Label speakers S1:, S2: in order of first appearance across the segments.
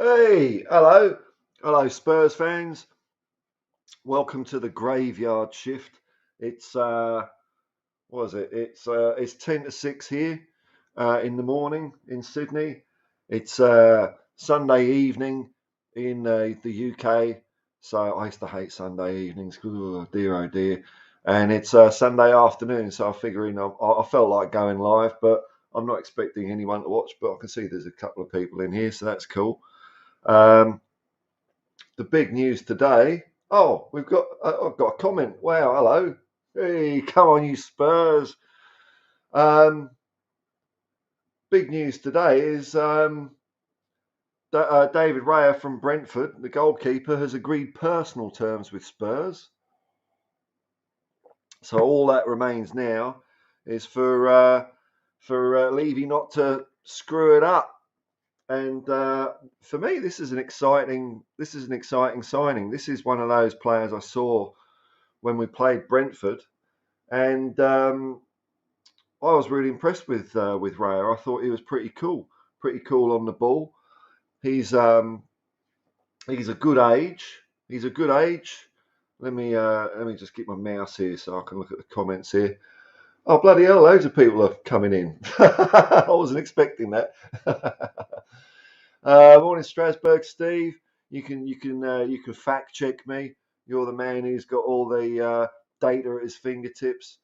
S1: Hey, hello, Spurs fans. Welcome to the graveyard shift. It's what is it? It's 10 to 6 here in the morning in Sydney. It's Sunday evening in the UK. So I used to hate Sunday evenings. Oh dear, oh dear. And it's Sunday afternoon, so I'm figuring I felt like going live, but I'm not expecting anyone to watch. But I can see there's a couple of people in here, so that's cool. Um, the big news today. Oh, I've got a comment. Wow, hello. Hey, come on, you Spurs. Um, big news today is David Raya from Brentford, the goalkeeper, has agreed personal terms with Spurs. So all that remains now is for Levy not to screw it up. And for me, this is an exciting signing. This is one of those players I saw when we played Brentford, and I was really impressed with Raya. I thought he was pretty cool on the ball. He's a good age. He's a good age. Let me just get my mouse here so I can look at the comments here. Oh bloody hell! Loads of people are coming in. I wasn't expecting that. Morning, Strasbourg, Steve. You can fact check me. You're the man who's got all the data at his fingertips.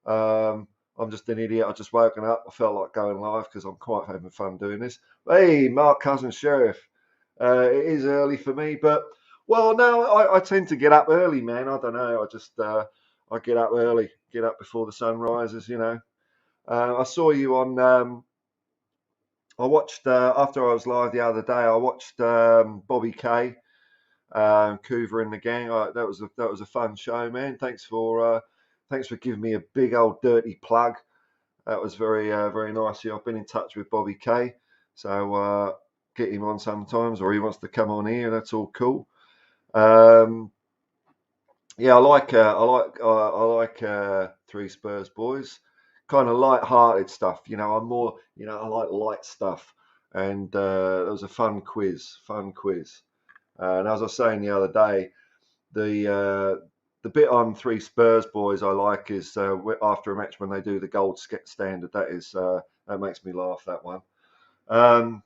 S1: I'm just an idiot. I just woken up. I felt like going live because I'm quite having fun doing this. Hey, Mark Cousin Sheriff. It is early for me, but well, no, I tend to get up early, man. I don't know. I get up early, get up before the sun rises. I saw you on. I watched after I was live the other day. I watched Bobby Kay, Coover and the gang. That was a fun show, man. Thanks for giving me a big old dirty plug. That was very nice. I've been in touch with Bobby Kay, so get him on sometimes, or he wants to come on here. That's all cool. Yeah, I like Three Spurs Boys. Kind of light-hearted stuff. I'm more. I like light stuff. And it was a fun quiz. And as I was saying the other day, the bit on Three Spurs Boys I like is after a match when they do the gold standard. That makes me laugh. That one. Um,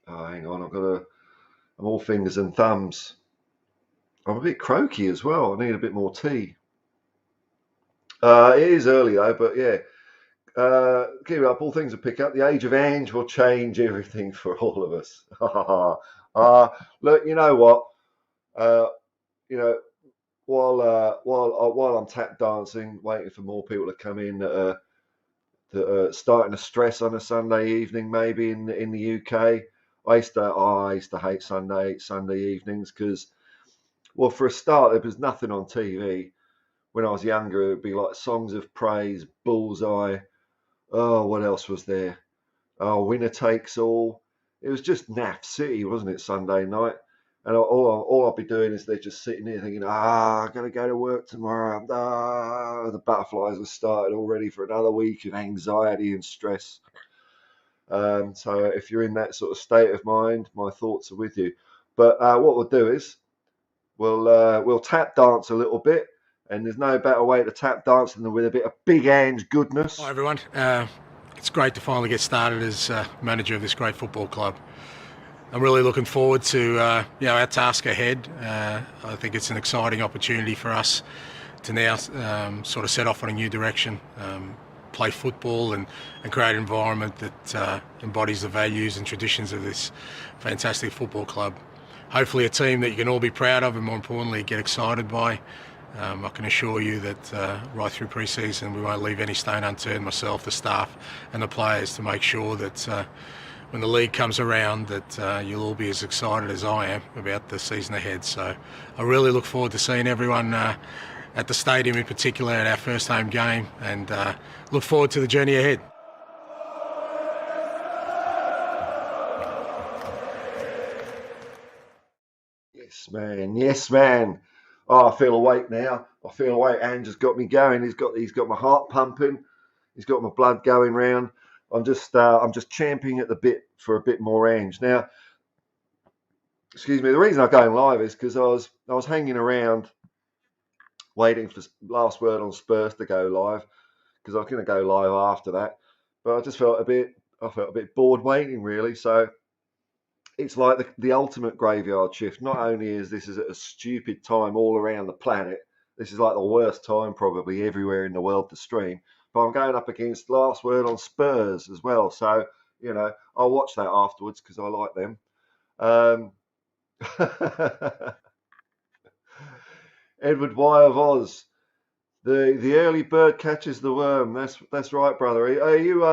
S1: Oh, hang on, I'm all fingers and thumbs. I'm a bit croaky as well. I need a bit more tea. It is early though, but yeah. Keep it up. All things will pick up. The age of Ange will change everything for all of us. Look, you know what? Uh, you know, while I'm tap dancing, waiting for more people to come in that are starting to stress on a Sunday evening, maybe in the UK. I used to hate Sunday evenings because, well, for a start, there was nothing on TV. When I was younger, it would be like Songs of Praise, Bullseye. Oh, what else was there? Oh, Winner Takes All. It was just naff city, wasn't it, Sunday night? And all I'll be doing is they're just sitting there thinking, I'm going to go to work tomorrow. The butterflies have started already for another week of anxiety and stress. So if you're in that sort of state of mind, my thoughts are with you. But what we'll do is we'll tap dance a little bit, and there's no better way to tap dance than with a bit of big Ange goodness.
S2: Hi everyone, it's great to finally get started as manager of this great football club. I'm really looking forward to our task ahead. I think it's an exciting opportunity for us to now sort of set off on a new direction, play football and create an environment that embodies the values and traditions of this fantastic football club. Hopefully a team that you can all be proud of and more importantly get excited by. I can assure you that right through pre-season we won't leave any stone unturned, myself, the staff and the players, to make sure that when the league comes around that you'll all be as excited as I am about the season ahead. So I really look forward to seeing everyone at the stadium, in particular at our first home game, and look forward to the journey ahead.
S1: Yes, man. Yes, man. Oh, I feel awake now. I feel awake. Ange has got me going. He's got my heart pumping. He's got my blood going round. I'm just champing at the bit for a bit more Ange. Now, excuse me. The reason I'm going live is because I was hanging around waiting for Last Word on Spurs to go live, because I was going to go live after that, but I just felt a bit bored waiting, really. So it's like the ultimate graveyard shift. Not only is this at a stupid time all around the planet, this is like the worst time probably everywhere in the world to stream, but I'm going up against Last Word on Spurs as well. So, I'll watch that afterwards because I like them. Edward Y of Oz. The early bird catches the worm. That's right, brother. Are you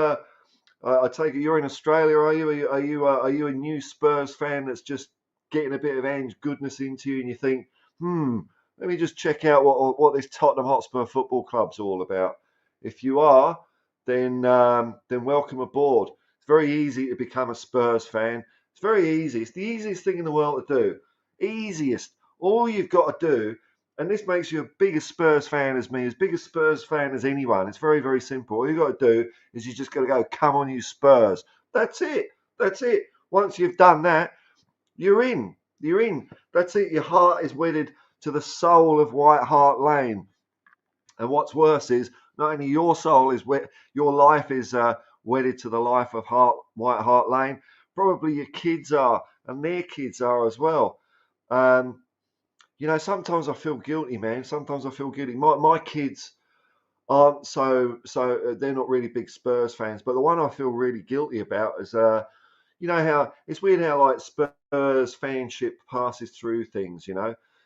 S1: I take it you're in Australia, are you? Are you a new Spurs fan that's just getting a bit of Ange goodness into you, and you think, let me just check out what this Tottenham Hotspur Football Club's all about. If you are, then welcome aboard. It's very easy to become a Spurs fan. It's very easy. It's the easiest thing in the world to do. Easiest. All you've got to do, and this makes you as big a Spurs fan as me, as big a Spurs fan as anyone. It's very, very simple. All you've got to do is you just got to go, come on, you Spurs. That's it. That's it. Once you've done that, you're in. You're in. That's it. Your heart is wedded to the soul of White Hart Lane. And what's worse is not only your soul is your life is wedded to the life of White Hart Lane. Probably your kids are, and their kids are as well. Sometimes I feel guilty, man. Sometimes I feel guilty. My kids aren't so they're not really big Spurs fans, but the one I feel really guilty about is how it's weird how like Spurs fanship passes through things,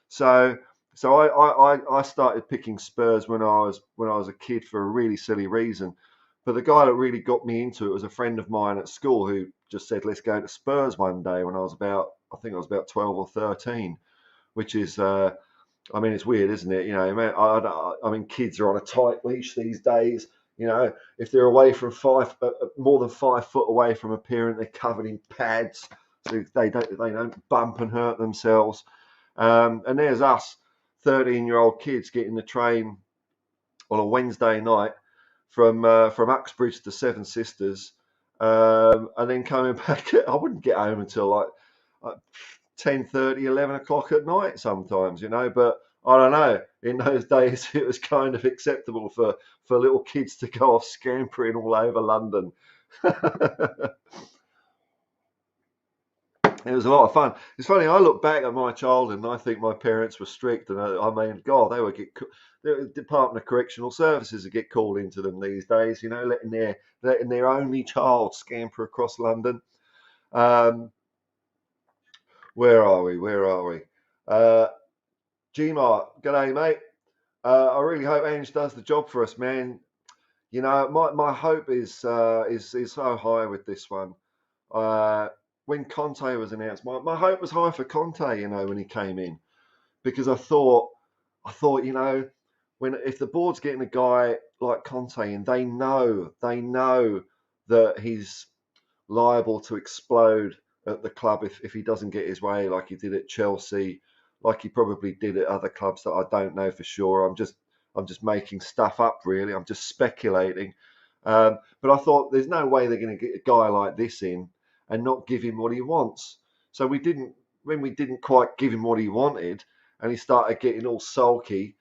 S1: So I started picking Spurs when I was a kid for a really silly reason. But the guy that really got me into it was a friend of mine at school who just said, let's go to Spurs one day when I think I was about 12 or 13, which is it's weird, isn't it? Kids are on a tight leash these days. If they're away from more than 5 foot away from a parent, they're covered in pads, so they don't bump and hurt themselves. And there's us, 13-year-old kids, getting the train on a Wednesday night from Uxbridge to Seven Sisters, and then coming back. I wouldn't get home until like 10:30, 11 o'clock at night sometimes, but I don't know. In those days, it was kind of acceptable for little kids to go off scampering all over London. It was a lot of fun. It's funny. I look back at my childhood and I think my parents were strict, and I mean, God, they would get the Department of Correctional Services would get called into them these days. You know, letting their only child scamper across London. Um, where are we? Where are we? Gmart, g'day, mate. I really hope Ange does the job for us, man. You know, my hope is so high with this one. Uh, when Conte was announced, my hope was high for Conte. You know, when he came in, because I thought, you know, when if the board's getting a guy like Conte and they know that he's liable to explode at the club if he doesn't get his way, like he did at Chelsea, like he probably did at other clubs that I don't know for sure. I'm just making stuff up, really. I'm just speculating. But I thought there's no way they're going to get a guy like this in and not give him what he wants. So when we didn't quite give him what he wanted, and he started getting all sulky,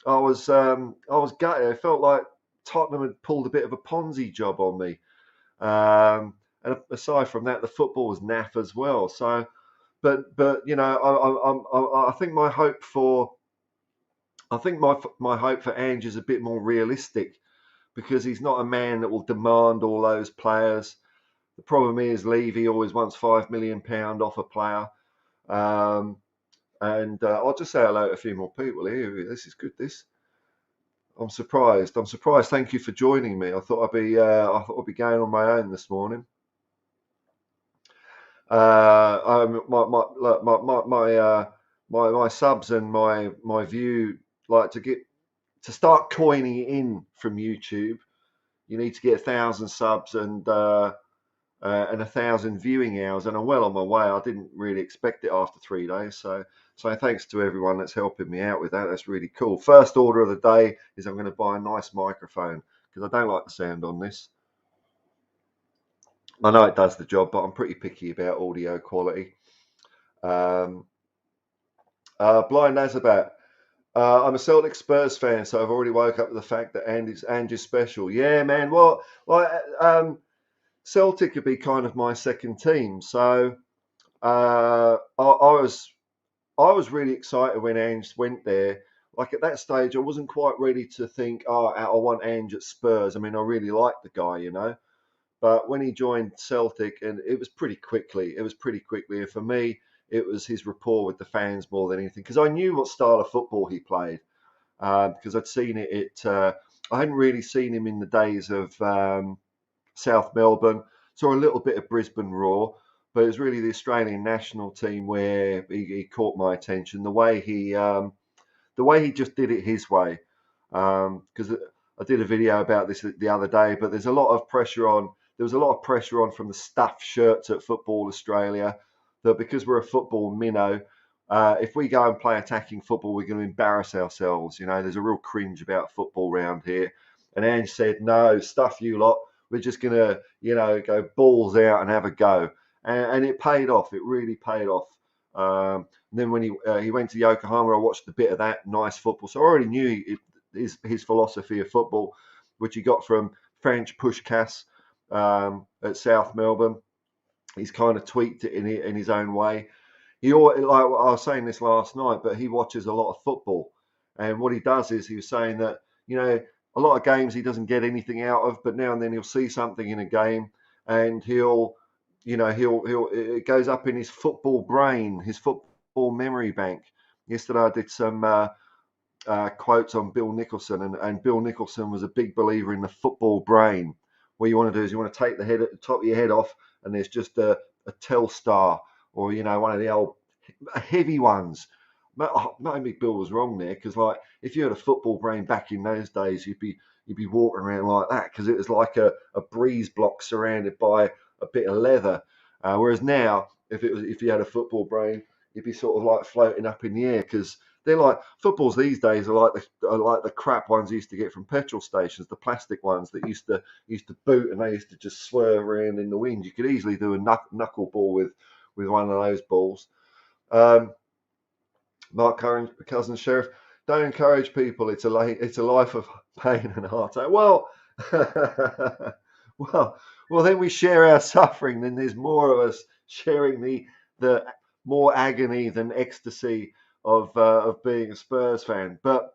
S1: I was gutted. I felt like Tottenham had pulled a bit of a Ponzi job on me. And aside from that, the football was naff as well. So, but you know, I think my hope for Ange is a bit more realistic, because he's not a man that will demand all those players. The problem is Levy always wants £5 million off a player. And I'll just say hello to a few more people here. This is good. I'm surprised. Thank you for joining me. I thought I'd be going on my own this morning. My subs and my view, like, to start coining it in from YouTube, you need to get 1,000 subs and 1,000 viewing hours, and I'm well on my way. I didn't really expect it after 3 days, so thanks to everyone that's helping me out with that. That's really cool. First order of the day is I'm going to buy a nice microphone, because I don't like the sound on this. I know it does the job, but I'm pretty picky about audio quality. Blind Azabat. I'm a Celtic Spurs fan, so I've already woke up with the fact that Ange is special. Yeah, man. Well, like, Celtic could be kind of my second team. So I was really excited when Ange went there. Like, at that stage, I wasn't quite ready to think, oh, I want Ange at Spurs. I mean, I really like the guy, you know. But when he joined Celtic, and it was pretty quickly. And for me, it was his rapport with the fans more than anything, because I knew what style of football he played, because I'd seen it. I hadn't really seen him in the days of South Melbourne. Saw a little bit of Brisbane Roar, but it was really the Australian national team where he caught my attention. The way he just did it his way, because I did a video about this the other day. But there's a lot of pressure on. There was a lot of pressure on from the stuffed shirts at Football Australia, that because we're a football minnow, if we go and play attacking football, we're going to embarrass ourselves. You know, there's a real cringe about football around here. And Ange said, no, stuff you lot. We're just going to, you know, go balls out and have a go. And it paid off. It really paid off. And then when he went to Yokohama, I watched a bit of that. Nice football. So I already knew his philosophy of football, which he got from French Pushkas at South Melbourne. He's kind of tweaked it in his own way. Like I was saying this last night, but he watches a lot of football, and what he does is, he was saying that, you know, a lot of games he doesn't get anything out of, but now and then he'll see something in a game, and he'll it goes up in his football brain, his football memory bank. Yesterday I did some quotes on Bill Nicholson, and Bill Nicholson was a big believer in the football brain. What you want to do is you want to take the head at the top of your head off, and there's just a Telstar, or, you know, one of the old heavy ones. Maybe Bill was wrong there, because, like, if you had a football brain back in those days, you'd be walking around like that, because it was like a breeze block surrounded by a bit of leather. Whereas now, if you had a football brain, you'd be sort of like floating up in the air, because they're like, footballs these days are like the crap ones you used to get from petrol stations, the plastic ones that used to boot, and they used to just swerve around in the wind. You could easily do a knuckleball with one of those balls. Mark Cousin Sheriff, don't encourage people. It's a life of pain and heartache. Well, well, then we share our suffering. Then there's more of us sharing the the more agony than ecstasy of being a Spurs fan. But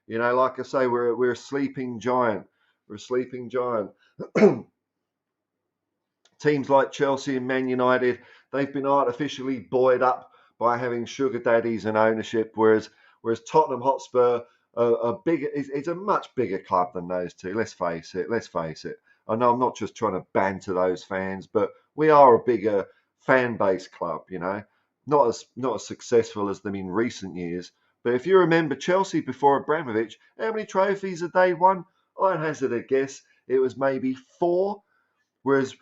S1: like I say, we're a sleeping giant. We're a sleeping giant. Teams like Chelsea and Man United, they've been artificially buoyed up by having sugar daddies and ownership, whereas Tottenham Hotspur are bigger. It's a much bigger club than those two. Let's face it. Let's face it. I know I'm not just trying to banter those fans, but we are a bigger fan base club. Not as successful as them in recent years. But if you remember Chelsea before Abramovich, how many trophies had they won? I'd hazard a guess it was maybe 4, whereas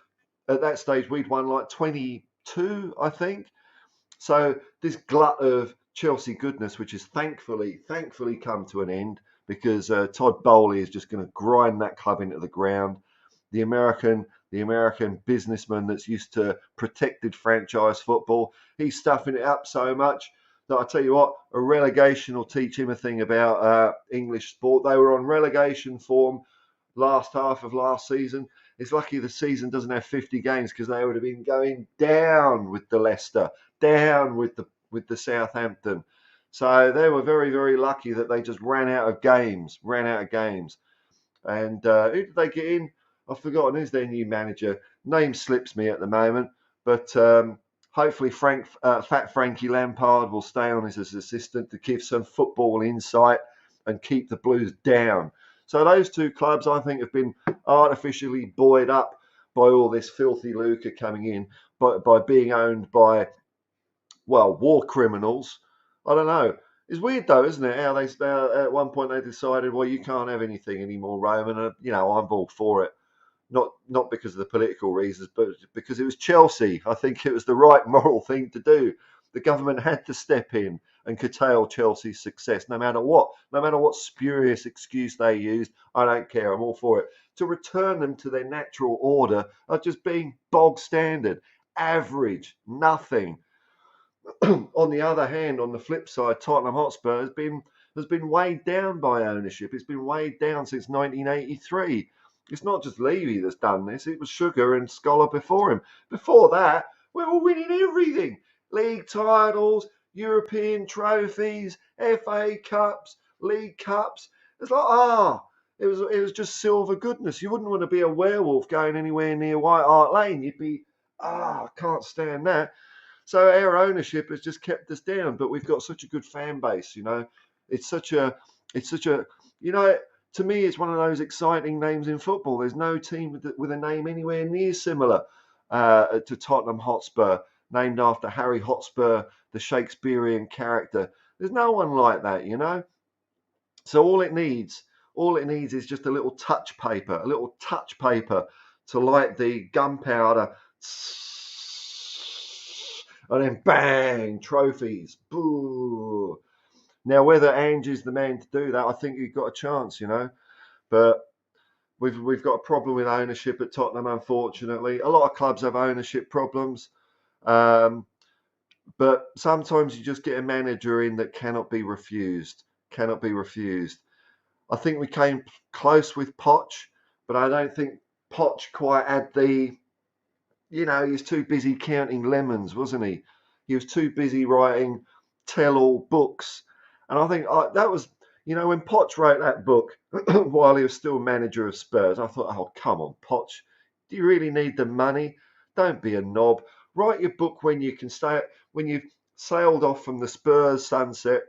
S1: at that stage we'd won like 22, I think. So this glut of Chelsea goodness, which has thankfully come to an end, because Todd Bowley is just going to grind that club into the ground. The American businessman that's used to protected franchise football, he's stuffing it up so much that I tell you what, a relegation will teach him a thing about English sport. They were on relegation form last half of last season. It's lucky the season doesn't have 50 games, because they would have been going down with the Leicester, down with the Southampton. So they were very, very lucky that they just ran out of games. And who did they get in? I've forgotten who's their new manager. Name slips me at the moment, but hopefully Fat Frankie Lampard will stay on as his assistant to give some football insight and keep the Blues down. So those two clubs, I think, have been artificially buoyed up by all this filthy lucre coming in, by being owned by, war criminals. I don't know. It's weird though, isn't it? How they at one point they decided, well, you can't have anything anymore, Roman. And I'm all for it. Not because of the political reasons, but because it was Chelsea. I think it was the right moral thing to do. The government had to step in and curtail Chelsea's success, no matter what spurious excuse they used. I don't care. I'm all for it. To return them to their natural order of just being bog standard, average, nothing. On the other hand, on the flip side, Tottenham Hotspur has been weighed down by ownership. It's been weighed down since 1983. It's not just Levy that's done this. It was Sugar and Scholar before him. Before that, we were winning everything. League titles, European trophies, FA Cups, League Cups. It's like, it was just silver goodness. You wouldn't want to be a werewolf going anywhere near White Hart Lane. You'd be, I can't stand that. So our ownership has just kept us down, but we've got such a good fan base. It's such a, to me, it's one of those exciting names in football. There's no team with a name anywhere near similar to Tottenham Hotspur, named after Harry Hotspur, the Shakespearean character. There's no one like that. So all it needs is just a little touch paper to light the gunpowder. And then bang, trophies. Boo. Now, whether Ange is the man to do that, I think you've got a chance, But we've got a problem with ownership at Tottenham, unfortunately. A lot of clubs have ownership problems. But sometimes you just get a manager in that cannot be refused. I think we came close with Poch, but I don't think Poch quite had the... he was too busy counting lemons, wasn't he? He was too busy writing tell-all books. And I think that was, when Poch wrote that book while he was still manager of Spurs, I thought, oh, come on, Poch. Do you really need the money? Don't be a knob. Write your book when you've sailed off from the Spurs sunset,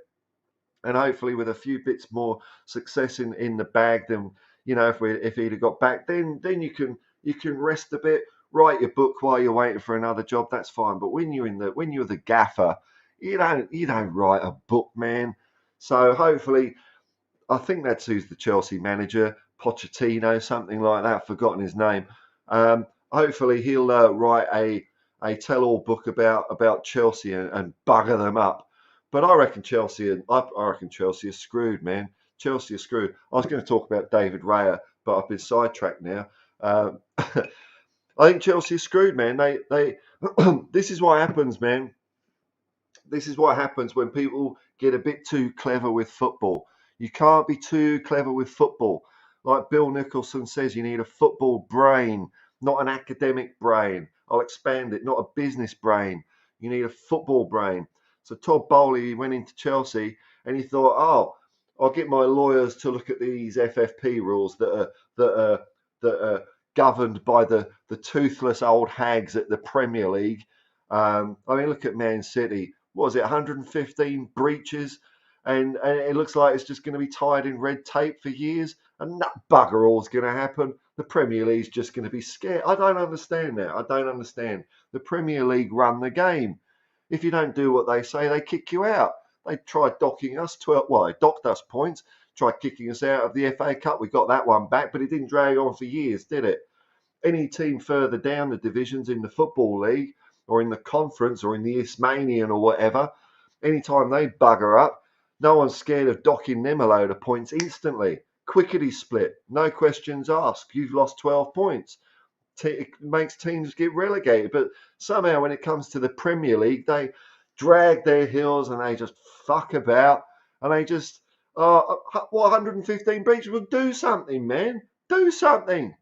S1: and hopefully with a few bits more success in the bag than, if he'd have got back, then you can rest a bit. Write your book while you're waiting for another job. That's fine. But when you're the gaffer, you don't write a book, man. So hopefully, I think that's who's the Chelsea manager, Pochettino, something like that. I've forgotten his name. Hopefully he'll write a tell-all book about Chelsea and bugger them up. But I reckon Chelsea are screwed, man. Chelsea are screwed. I was going to talk about David Raya, but I've been sidetracked now. I think Chelsea are screwed, man. They this is what happens, man. This is what happens when people get a bit too clever with football. You can't be too clever with football. Like Bill Nicholson says, you need a football brain, not an academic brain. I'll expand it, not a business brain. You need a football brain. So Todd Bowley, he went into Chelsea and he thought, oh, I'll get my lawyers to look at these FFP rules that are governed by the toothless old hags at the Premier League. I mean, look at Man City. What was it, 115 breaches? And it looks like it's just going to be tied in red tape for years. And that bugger all's going to happen. The Premier League's just going to be scared. I don't understand that. I don't understand. The Premier League run the game. If you don't do what they say, they kick you out. They tried docking us 12. Well, they docked us points. Tried kicking us out of the FA Cup. We got that one back, but it didn't drag on for years, did it? Any team further down the divisions in the Football League or in the Conference or in the Isthmian or whatever, anytime they bugger up, no one's scared of docking them a load of points instantly. Quickety split, no questions asked. You've lost 12 points. It makes teams get relegated. But somehow when it comes to the Premier League, they drag their heels and they just fuck about and they just, 115 breaches will do something, man. Do something.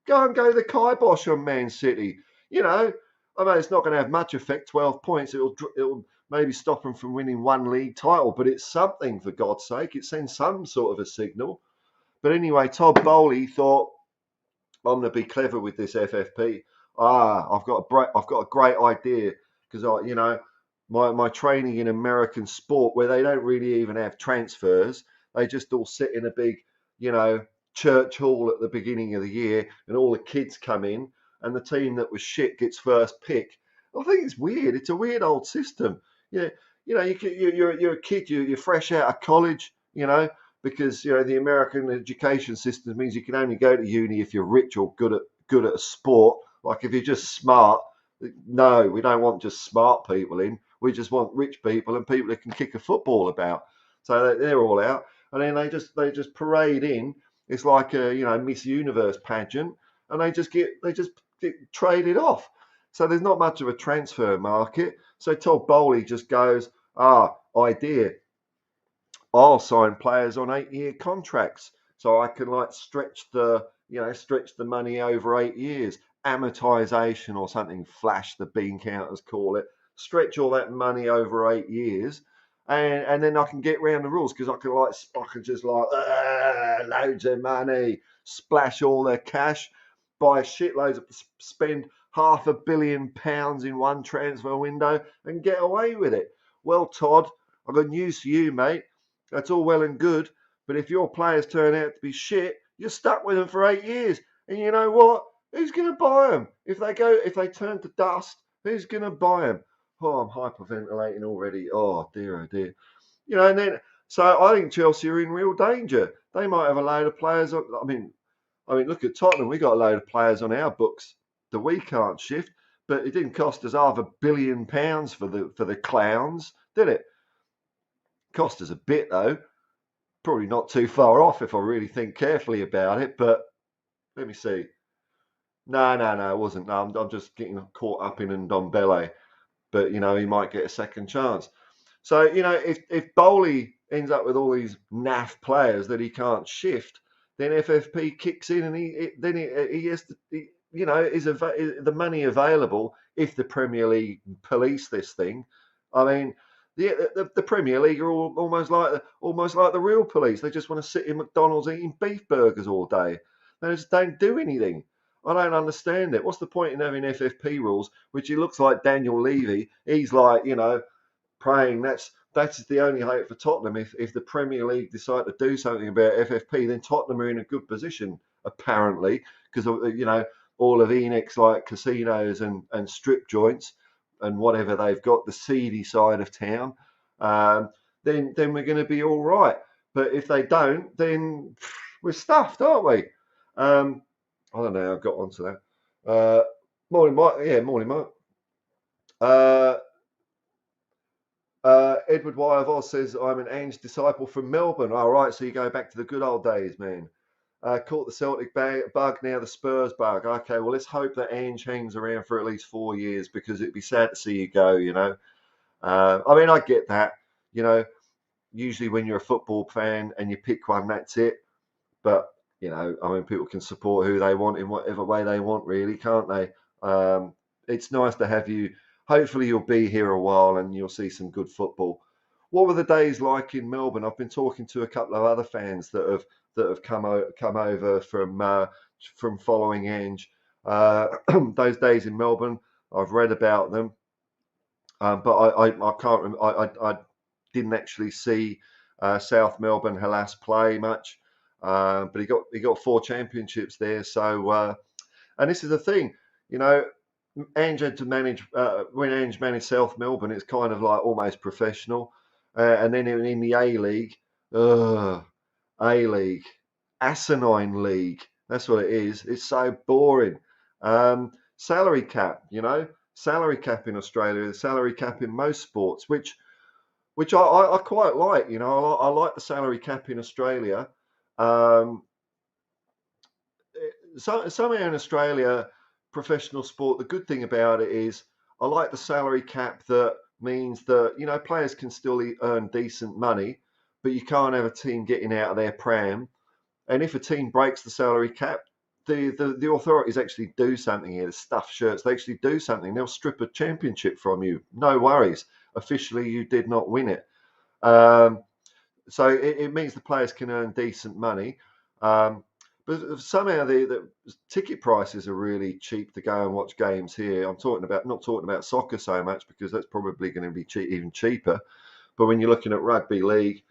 S1: Go and go the kibosh on Man City. You know, I mean, it's not going to have much effect, 12 points. It'll maybe stop them from winning one league title, but it's something, for God's sake. It sends some sort of a signal. But anyway, Todd Bowley thought, I'm going to be clever with this FFP. I've got a great idea because my training in American sport where they don't really even have transfers. They just all sit in a big, church hall at the beginning of the year, and all the kids come in, and the team that was shit gets first pick. I think it's weird. It's a weird old system. You're a kid. You're fresh out of college. Because the American education system means you can only go to uni if you're rich or good at a sport. Like if you're just smart, no, we don't want just smart people in. We just want rich people and people that can kick a football about. So they're all out, and then they just parade in. It's like a Miss Universe pageant, and they just get traded off. So there's not much of a transfer market. So Todd Bowley just goes, idea. I'll sign players on 8-year contracts, so I can stretch the money over 8 years, amortization or something. Flash, the bean counters call it. Stretch all that money over 8 years, and then I can get around the rules because I can just loads of money, splash all their cash, buy shitloads, spend £500 million in one transfer window and get away with it. Well, Todd, I've got news for you, mate. That's all well and good, but if your players turn out to be shit, you're stuck with them for 8 years. And you know what? Who's going to buy them? If they turn to dust, who's going to buy them? Oh, I'm hyperventilating already. Oh dear. And then so I think Chelsea are in real danger. They might have a load of players. I mean, look at Tottenham. We got a load of players on our books that we can't shift, but it didn't cost us £500 million for the clowns, did it? Cost us a bit though. Probably not too far off if I really think carefully about it. But let me see. No, it wasn't. No, I'm just getting caught up in Ndombele. But he might get a second chance. So if Bowley ends up with all these naff players that he can't shift, then FFP kicks in and he has to. Is the money available if the Premier League police this thing? I mean, the Premier League are almost like the real police. They just want to sit in McDonald's eating beef burgers all day. They just don't do anything. I don't understand it. What's the point in having FFP rules, which it looks like Daniel Levy, he's praying that's the only hope for Tottenham. If the Premier League decide to do something about FFP, then Tottenham are in a good position, apparently, because all of ENIC's casinos and strip joints and whatever they've got, the seedy side of town, then we're going to be all right. But if they don't, then we're stuffed, aren't we? I don't know how I got onto that. Morning, Mike. Yeah, morning, Mike. Edward Y of Oz says, I'm an Ange disciple from Melbourne. All right, so you go back to the good old days, man. Caught the Celtic bug, now the Spurs bug. Okay, well, let's hope that Ange hangs around for at least 4 years because it'd be sad to see you go, I get that, usually when you're a football fan and you pick one, that's it. But, people can support who they want in whatever way they want, really, can't they? It's nice to have you hopefully you'll be here a while and you'll see some good football. What were the days like in Melbourne? I've been talking to a couple of other fans that have come over from following Ange. Those days in Melbourne, I've read about them, but I can't. I didn't actually see South Melbourne Hellas play much, but he got 4 championships there. So and this is the thing, you know, Ange had to manage when Ange managed South Melbourne. It's kind of like almost professional, and then in the A League, A League, asinine league. That's what it is. It's so boring. Salary cap, salary cap in Australia, the salary cap in most sports, which I quite like. I like the salary cap in Australia. Um, Somewhere in Australia, professional sport, the good thing about it is I like the salary cap that means that, players can still earn decent money, but you can't have a team getting out of their pram. And if a team breaks the salary cap, the authorities actually do something here. The stuff shirts, they actually do something. They'll strip a championship from you. No worries. Officially, you did not win it. So it means the players can earn decent money. But somehow the ticket prices are really cheap to go and watch games here. I'm not talking about soccer so much because that's probably going to be even cheaper. But when you're looking at rugby league,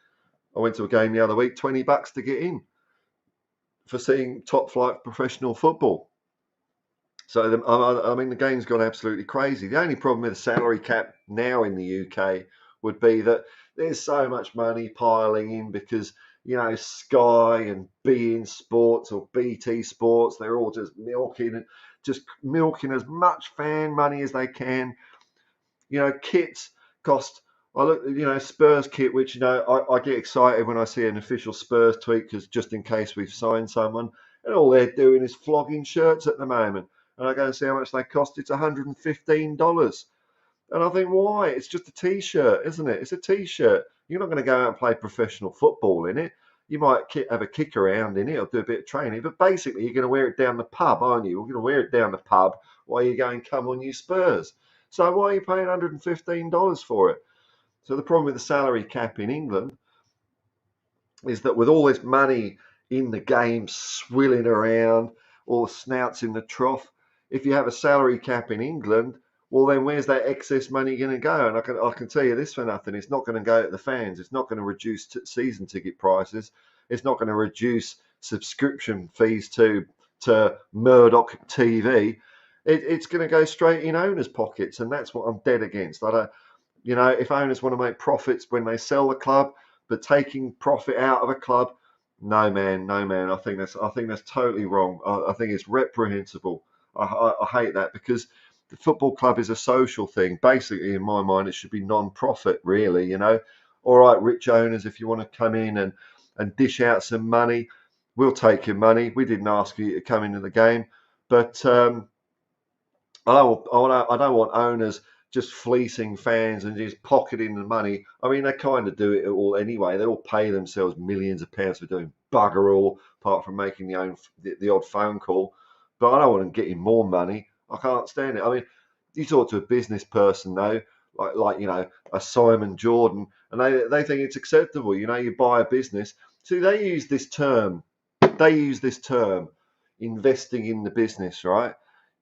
S1: I went to a game the other week, $20 to get in for seeing top flight professional football. So the game's gone absolutely crazy. The only problem with the salary cap now in the UK would be that there's so much money piling in because Sky and beIN Sports or BT Sports, they're all just milking as much fan money as they can. Kits cost. I look, Spurs kit, which I get excited when I see an official Spurs tweet because just in case we've signed someone, and all they're doing is flogging shirts at the moment. And I go and see how much they cost. It's $115. And I think, why? It's just a T-shirt, isn't it? It's a T-shirt. You're not going to go out and play professional football in it. You might have a kick around in it or do a bit of training, but basically you're going to wear it down the pub, aren't you? You're going to wear it down the pub while you go and come on you Spurs. So why are you paying $115 for it? So the problem with the salary cap in England is that with all this money in the game swilling around, all the snouts in the trough, if you have a salary cap in England, well, then where's that excess money going to go? And I can tell you this for nothing. It's not going to go to the fans. It's not going to reduce season ticket prices. It's not going to reduce subscription fees to Murdoch TV. It's going to go straight in owners' pockets, and that's what I'm dead against. I don't, if owners want to make profits when they sell the club, but taking profit out of a club, no man, no man. I think that's totally wrong. I think it's reprehensible. I hate that because the football club is a social thing. Basically, in my mind, it should be non-profit, really. All right, rich owners, if you want to come in and dish out some money, we'll take your money. We didn't ask you to come into the game, but I don't want owners just fleecing fans and just pocketing the money. I mean, they kind of do it all anyway. They all pay themselves millions of pounds for doing bugger all, apart from making the odd phone call. But I don't want them getting more money. I can't stand it. I mean, you talk to a business person though, like a Simon Jordan, and they think it's acceptable. You buy a business. See, they use this term. Investing in the business, right?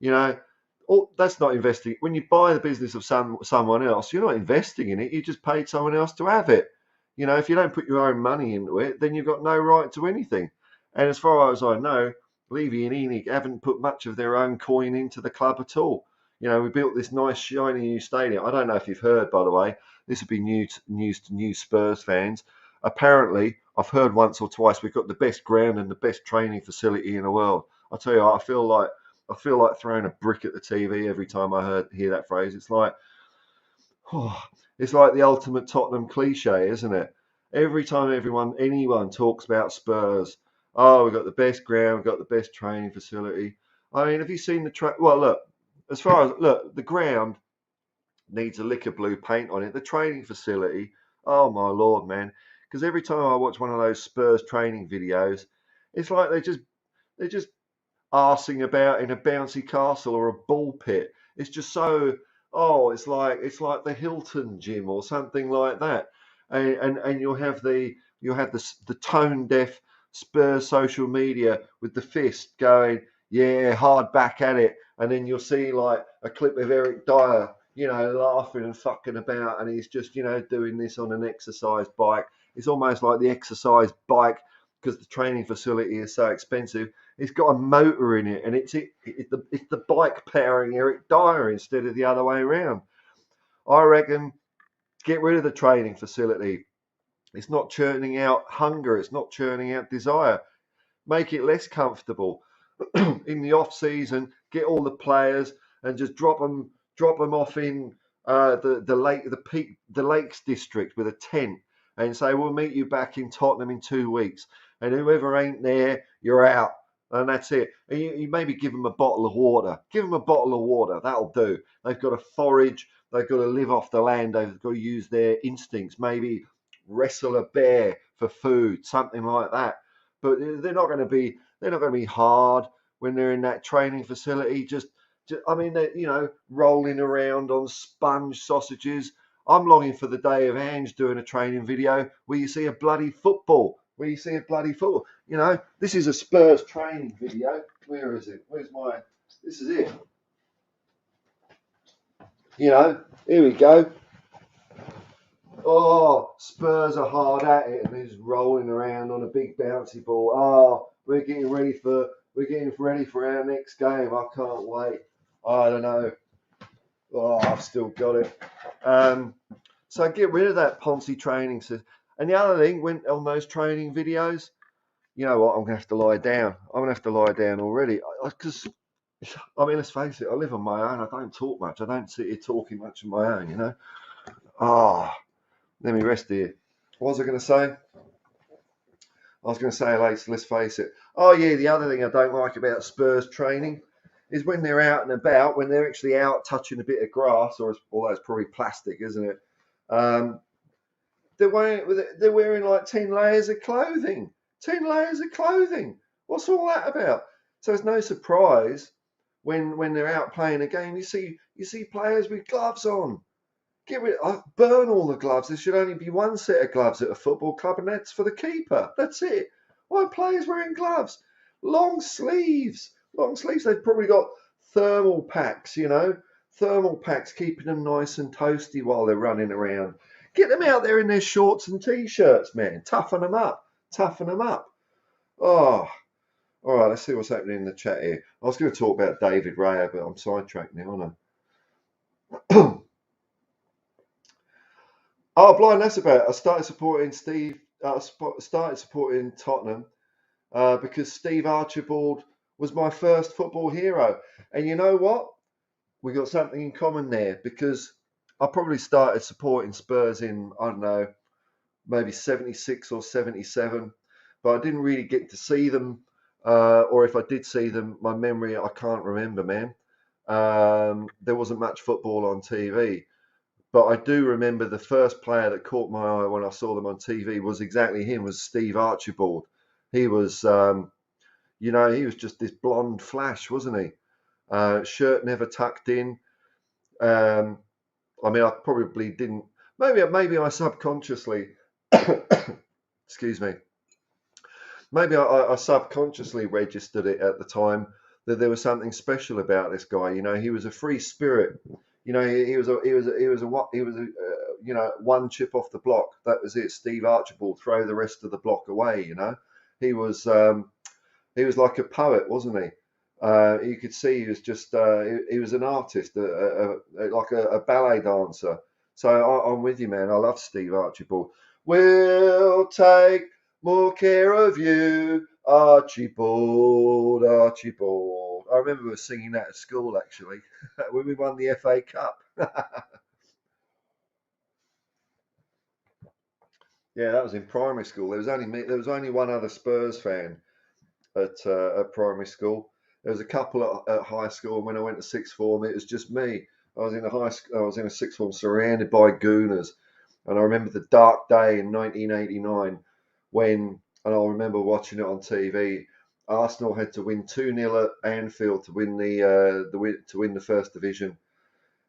S1: That's not investing. When you buy the business of someone else, you're not investing in it. You just paid someone else to have it. If you don't put your own money into it, then you've got no right to anything. And as far as I know, Levy and Enig haven't put much of their own coin into the club at all. We built this nice, shiny new stadium. I don't know if you've heard, by the way. This would be news to new Spurs fans. Apparently, I've heard once or twice we've got the best ground and the best training facility in the world. I tell you, I feel like throwing a brick at the TV every time I hear that phrase. It's like the ultimate Tottenham cliche, isn't it? Every time anyone talks about Spurs, we've got the best ground, we've got the best training facility. I mean, have you seen well, look, the ground needs a lick of blue paint on it. The training facility, oh my lord, man. Because every time I watch one of those Spurs training videos, it's like they're just arsing about in a bouncy castle or a ball pit. It's just so, oh, it's like the Hilton gym or something like that, and you'll have the tone deaf Spurs social media with the fist going, yeah, hard back at it, and then you'll see like a clip of Eric Dyer, laughing and fucking about, and he's just doing this on an exercise bike. It's almost like the exercise bike, because the training facility is so expensive, it's got a motor in it, and it's the bike powering Eric Dyer instead of the other way around. I reckon get rid of the training facility. It's not churning out hunger. It's not churning out desire. Make it less comfortable. In the off season, get all the players and just drop them off in the Lakes district with a tent, and say we'll meet you back in Tottenham in 2 weeks, and whoever ain't there, you're out, and that's it. And you maybe give them a bottle of water. Give them a bottle of water. That'll do. They've got to forage. They've got to live off the land. They've got to use their instincts. Maybe wrestle a bear for food, something like that. But they're not going to be hard when they're in that training facility. I mean, they're rolling around on sponge sausages. I'm longing for the day of Ange doing a training video where you see a bloody football. This is a Spurs training video. Where is it? This is it. Here we go. Oh, Spurs are hard at it, and he's rolling around on a big bouncy ball. Oh, we're getting ready for our next game. I can't wait. I don't know. Oh, I've still got it. So get rid of that Ponzi training system. And the other thing, when on those training videos, you know what? I'm gonna have to lie down. I'm gonna have to lie down already, because I mean, let's face it. I live on my own. I don't talk much. I don't sit here talking much on my own. Let me rest here. What was I going to say? I was going to say, let's face it. Oh, yeah, the other thing I don't like about Spurs training is when they're out and about, when they're actually out touching a bit of grass, although it's probably plastic, isn't it? They're wearing like 10 layers of clothing. 10 layers of clothing. What's all that about? So it's no surprise when they're out playing a game, you see players with gloves on. Burn all the gloves. There should only be one set of gloves at a football club, and that's for the keeper. That's it. Why are players wearing gloves? Long sleeves. They've probably got thermal packs, thermal packs keeping them nice and toasty while they're running around. Get them out there in their shorts and t-shirts, man. Toughen them up. Oh, all right. Let's see what's happening in the chat here. I was going to talk about David Raya, but I'm sidetracked now, aren't I? Oh, blind, that's about it. I started supporting Tottenham because Steve Archibald was my first football hero. And you know what? We got something in common there, because I probably started supporting Spurs in, I don't know, maybe 76 or 77, but I didn't really get to see them. Or if I did see them, my memory, I can't remember, man. There wasn't much football on TV. But I do remember the first player that caught my eye when I saw them on TV was exactly him, was Steve Archibald. He was, he was just this blonde flash, wasn't he? Shirt never tucked in. I mean, I probably didn't. Maybe I subconsciously, excuse me. Maybe I subconsciously registered it at the time that there was something special about this guy. He was a free spirit. He was one chip off the block. That was it. Steve Archibald, throw the rest of the block away. He was like a poet, wasn't he? You could see he was just he was an artist, like a ballet dancer. So I'm with you, man. I love Steve Archibald. We'll take more care of you, Archibald. I remember we were singing that at school, actually, when we won the FA Cup. Yeah, that was in primary school. There was only one other Spurs fan at primary school. There was a couple at high school, and when I went to sixth form, it was just me. I was in a sixth form surrounded by gooners, and I remember the dark day in 1989 and I remember watching it on TV. Arsenal had to win 2-0 at Anfield to win the first division,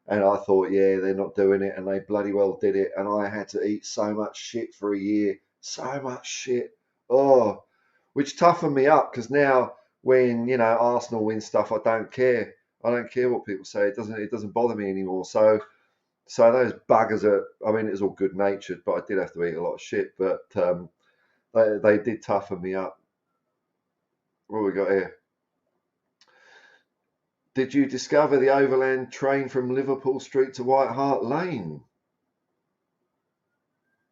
S1: And I thought, yeah, they're not doing it, and they bloody well did it. And I had to eat so much shit for a year, so much shit. Oh, which toughened me up, because now when Arsenal win stuff, I don't care. I don't care what people say. It doesn't bother me anymore. So those buggers are. I mean, it was all good natured, but I did have to eat a lot of shit. But they did toughen me up. What we got here? Did you discover the overland train from Liverpool Street to White Hart Lane?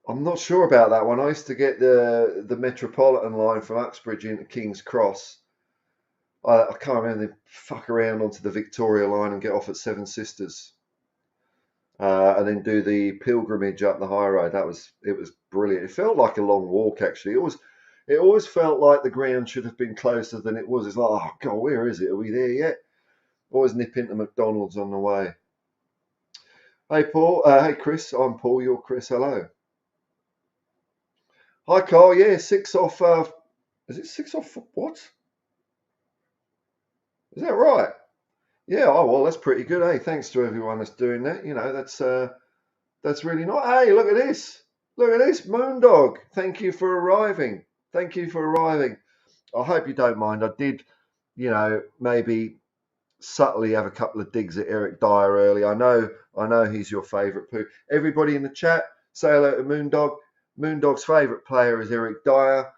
S1: I'm not sure about that one. I used to get the Metropolitan line from Uxbridge into King's Cross. I can't remember. They fuck around onto the Victoria line and get off at Seven Sisters, and then do the pilgrimage up the high road. It was brilliant. It felt like a long walk, actually. It always felt like the ground should have been closer than it was. It's like, oh God, where is it? Are we there yet? Always nip into McDonald's on the way. Hey Paul, hey Chris. I'm Paul. You're Chris. Hello. Hi Carl. Yeah, 6 off. Is it 6 off? What? Is that right? Yeah. Oh well, that's pretty good. Hey, thanks to everyone that's doing that. That's really nice. Hey, look at this. Look at this, Moondog. Thank you for arriving. Thank you for arriving. I hope you don't mind. I did, maybe subtly have a couple of digs at Eric Dyer early. I know he's your favourite poo. Everybody in the chat, say hello to Moondog. Moondog's favourite player is Eric Dyer.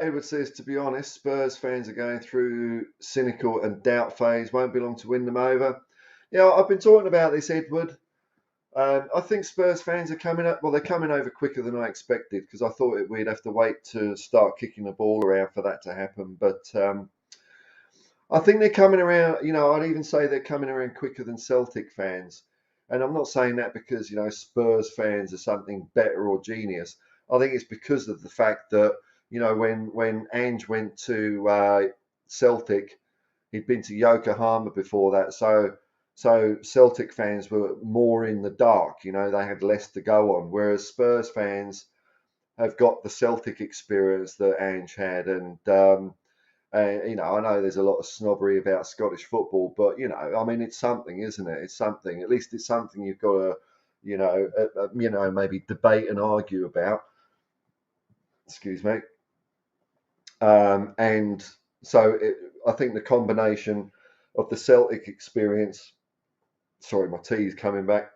S1: Edward says, to be honest, Spurs fans are going through cynical and doubt phase. Won't be long to win them over. Yeah, I've been talking about this, Edward. I think Spurs fans are coming up. Well, they're coming over quicker than I expected, because I thought we'd have to wait to start kicking the ball around for that to happen. But I think they're coming around. I'd even say they're coming around quicker than Celtic fans. And I'm not saying that because Spurs fans are something better or genius. I think it's because of the fact that when Ange went to Celtic, he'd been to Yokohama before that, so Celtic fans were more in the dark. They had less to go on, whereas Spurs fans have got the Celtic experience that Ange had, and I know there's a lot of snobbery about Scottish football, but I mean, it's something, isn't it? It's something. At least it's something you've got to, maybe debate and argue about. Excuse me. And so I think the combination of the Celtic experience, sorry, my tea's coming back,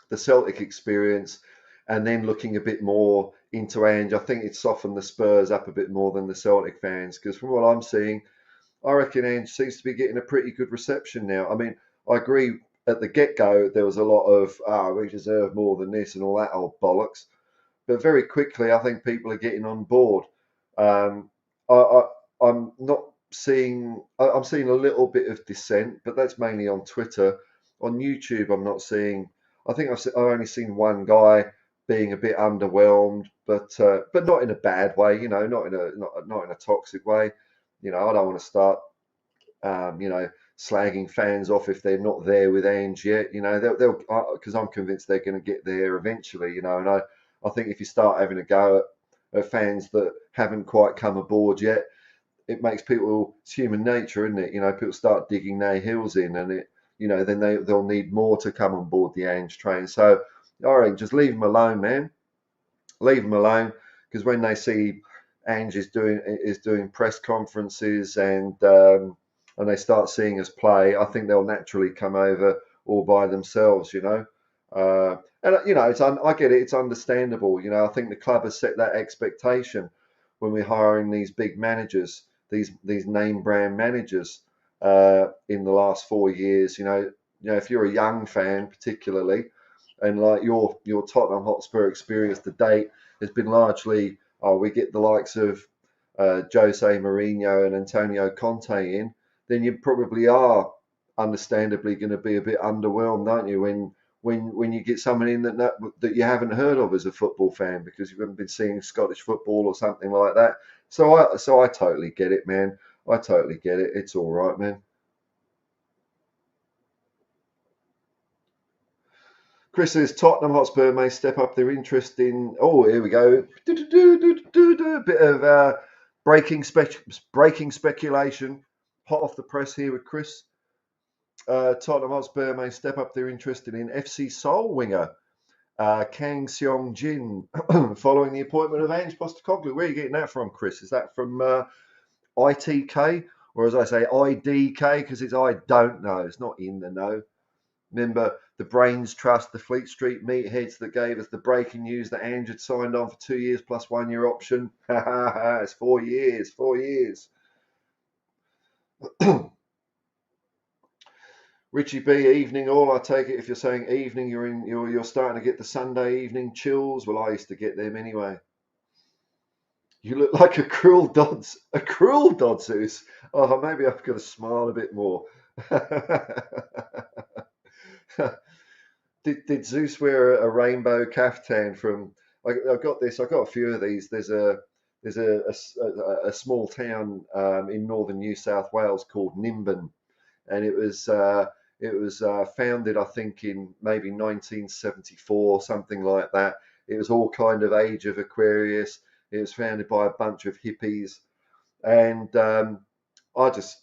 S1: the Celtic experience, and then looking a bit more into Ange, I think it softened the Spurs up a bit more than the Celtic fans, because from what I'm seeing, I reckon Ange seems to be getting a pretty good reception now. I mean, I agree at the get-go, there was a lot of, we deserve more than this and all that old bollocks. But very quickly, I think people are getting on board. I'm not seeing. I'm seeing a little bit of dissent, but that's mainly on Twitter. On YouTube, I'm not seeing. I think I've only seen one guy being a bit underwhelmed, but not in a bad way. Not in a toxic way. I don't want to start, slagging fans off if they're not there with Ange yet. They'll because I'm convinced they're going to get there eventually. And I think if you start having a go at fans that haven't quite come aboard yet, it makes people, it's human nature, isn't it? People start digging their heels in, and then they'll need more to come on board the Ange train. So, all right, just leave them alone, man. Leave them alone, because when they see Ange is doing press conferences and they start seeing us play, I think they'll naturally come over all by themselves, and I get it. It's understandable. I think the club has set that expectation when we're hiring these big managers, these name brand managers in the last 4 years. If you're a young fan, particularly, and like your Tottenham Hotspur experience to date has been largely, we get the likes of Jose Mourinho and Antonio Conte in, then you probably are understandably going to be a bit underwhelmed, aren't you, when you get someone in that you haven't heard of as a football fan, because you haven't been seeing Scottish football or something like that. So I totally get it, man. I totally get it. It's all right, man. Chris says Tottenham Hotspur may step up their interest in. Oh, here we go. A bit of breaking speculation. Hot off the press here with Chris. Tottenham Hotspur may step up their interest in FC Seoul winger Kang Seong Jin following the appointment of Ange Postecoglou. Where are you getting that from, Chris? Is that from ITK, or as I say, IDK, because it's I don't know. It's not in the know. Remember the Brains Trust, the Fleet Street meatheads that gave us the breaking news that Ange had signed on for 2 years plus 1 year option. It's 4 years. 4 years. Richie B, evening all. I take it if you're saying evening, you're starting to get the Sunday evening chills. Well, I used to get them anyway. You look like a cruel Dodds. A cruel Dodds. Oh, maybe I've got to smile a bit more. Did Zeus wear a rainbow caftan from? I got this. I got a few of these. There's a small town in northern New South Wales called Nimbin, and it was founded, I think, in maybe 1974, something like that. It was all kind of age of Aquarius. It was founded by a bunch of hippies, and it's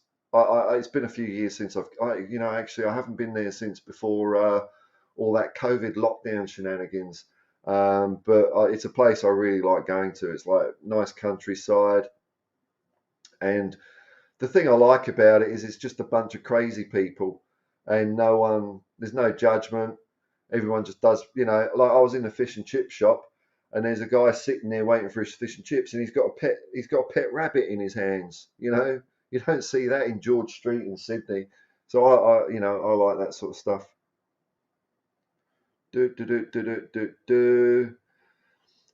S1: been a few years since actually I haven't been there since before all that COVID lockdown shenanigans. But it's a place I really like going to. It's like nice countryside, and the thing I like about it is it's just a bunch of crazy people, and there's no judgment. Everyone just does, like I was in a fish and chip shop, and there's a guy sitting there waiting for his fish and chips, and he's got a pet rabbit in his hands. You don't see that in George Street in Sydney. So I like that sort of stuff.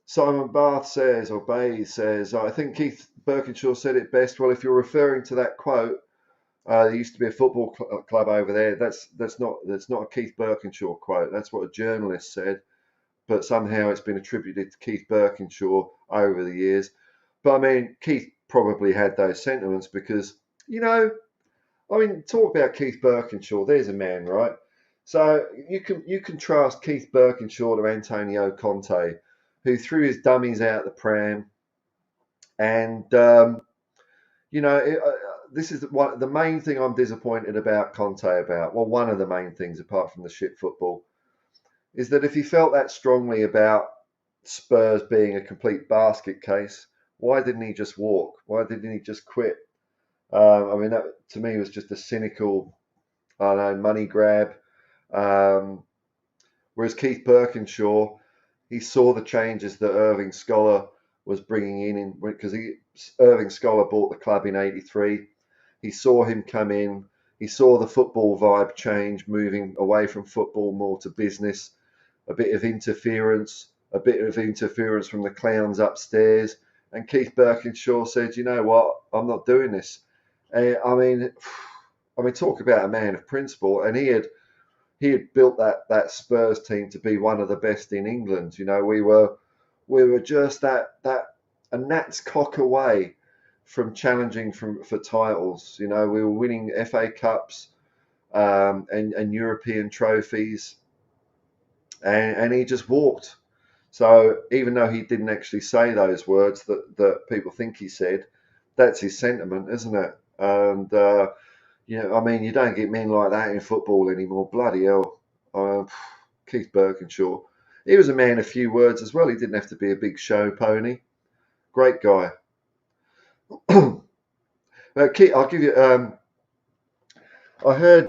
S1: Simon Bath says, or Bays says, I think Keith Birkinshaw said it best. Well, if you're referring to that quote, there used to be a football club over there. That's not a Keith Birkinshaw quote. That's what a journalist said, but somehow it's been attributed to Keith Birkinshaw over the years. But I mean, Keith probably had those sentiments because, talk about Keith Birkinshaw. There's a man, right? So you contrast Keith Birkinshaw to Antonio Conte, who threw his dummies out the pram, and this is the main thing I'm disappointed about Conte about. Well, one of the main things, apart from the shit football, is that if he felt that strongly about Spurs being a complete basket case, why didn't he just walk? Why didn't he just quit? That to me was just a cynical, money grab. Whereas Keith Birkinshaw, he saw the changes that Irving Scholar was bringing in because Irving Scholar bought the club in '83. He saw him come in. He saw the football vibe change, moving away from football more to business. A bit of interference from the clowns upstairs. And Keith Birkinshaw said, "You know what? I'm not doing this." Talk about a man of principle. And he had built that Spurs team to be one of the best in England. We were just a gnat's cock away from challenging for titles. We were winning FA Cups and European trophies, and he just walked. So even though he didn't actually say those words that people think he said, that's his sentiment, isn't it? And you don't get men like that in football anymore. Bloody hell. Keith Birkinshaw. He was a man of few words as well. He didn't have to be a big show pony. Great guy. Keith, I'll give you... I heard...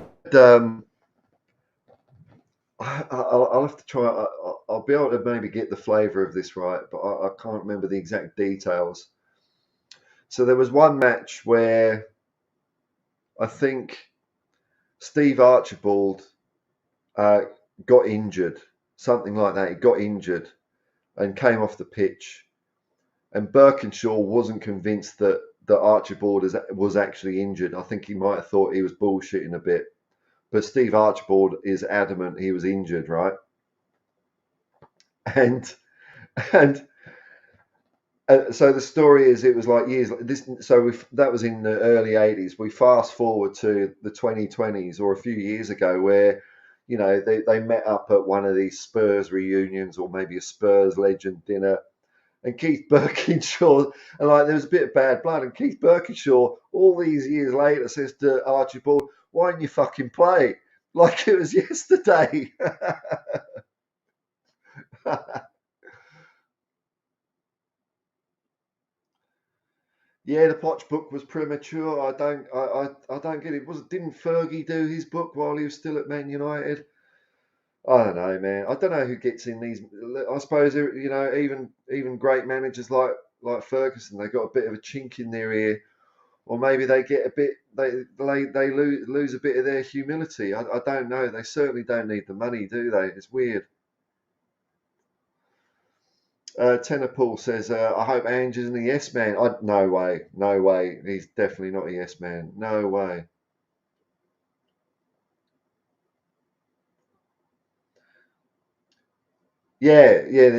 S1: I'll have to try... I'll be able to maybe get the flavour of this right, but I can't remember the exact details. So there was one match where I think Steve Archibald got injured, something like that. He got injured and came off the pitch, and Birkinshaw wasn't convinced that Archibald was actually injured. I think he might have thought he was bullshitting a bit, but Steve Archibald is adamant he was injured, right? And so the story is, it was like years. That was in the early '80s. We fast forward to the 2020s, or a few years ago, where you know, they met up at one of these Spurs reunions or maybe a Spurs legend dinner. And Keith Birkinshaw, and like there was a bit of bad blood. And Keith Birkinshaw, all these years later, says to Archibald, "Why didn't you fucking play?" Like it was yesterday. Yeah, the Potch book was premature. I don't get it. Didn't Fergie do his book while he was still at Man United? I don't know, man. I don't know who gets in these. I suppose you know, even great managers like Ferguson, they got a bit of a chink in their ear, or maybe they get a bit they lose a bit of their humility. I don't know. They certainly don't need the money, do they? It's weird. Tenor Paul says, I hope Ange isn't a yes man. No way, no way. He's definitely not a yes man. No way. Yeah, yeah.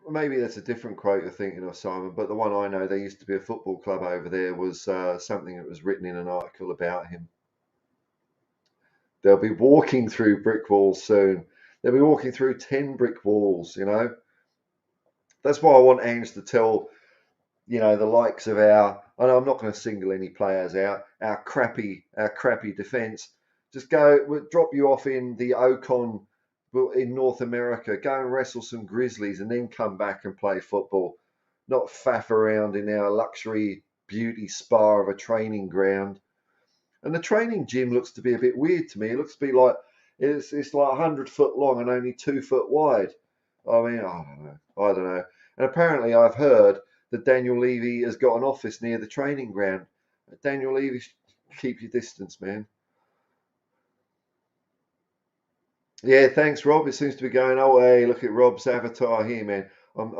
S1: Maybe that's a different quote you're thinking of, Simon. But the one I know, there used to be a football club over there, was something that was written in an article about him. They'll be walking through brick walls soon. They'll be walking through 10 brick walls, you know. That's why I want Ange to tell, you know, the likes of I know I'm not going to single any players out, our crappy defence. Just we'll drop you off in the Ocon in North America, go and wrestle some Grizzlies and then come back and play football. Not faff around in our luxury beauty spa of a training ground. And the training gym looks to be a bit weird to me. It looks to be like it's like 100 foot long and only 2 foot wide. I mean, I don't know. And apparently, I've heard that Daniel Levy has got an office near the training ground. Daniel Levy, keep your distance, man. Yeah, thanks, Rob. It seems to be going. Oh, hey, look at Rob's avatar here, man. I'm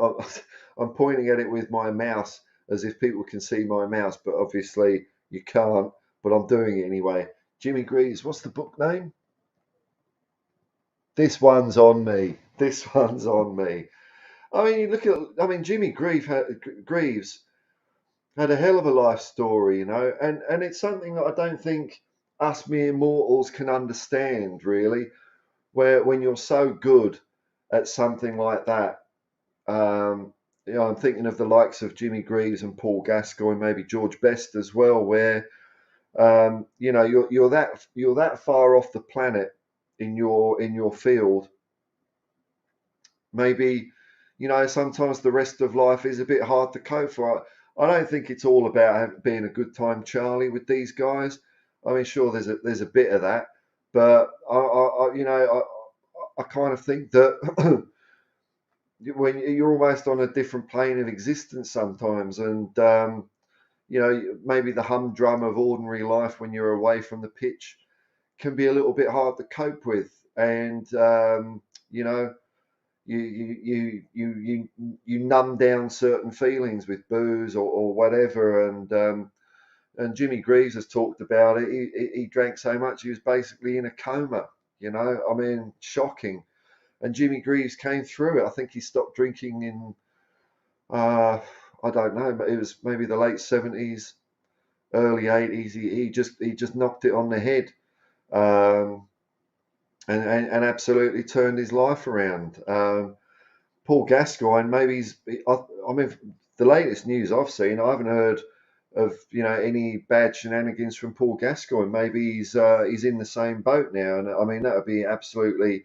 S1: I'm pointing at it with my mouse as if people can see my mouse, but obviously you can't. But I'm doing it anyway. Jimmy Greaves, what's the book name? This one's on me. This one's on me. I mean, you look at. I mean, Greaves had a hell of a life story, you know, and it's something that I don't think us mere mortals can understand really. Where when you're so good at something like that, you know, I'm thinking of the likes of Jimmy Greaves and Paul Gascoigne, maybe George Best as well, where you know you're that far off the planet in your field. Maybe you know sometimes the rest of life is a bit hard to cope for. I don't think it's all about being a good time Charlie with these guys. I mean, sure, there's a bit of that, but you know I kind of think that when you're almost on a different plane of existence sometimes, and you know maybe the humdrum of ordinary life when you're away from the pitch can be a little bit hard to cope with, and you know you numb down certain feelings with booze or whatever, and Jimmy Greaves has talked about it. He drank so much he was basically in a coma. You know, I mean, shocking. And Jimmy Greaves came through it. I think he stopped drinking in I don't know, but it was maybe the late 70s, early 80s. He just knocked it on the head, um, and absolutely turned his life around. Paul Gascoigne, maybe I mean, the latest news I've seen, I haven't heard of you know any bad shenanigans from Paul Gascoigne. Maybe he's in the same boat now, and I mean that would be absolutely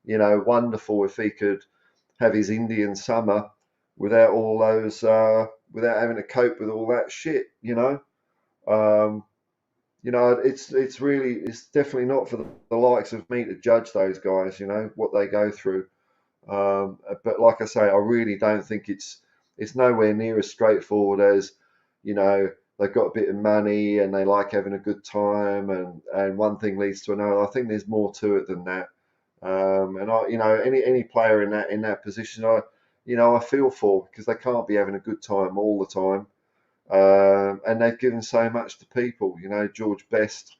S1: you know wonderful if he could have his Indian summer without all those without having to cope with all that shit. Um, you know it's definitely not for the likes of me to judge those guys. You know what they go through. But like I say, I really don't think it's nowhere near as straightforward as you know they've got a bit of money and they like having a good time and one thing leads to another. I think there's more to it than that. And I, you know, any player in that position, I feel for because they can't be having a good time all the time. And they've given so much to people. You know, George Best,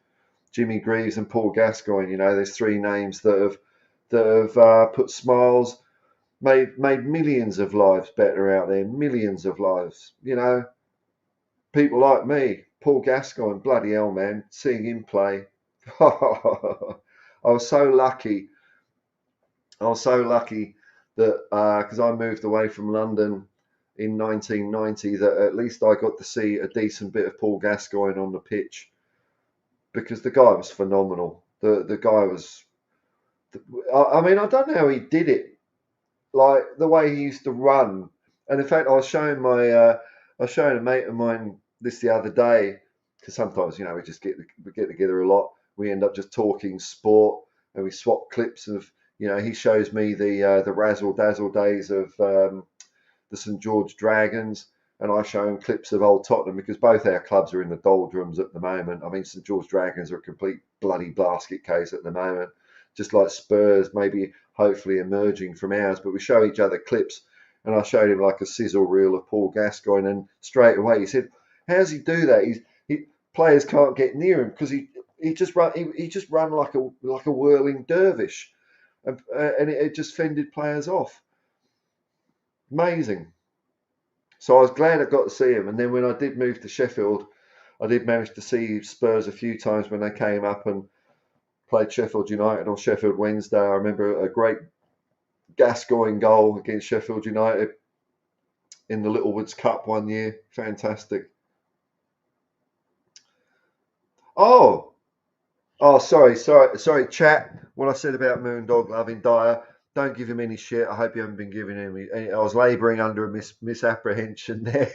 S1: Jimmy Greaves, and Paul Gascoigne. You know, there's three names that have put smiles, made millions of lives better out there, millions of lives. You know, people like me, Paul Gascoigne, bloody hell, man, seeing him play. I was so lucky. I was so lucky that because I moved away from London in 1990, that at least I got to see a decent bit of Paul Gascoigne on the pitch, because the guy was phenomenal. The guy was. I mean, I don't know how he did it. Like the way he used to run, and in fact, I was showing a mate of mine this the other day, because sometimes we get together a lot. We end up just talking sport, and we swap clips of. He shows me the razzle dazzle days of the St George Dragons, and I show him clips of old Tottenham, because both our clubs are in the doldrums at the moment. I mean, St George Dragons are a complete bloody basket case at the moment, just like Spurs, maybe hopefully emerging from ours. But we show each other clips, and I showed him like a sizzle reel of Paul Gascoigne, and straight away he said, "How does he do that? Players can't get near him because he just run like a whirling dervish, and it just fended players off. Amazing." So I was glad I got to see him. And then when I did move to Sheffield, I did manage to see Spurs a few times when they came up and played Sheffield United on Sheffield Wednesday. I remember a great Gascoigne goal against Sheffield United in the Littlewoods Cup one year. Fantastic. Oh, sorry, chat. What I said about Moondog loving Dyer, don't give him any shit. I hope you haven't been giving him any. I was labouring under a misapprehension there.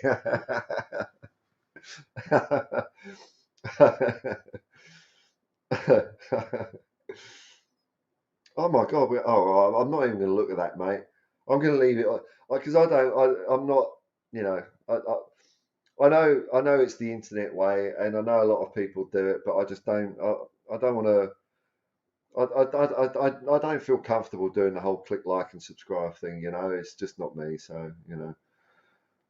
S1: Oh my God! I'm not even going to look at that, mate. I'm going to leave it because I don't. I'm not. You know. I know it's the internet way, and I know a lot of people do it, but I just don't. I don't want to. I don't feel comfortable doing the whole click, like, and subscribe thing. It's just not me. So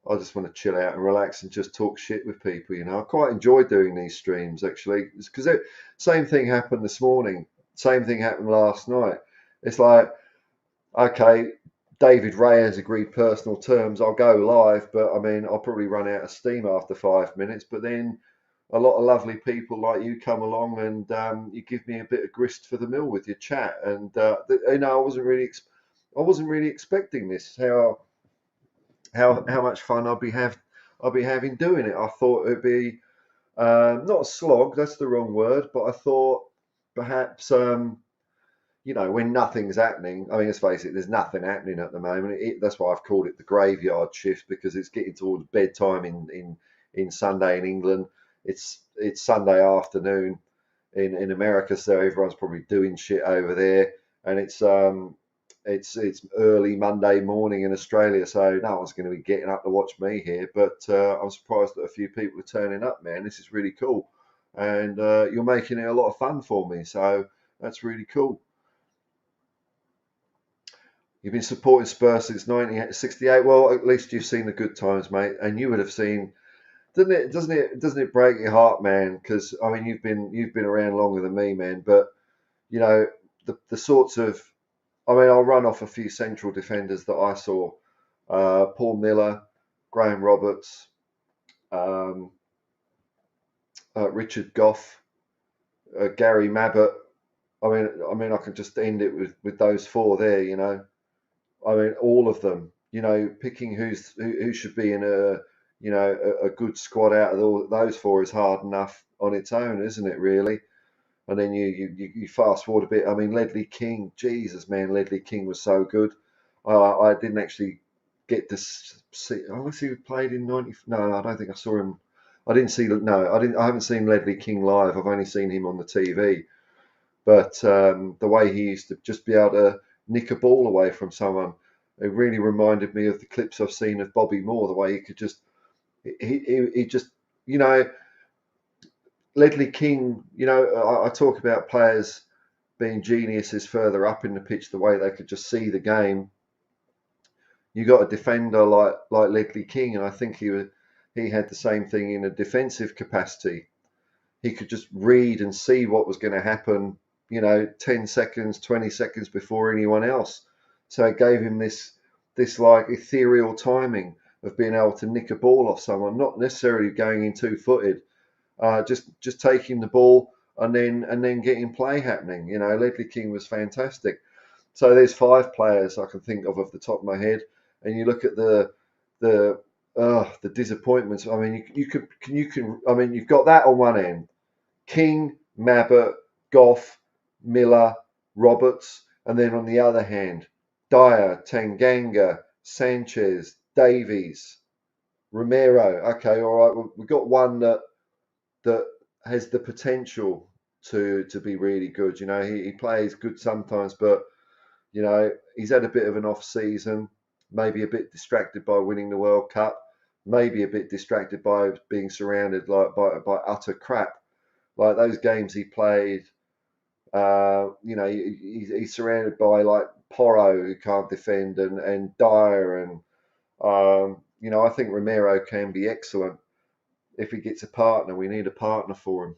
S1: I just want to chill out and relax and just talk shit with people. I quite enjoy doing these streams, actually, because same thing happened this morning. Same thing happened last night. It's like, okay, David Raya has agreed personal terms. I'll go live, but I mean, I'll probably run out of steam after 5 minutes. But then a lot of lovely people like you come along, and you give me a bit of grist for the mill with your chat. And I wasn't really expecting this. How much fun I'll be having doing it. I thought it'd be not a slog. That's the wrong word. But I thought perhaps when nothing's happening. I mean, let's face it. There's nothing happening at the moment. That's why I've called it the graveyard shift, because it's getting towards bedtime in Sunday in England. It's Sunday afternoon in America, so everyone's probably doing shit over there, and it's early Monday morning in Australia, so no one's going to be getting up to watch me here. But I'm surprised that a few people are turning up, man. This is really cool, and you're making it a lot of fun for me, so that's really cool. You've been supporting Spurs since 1968. Well, at least you've seen the good times, mate, and you would have seen. Doesn't it break your heart, man? Because I mean, you've been around longer than me, man. But the sorts of, I mean, I'll run off a few central defenders that I saw: Paul Miller, Graham Roberts, Richard Gough, Gary Mabbott. I mean, I can just end it with those four there. I mean, all of them. Picking who should be in a good squad out of all those four is hard enough on its own, isn't it? Really. And then you fast forward a bit. I mean, Ledley King, Jesus, man, Ledley King was so good. I didn't actually get to see. Unless he played in 90. No, I don't think I saw him. I didn't see. No, I didn't. I haven't seen Ledley King live. I've only seen him on the TV. But the way he used to just be able to nick a ball away from someone, it really reminded me of the clips I've seen of Bobby Moore. The way he could just, he just, Ledley King. I talk about players being geniuses further up in the pitch, the way they could just see the game. You got a defender like Ledley King, and I think he had the same thing in a defensive capacity. He could just read and see what was going to happen, 10 seconds, 20 seconds before anyone else. So it gave him this like ethereal timing of being able to nick a ball off someone, not necessarily going in 2-footed, just taking the ball and then getting play happening. You know, Ledley King was fantastic. So there's 5 players I can think of off the top of my head, and you look at the disappointments. I mean, you can. I mean, you've got that on one end: King, Mabbott, Goff, Miller, Roberts, and then on the other hand, Dyer, Tanganga, Sanchez, Davies, Romero. Okay, all right, we've got one that has the potential to be really good. You know, he plays good sometimes, but you know, he's had a bit of an off season, maybe a bit distracted by winning the World Cup, maybe a bit distracted by being surrounded by utter crap. Like those games he played, you know, he's surrounded by like Porro who can't defend and Dyer and you know, I think Romero can be excellent if he gets a partner. We need a partner for him.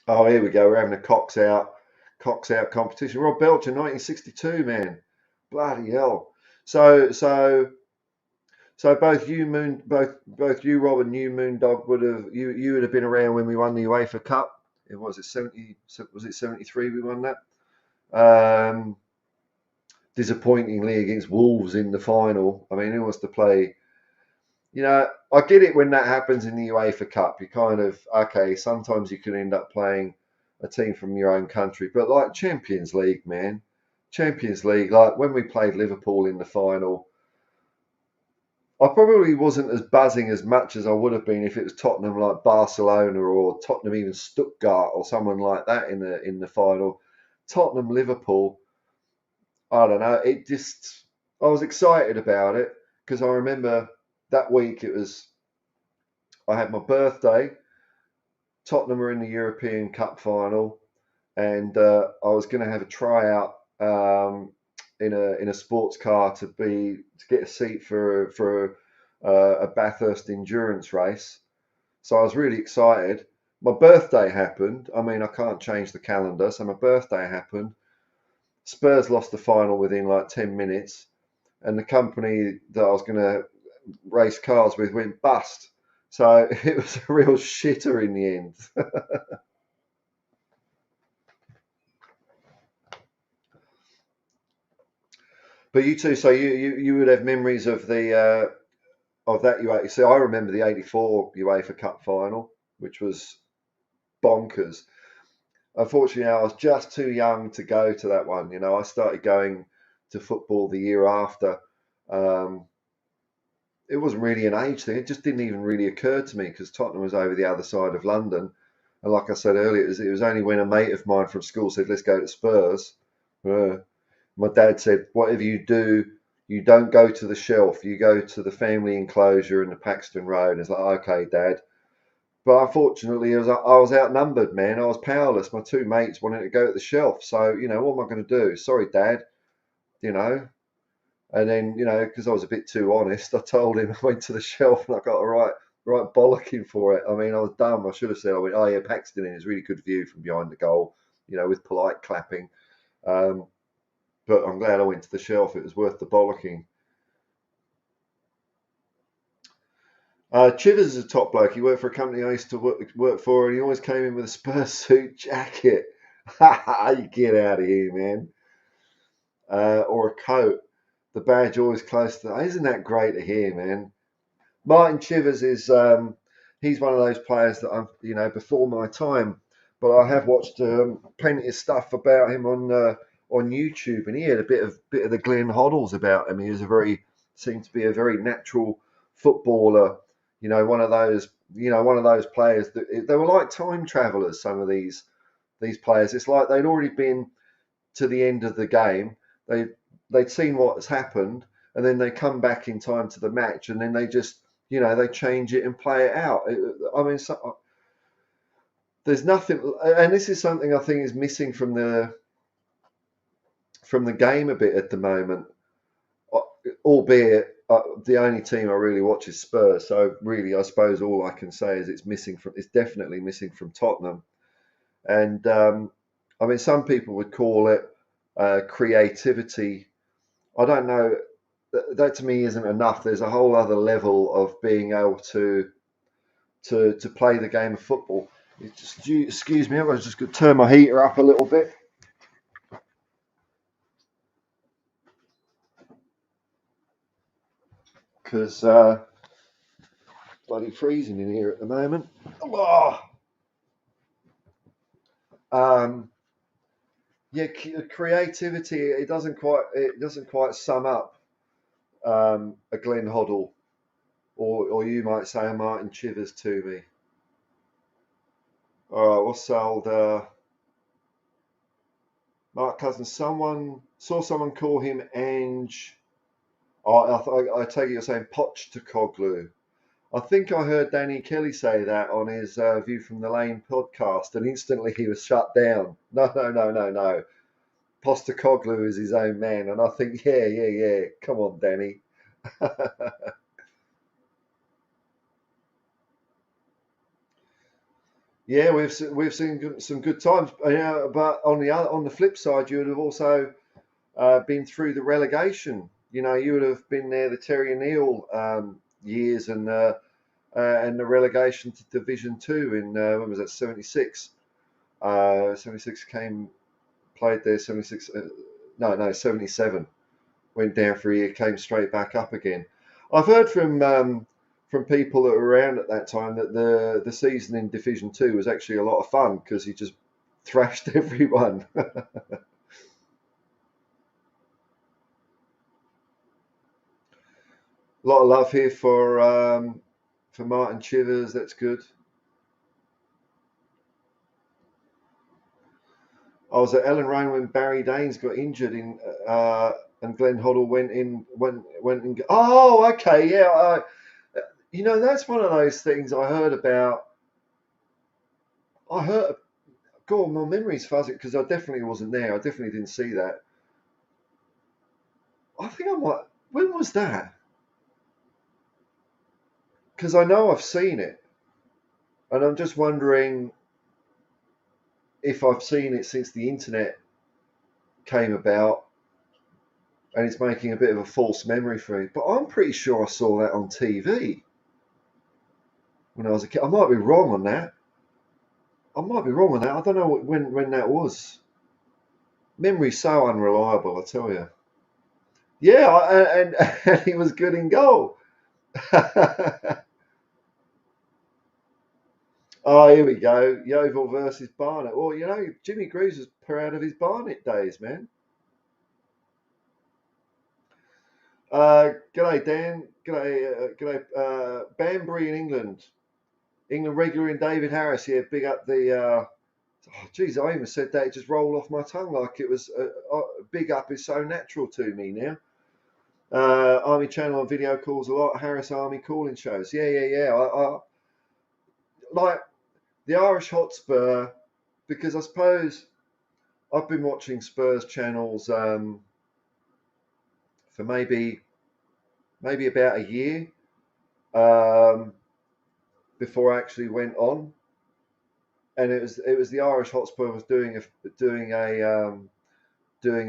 S1: Oh, here we go. We're having a Cox out competition. Rob Belcher, 1962, man. Bloody hell. So both you both you Rob and you Moondog you would have been around when we won the UEFA Cup. It was it 70 was it 73 we won that? Disappointingly against Wolves in the final. I mean, who wants to play? You know, I get it when that happens in the UEFA Cup. You kind of, okay, sometimes you can end up playing a team from your own country, but like Champions League, man, Champions League, like when we played Liverpool in the final, I probably wasn't as buzzing as much as I would have been if it was Tottenham like Barcelona or Tottenham even Stuttgart or someone like that in the final. Tottenham Liverpool, I don't know. It just I was excited about it because I remember that week I had my birthday. Tottenham were in the European Cup final, and I was going to have a tryout in a sports car to get a seat for a Bathurst endurance race. So I was really excited. My birthday happened. I mean, I can't change the calendar, so my birthday happened. Spurs lost the final within like 10 minutes, and the company that I was going to race cars with went bust. So it was a real shitter in the end. But you too, so you would have memories of the of that UEFA. See, I remember the '84 UEFA Cup final, which was bonkers. Unfortunately, I was just too young to go to that one. You know, I started going to football the year after. Um, it wasn't really an age thing. It just didn't even really occur to me because Tottenham was over the other side of London. And like I said earlier, it was only when a mate of mine from school said, let's go to Spurs. My dad said, whatever you do, you don't go to the shelf. You go to the family enclosure in the Paxton Road. It's like, okay, Dad. But unfortunately, I was outnumbered, man. I was powerless. My 2 mates wanted to go to the shelf. So, you know, what am I going to do? Sorry, Dad. You know, and then, you know, because I was a bit too honest, I told him I went to the shelf and I got a right bollocking for it. I mean, I was dumb. I should have said, I went, oh yeah, Paxton is really good view from behind the goal, you know, with polite clapping. But I'm glad I went to the shelf. It was worth the bollocking. Chivers is a top bloke. He worked for a company I used to work for, and he always came in with a Spurs suit jacket. You get out of here, man. Or a coat. The badge always close to that. Isn't that great to hear, man? Martin Chivers is he's one of those players that I'm, you know, before my time, but I have watched plenty of stuff about him on YouTube, and he had a bit of the Glenn Hoddles about him. He was seemed to be a very natural footballer. You know, one of those players that they were like time travelers. Some of these players, it's like they'd already been to the end of the game. They'd seen what's happened, and then they come back in time to the match, and then they just, you know, they change it and play it out. I mean, there's nothing, and this is something I think is missing from the game a bit at the moment. Albeit the only team I really watch is Spurs, so really, I suppose all I can say is it's definitely missing from Tottenham, and I mean, some people would call it creativity. I don't know. That to me isn't enough. There's a whole other level of being able to play the game of football. Excuse me, I've just got to turn my heater up a little bit because bloody freezing in here at the moment. Oh, yeah, creativity. It doesn't quite sum up a Glenn Hoddle, or you might say a Martin Chivers to me. All right, what's old Mark Cousins? Someone saw someone call him Ange. I take it you're saying Pochettino. I think I heard Danny Kelly say that on his View from the Lane podcast, and instantly he was shut down. No. Postecoglou is his own man, and I think, yeah. Come on, Danny. Yeah, we've seen some good times, but on the flip side, you would have also been through the relegation. You know, you would have been there the Terry Neal years and the relegation to Division Two in when was that, 76? 76 played there. 76, no, 77. Went down for a year, came straight back up again. I've heard from people that were around at that time that the season in Division Two was actually a lot of fun because he just thrashed everyone. A lot of love here for Martin Chivers. That's good. I was at Ellen Road when Barry Daines got injured and Glenn Hoddle went in. Oh, okay, yeah. That's one of those things I heard about. I heard. God, my memory's fuzzy because I definitely wasn't there. I definitely didn't see that. I think I might. When was that? Because I know I've seen it, and I'm just wondering if I've seen it since the internet came about, and it's making a bit of a false memory for me. But I'm pretty sure I saw that on TV when I was a kid. I might be wrong on that. I don't know when that was. Memory's so unreliable, I tell you. Yeah, and he was good in goal. Oh, here we go. Yeovil versus Barnet. Well, Jimmy Greaves was proud of his Barnet days, man. G'day, Dan. G'day. Banbury in England. England regular in David Harris. Yeah, big up the. Geez, I even said that. It just rolled off my tongue like it was. Big up is so natural to me now. Army channel on video calls a lot. Harris Army calling shows. Yeah. I like the Irish Hotspur because I suppose I've been watching Spurs channels for maybe about a year um, before I actually went on, and it was the Irish Hotspur was doing a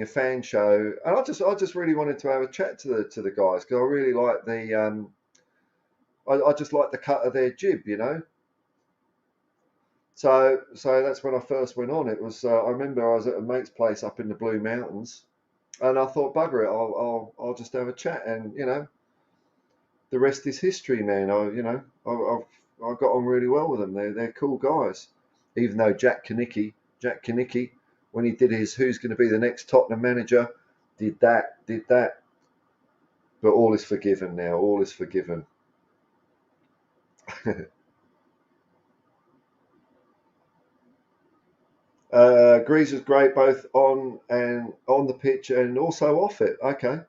S1: fan show, and I just really wanted to have a chat to the guys because I really like I just like the cut of their jib. So that's when I first went on. It was I remember I was at a mate's place up in the Blue Mountains, and I thought, bugger it, I'll just have a chat, and the rest is history, man. I got on really well with them. They're cool guys, even though Jack Kinnicky, when he did his who's going to be the next Tottenham manager, did that. But all is forgiven now. All is forgiven. Greaves was great both on the pitch and also off it. Okay.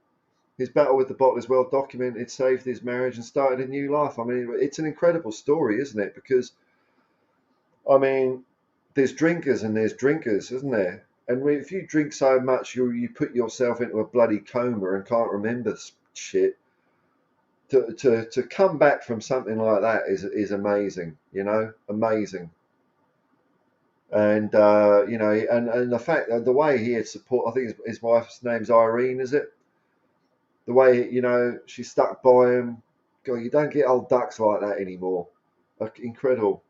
S1: His battle with the bottle is well documented, saved his marriage and started a new life. I mean, it's an incredible story, isn't it? Because, I mean, there's drinkers and there's drinkers, isn't there? And if you drink so much, you put yourself into a bloody coma and can't remember shit. To come back from something like that is amazing, amazing. And and the fact that the way he had support, I think his wife's name's Irene, is it? The way she stuck by him. God, you don't get old ducks like that anymore. Like, incredible.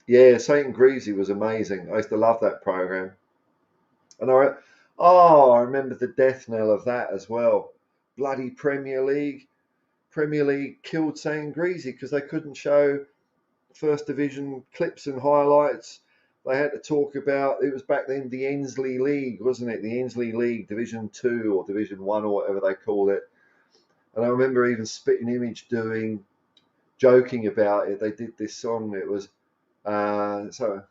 S1: Yeah, Saint Greasy was amazing. I used to love that program. And I remember the death knell of that as well. Bloody Premier League. Premier League killed Saint Greasy because they couldn't show First Division clips and highlights. They had to talk about, it was back then the Ensley League, wasn't it? The Ensley League, Division 2 or Division 1 or whatever they call it. And I remember even Spitting Image joking about it. They did this song. It was, so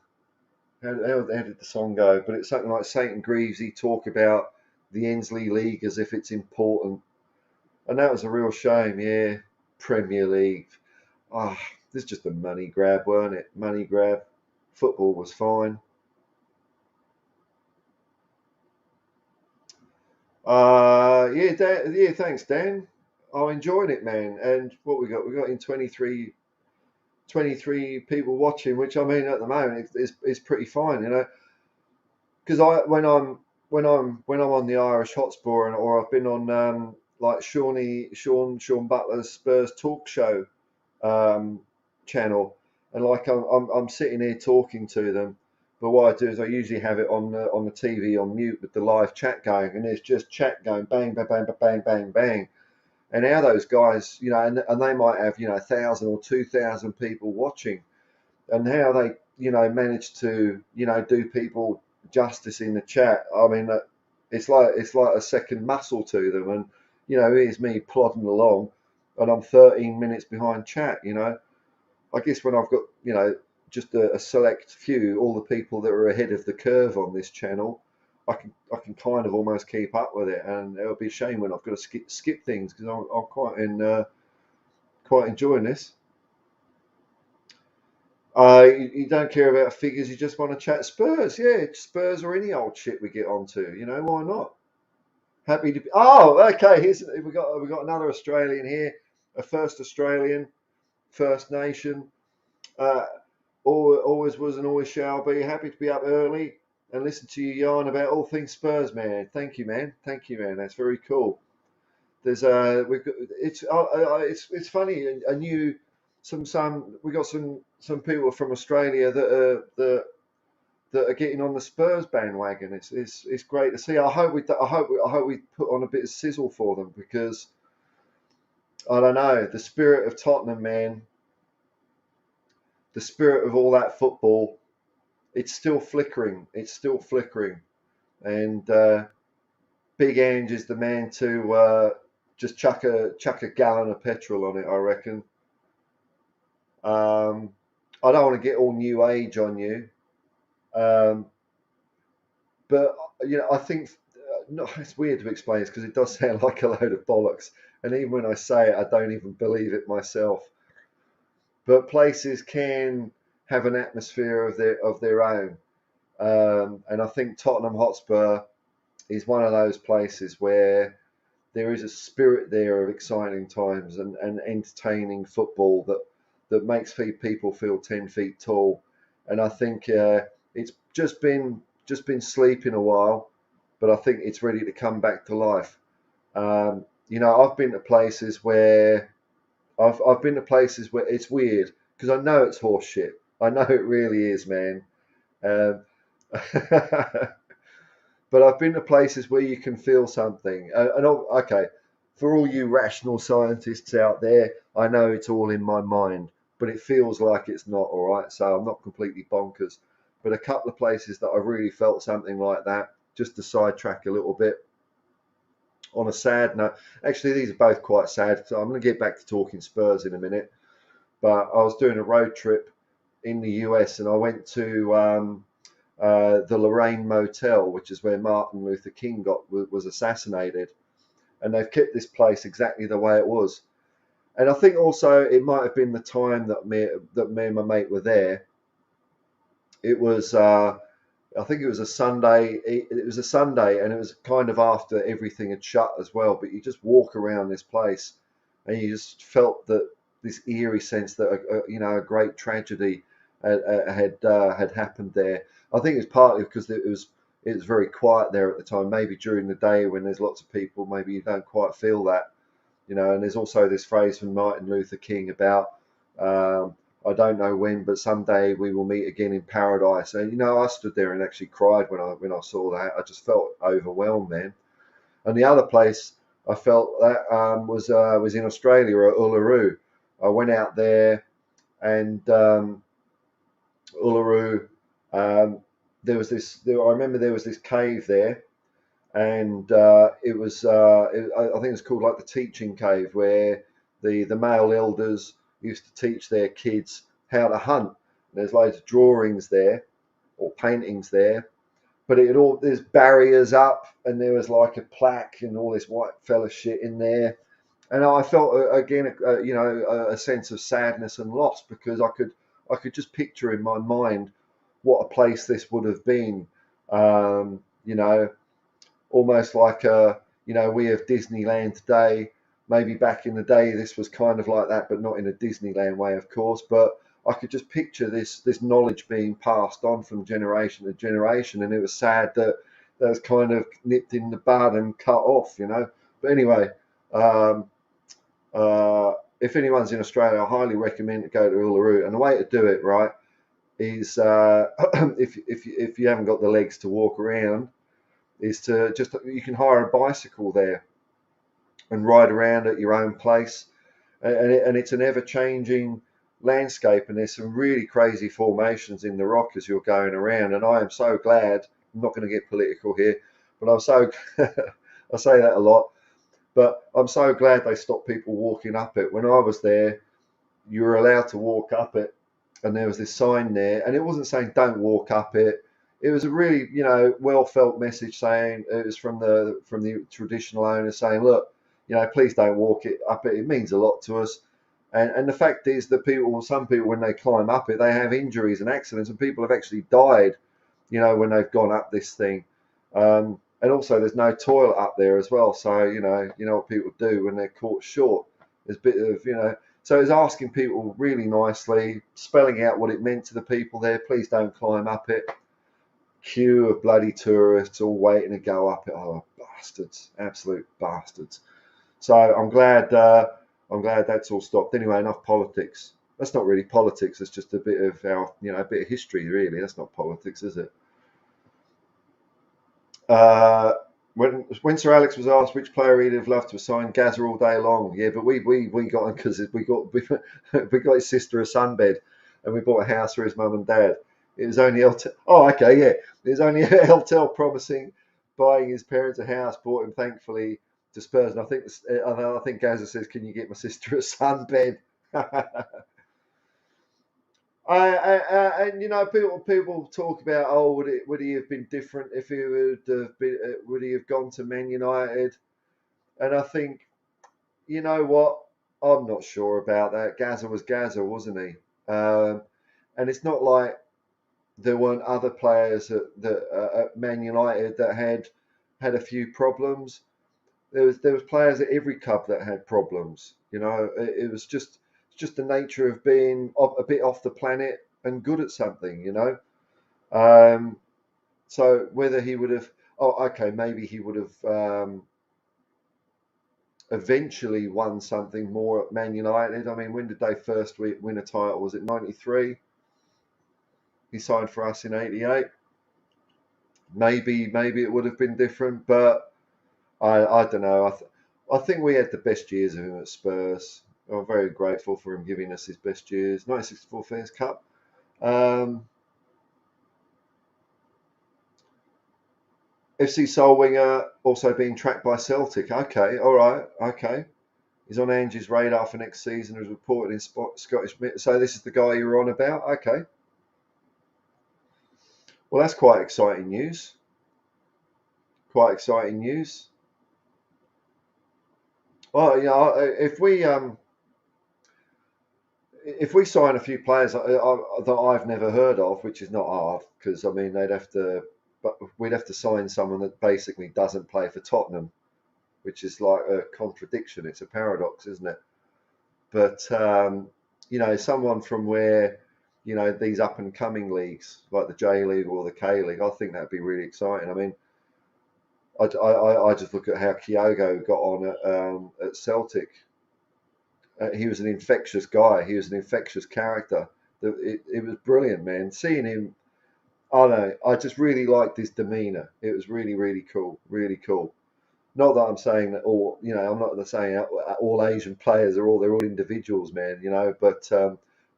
S1: how did the song go? But it's something like Saint Greavesy talk about the Ensley League as if it's important. And that was a real shame, yeah. Premier League. Ah, this is just a money grab, weren't it? Money grab. Football was fine. Yeah, Dan, yeah, thanks, Dan. I enjoyed it, man. And what we got? We got in 23 people watching, which I mean at the moment is pretty fine, you know. Because when I'm on the Irish Hotspur or I've been on like Sean Butler's Spurs talk show channel, and like I'm sitting here talking to them, but what I do is I usually have it on the TV on mute with the live chat going, and there's just chat going bang bang bang bang bang bang, and how those guys, you know, and they might have 1,000 or 2,000 people watching, and how they manage to do people justice in the chat. I mean, it's like a second muscle to them, and here's me plodding along, and I'm 13 minutes behind chat. I guess when I've got just a select few, all the people that are ahead of the curve on this channel, I can kind of almost keep up with it, and it'll be a shame when I've got to skip things because I'm quite enjoying this. You don't care about figures. You just want to chat Spurs. Yeah, Spurs or any old shit we get onto. Why not? Happy to be. Oh, okay. We got another Australian here, a first Australian, First Nation. Uh, always was and always shall be. Happy to be up early and listen to you yarn about all things Spurs, man. Thank you, man. Thank you, man. That's very cool. There's we've got it's funny. I knew we got some people from Australia that are getting on the Spurs bandwagon. It's great to see. I hope we put on a bit of sizzle for them because I don't know, the spirit of Tottenham, man, the spirit of all that football. It's still flickering. It's still flickering, and Big Ange is the man to just chuck a gallon of petrol on it, I reckon. I don't want to get all new age on you, um, but I think no, it's weird to explain this because it does sound like a load of bollocks, and even when I say it, I don't even believe it myself. But places can have an atmosphere of their own, and I think Tottenham Hotspur is one of those places where there is a spirit there of exciting times and entertaining football that makes people feel 10 feet tall. And I think it's just been sleeping a while, but I think it's ready to come back to life. I've been to places where it's weird because I know it's horse shit. I know it really is, man. Um, but I've been to places where you can feel something. Okay, for all you rational scientists out there, I know it's all in my mind, but it feels like it's not, all right? So I'm not completely bonkers. But a couple of places that I really felt something like that, just to sidetrack a little bit. On a sad note, actually, these are both quite sad. So I'm going to get back to talking Spurs in a minute. But I was doing a road trip in the US and I went to the Lorraine Motel, which is where Martin Luther King was assassinated, and they've kept this place exactly the way it was. And I think also it might have been the time that me and my mate were there. It was I think it was a Sunday. It was a Sunday, and it was kind of after everything had shut as well. But you just walk around this place, and you just felt that this eerie sense that a great tragedy had happened there. I think it's partly because it was very quiet there at the time. Maybe during the day when there's lots of people, maybe you don't quite feel that, And there's also this phrase from Martin Luther King about I don't know when, but someday we will meet again in paradise. And you know, I stood there and actually cried when I saw that. I just felt overwhelmed, man. And the other place I felt that was in Australia at Uluru. I went out there, and Uluru, there was this. I remember there was this cave there, and it was I think it's called like the teaching cave, where the male elders used to teach their kids how to hunt. There's loads of drawings there or paintings there, but there's barriers up, and there was like a plaque and all this white fella shit in there, and I felt again a sense of sadness and loss, because I could just picture in my mind what a place this would have been. You know, almost like we have Disneyland today. Maybe back in the day this was kind of like that, but not in a Disneyland way, of course. But I could just picture this knowledge being passed on from generation to generation, and it was sad that that was kind of nipped in the bud and cut off, you know. But anyway, um, if anyone's in Australia, I highly recommend to go to Uluru, and the way to do it right is if you haven't got the legs to walk around, is to just, you can hire a bicycle there and ride around at your own pace, and it's an ever-changing landscape, and there's some really crazy formations in the rock as you're going around. And I am so glad, I'm not going to get political here, but I'm so I say that a lot, but I'm so glad they stopped people walking up it. When I was there, you were allowed to walk up it, and there was this sign there, and it wasn't saying don't walk up it. It was a really, well felt message, saying it was from the traditional owner, saying, look, please don't walk it up it. It means a lot to us. And the fact is that some people, when they climb up it, they have injuries and accidents, and people have actually died, when they've gone up this thing. And also, there's no toilet up there as well. So, you know what people do when they're caught short. There's a bit of, so it's asking people really nicely, spelling out what it meant to the people there. Please don't climb up it. Queue of bloody tourists all waiting to go up it. Oh, bastards, absolute bastards. So I'm glad that's all stopped. Anyway, enough politics. That's not really politics. It's just a bit of a bit of history, really. That's not politics, is it? When Sir Alex was asked which player he'd have loved to have signed, Gazza all day long. Yeah, but we got him because we got his sister a sunbed, and we bought a house for his mum and dad. It was only Oh, okay, yeah. It was only LTEL promising buying his parents a house, bought him thankfully to Spurs. And I think Gazza says, "Can you get my sister a sunbed?" And people talk about, oh, would he have been different if he would he have gone to Man United? And I think, you know what, I'm not sure about that. Gazza was Gazza, wasn't he? And it's not like there weren't other players at Man United that had a few problems. There was players at every club that had problems. It was just the nature of being a bit off the planet and good at something. So whether he would have, maybe he would have eventually won something more at Man United. I mean, when did they first win a title? Was it 93? He signed for us in 88. Maybe it would have been different, but I don't know. I think we had the best years of him at Spurs. I'm very grateful for him giving us his best years. 1964 Fairs Cup. FC Solwinger also being tracked by Celtic. Okay, all right, okay. He's on Ange's radar for next season, as reported in Scottish. So this is the guy you're on about. Okay. Well, that's quite exciting news. Quite exciting news. Well, if we sign a few players that I've never heard of, which is not hard, because I mean we'd have to sign someone that basically doesn't play for Tottenham, which is like a contradiction. It's a paradox, isn't it? But someone from where these up and coming leagues like the J League or the K League, I think that'd be really exciting. I mean, I just look at how Kyogo got on at Celtic. He was an infectious guy. He was an infectious character. It was brilliant, man. Seeing him, I don't know, I just really liked his demeanour. It was really, really cool, really cool. Not that I'm saying that all, I'm not saying all Asian players are they're all individuals, man, but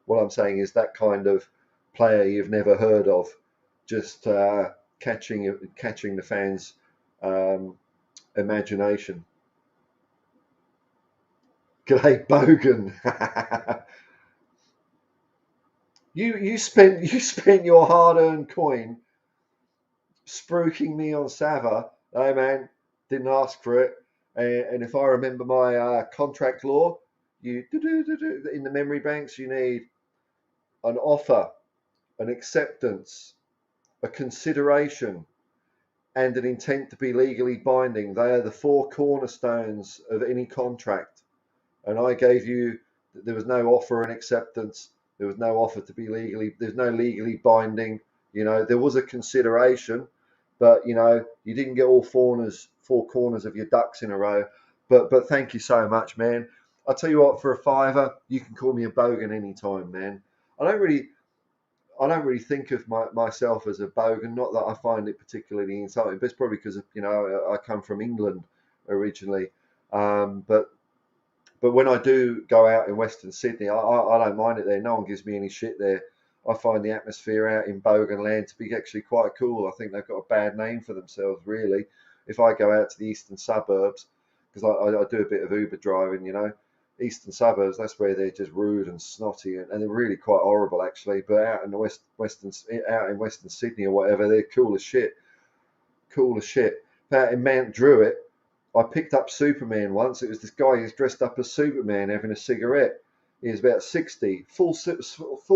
S1: what I'm saying is that kind of player you've never heard of, just catching the fans' um, imagination. G'day, Bogan. you spent your hard-earned coin spruiking me on Sava. Hey man, didn't ask for it. And if I remember my contract law, you in the memory banks you need an offer, an acceptance, a consideration, and an intent to be legally binding. They are the four cornerstones of any contract. And I gave you, there was no offer and acceptance. There was no offer to be there's no legally binding. There was a consideration, but you didn't get all four corners of your ducks in a row. But thank you so much, man. I'll tell you what, for a fiver, you can call me a bogan anytime, man. I don't really, I don't really think of myself as a bogan. Not that I find it particularly insulting, but it's probably because I come from England originally. But when I do go out in Western Sydney, I don't mind it there. No one gives me any shit there. I find the atmosphere out in Bogan Land to be actually quite cool. I think they've got a bad name for themselves, really. If I go out to the eastern suburbs, because I do a bit of Uber driving, eastern suburbs, that's where they're just rude and snotty, and they're really quite horrible, actually. But out in the Western Sydney or whatever, they're cool as shit. Cool as shit. Out in Mount Druitt, I picked up Superman once. It was this guy who's dressed up as Superman having a cigarette. He was about 60, full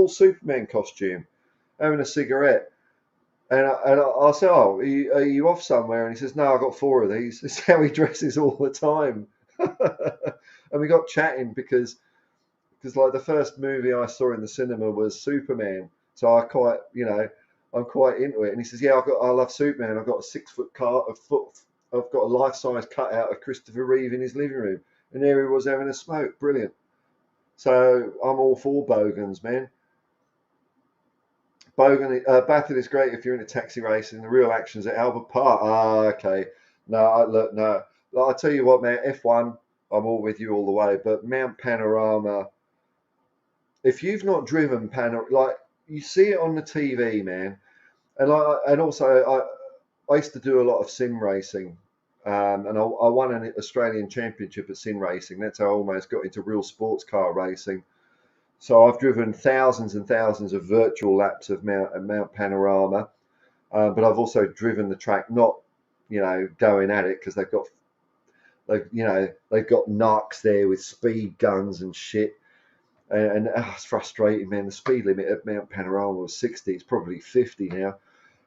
S1: Superman costume, having a cigarette. And I said, "Oh, are you off somewhere?" And he says, "No, I got four of these." This is how he dresses all the time. And we got chatting because like the first movie I saw in the cinema was Superman, so I'm quite into it. And he says, "Yeah, I love Superman. I've got a 6 foot car, I've got a life-size cutout of Christopher Reeve in his living room." And there he was having a smoke. Brilliant. So I'm all for bogans, man. Bathurst is great if you're into taxi racing. The real action's at Albert Park. Okay. No, look, no. I'll tell you what, man. F1, I'm all with you all the way. But Mount Panorama, if you've not driven like you see it on the TV, man. And also I used to do a lot of sim racing, and I won an Australian championship at sim racing. That's how I almost got into real sports car racing. So I've driven thousands and thousands of virtual laps of Mount Panorama, but I've also driven the track, not going at it, because they've got narcs there with speed guns and shit. And it's frustrating, man. The speed limit at Mount Panorama was 60. It's probably 50 now.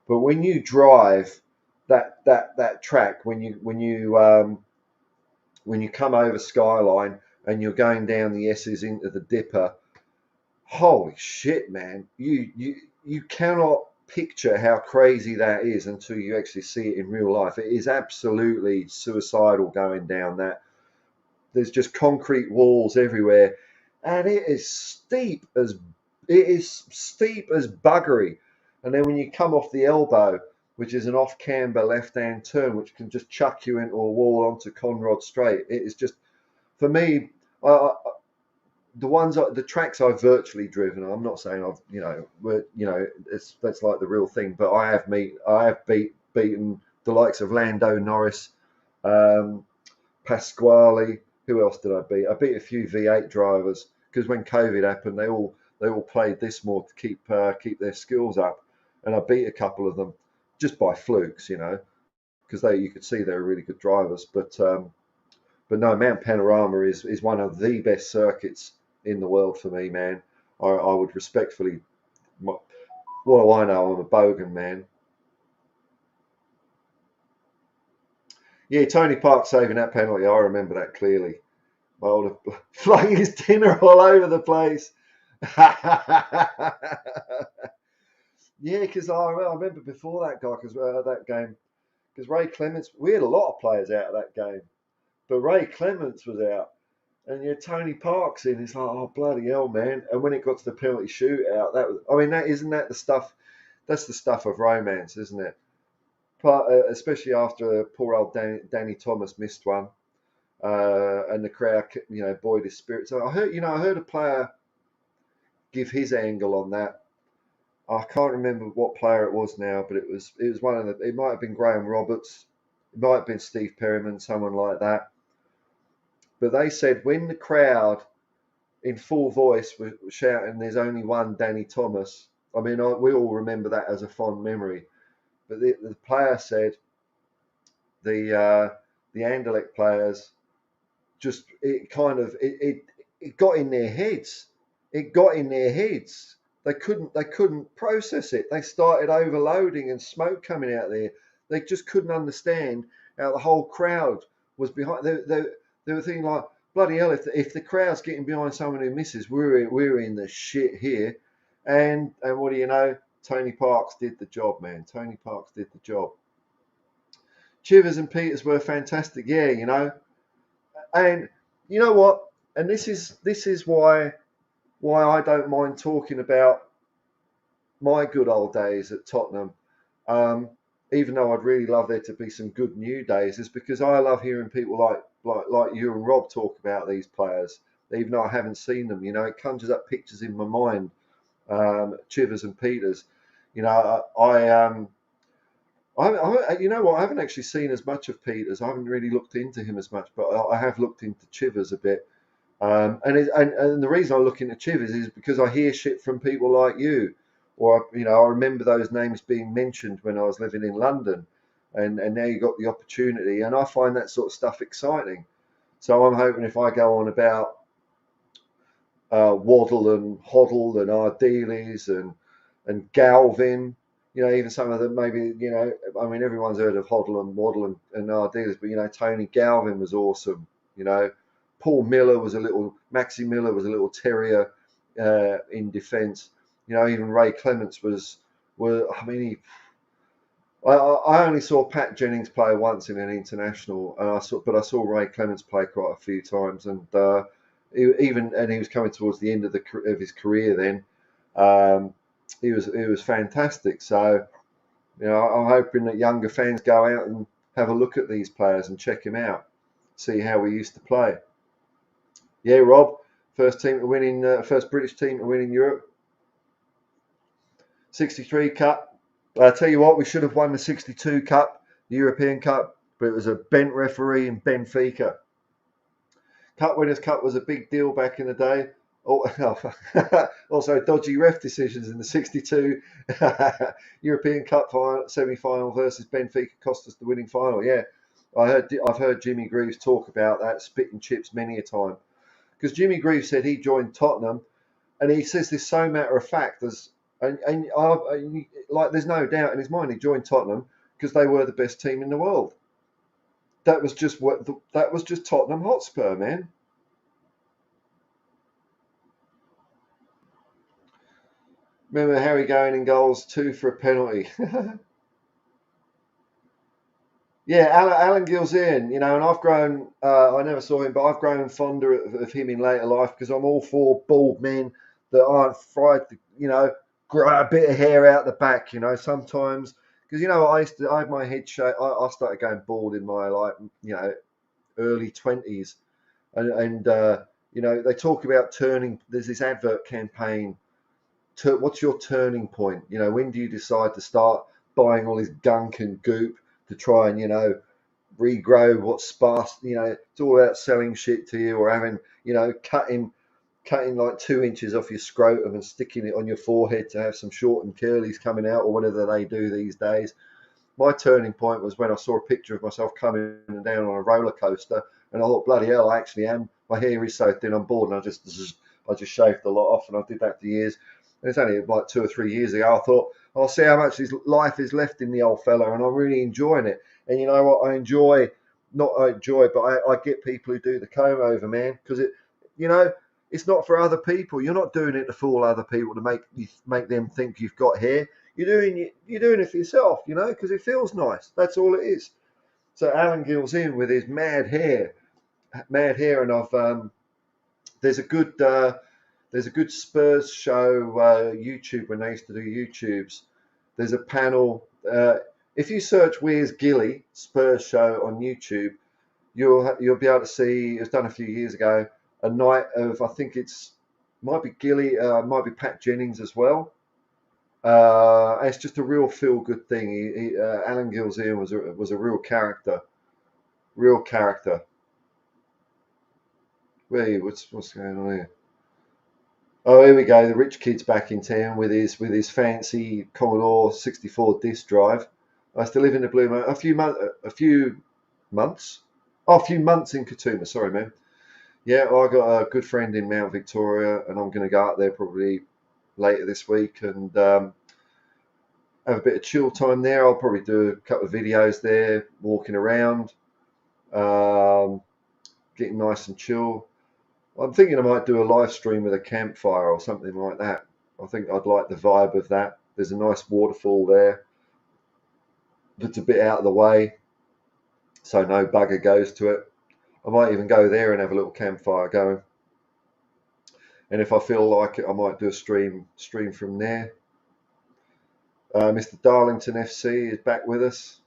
S1: But when you drive that track, when you come over Skyline and you're going down the S's into the Dipper, holy shit, man! You cannot picture how crazy that is until you actually see it in real life. It is absolutely suicidal going down that. There's just concrete walls everywhere, and it is steep as buggery. And then when you come off the elbow, which is an off-camber left-hand turn, which can just chuck you into a wall onto Conrod Straight, it is just, for me, the tracks I've virtually driven. I'm not saying that's like the real thing, but I have beaten the likes of Lando Norris, Pasquale. Who else did I beat? I beat a few V8 drivers because when COVID happened, they all played this more to keep their skills up, and I beat a couple of them just by flukes, because you could see they were really good drivers. But no, Mount Panorama is one of the best circuits in the world for me, man. I would respectfully, what do I know? I'm a bogan, man. Yeah, Tony Park saving that penalty. I remember that clearly. My old flying his dinner all over the place. Yeah, because I remember before that guy, because that game, because Ray Clements, we had a lot of players out of that game, but Ray Clements was out, And Tony Park's in. It's like, oh bloody hell, man! And when it got to the penalty shootout, that was, I mean, that isn't that the stuff. That's the stuff of romance, isn't it? But especially after poor old Danny Thomas missed one, and the crowd, buoyed his spirits. I heard a player give his angle on that. I can't remember what player it was now, but it was one of the. It might have been Graham Roberts, it might have been Steve Perryman, someone like that. But they said when the crowd in full voice were shouting, "There's only one Danny Thomas." I mean, we all remember that as a fond memory. But the player said the Anderlecht players just it got in their heads. It got in their heads. They couldn't process it. They started overloading and smoke coming out there. They just couldn't understand how the whole crowd was behind. They were thinking like, bloody hell, if the crowd's getting behind someone who misses, we're in the shit here. And what do you know? Tony Parks did the job, man. Tony Parks did the job. Chivers and Peters were fantastic, yeah, And you know what? And this is why I don't mind talking about my good old days at Tottenham. Even though I'd really love there to be some good new days, is because I love hearing people like you and Rob talk about these players, even though I haven't seen them. It conjures up pictures in my mind. Chivers and Peters. You know what? I haven't actually seen as much of Peters. I haven't really looked into him as much, but I have looked into Chivers a bit. And the reason I look into Chivers is because I hear shit from people like you, or I remember those names being mentioned when I was living in London, and now you got the opportunity, and I find that sort of stuff exciting. So I'm hoping if I go on about Waddle and Hoddle and Ardiles and Galvin. Even some of them maybe, I mean, everyone's heard of Hoddle and Waddle and Ardiles, but, Tony Galvin was awesome. Paul Miller was Maxi Miller was a little terrier in defence. Even Ray Clements I only saw Pat Jennings play once in an international, and I saw Ray Clements play quite a few times, and he was coming towards the end of his career then. He was fantastic. So, I'm hoping that younger fans go out and have a look at these players and check him out, see how we used to play. Yeah, Rob, first British team to win in Europe. 63 Cup. I tell you what, we should have won the 62 Cup, the European Cup, but it was a bent referee in Benfica. Cup Winners' Cup was a big deal back in the day. Also, dodgy ref decisions in the 62 European Cup semi-final versus Benfica cost us the winning final. Yeah, I've heard Jimmy Greaves talk about that, spitting chips many a time. Because Jimmy Greaves said he joined Tottenham, and he says this so matter of fact, there's no doubt in his mind he joined Tottenham because they were the best team in the world. That was just Tottenham Hotspur, man. Remember Harry going in goals, 2 for a penalty. Yeah, Alan Gilzean, and I've grown, I never saw him, but I've grown fonder of him in later life because I'm all for bald men that aren't fried to, grow a bit of hair out the back, sometimes. Because, I had my head shaved. I started going bald in my, early 20s. And they talk about there's this advert campaign. What's your turning point? When do you decide to start buying all this gunk and goop to try and, regrow what's sparse? It's all about selling shit to you or having, cutting like 2 inches off your scrotum and sticking it on your forehead to have some short and curlies coming out or whatever they do these days. My turning point was when I saw a picture of myself coming down on a roller coaster, and I thought, bloody hell, I actually am. My hair is so thin, I'm bored, and I just shaved a lot off, and I did that for years. And it's only like 2 or 3 years ago. I thought, I'll see how much life is left in the old fella, and I'm really enjoying it. And you know what? I get people who do the comb over, man, because it's not for other people. You're not doing it to fool other people to make them think you've got hair. You're doing it for yourself, because it feels nice. That's all it is. So Alan Gill's in with his mad hair, and there's a good Spurs show YouTube when they used to do YouTubes. There's a panel. If you search "Where's Gilly" Spurs show on YouTube, you'll be able to see. It was done a few years ago. A night of, I think might be Gilly, might be Pat Jennings as well. It's just a real feel good thing. Alan Gilzean was a real character. Real character. Wait, what's going on here? Oh, here we go. The rich kid's back in town with his fancy Commodore 64 disk drive. I used to live in the Blue Mountain a few months. Oh, a few months in Katoomba. Sorry, man. Yeah, well, I got a good friend in Mount Victoria, and I'm going to go out there probably later this week and have a bit of chill time there. I'll probably do a couple of videos there, walking around, getting nice and chill. I'm thinking I might do a live stream with a campfire or something like that. I think I'd like the vibe of that. There's a nice waterfall there that's a bit out of the way, so no bugger goes to it. I might even go there and have a little campfire going. And if I feel like it, I might do a stream from there. Mr. Darlington FC is back with us.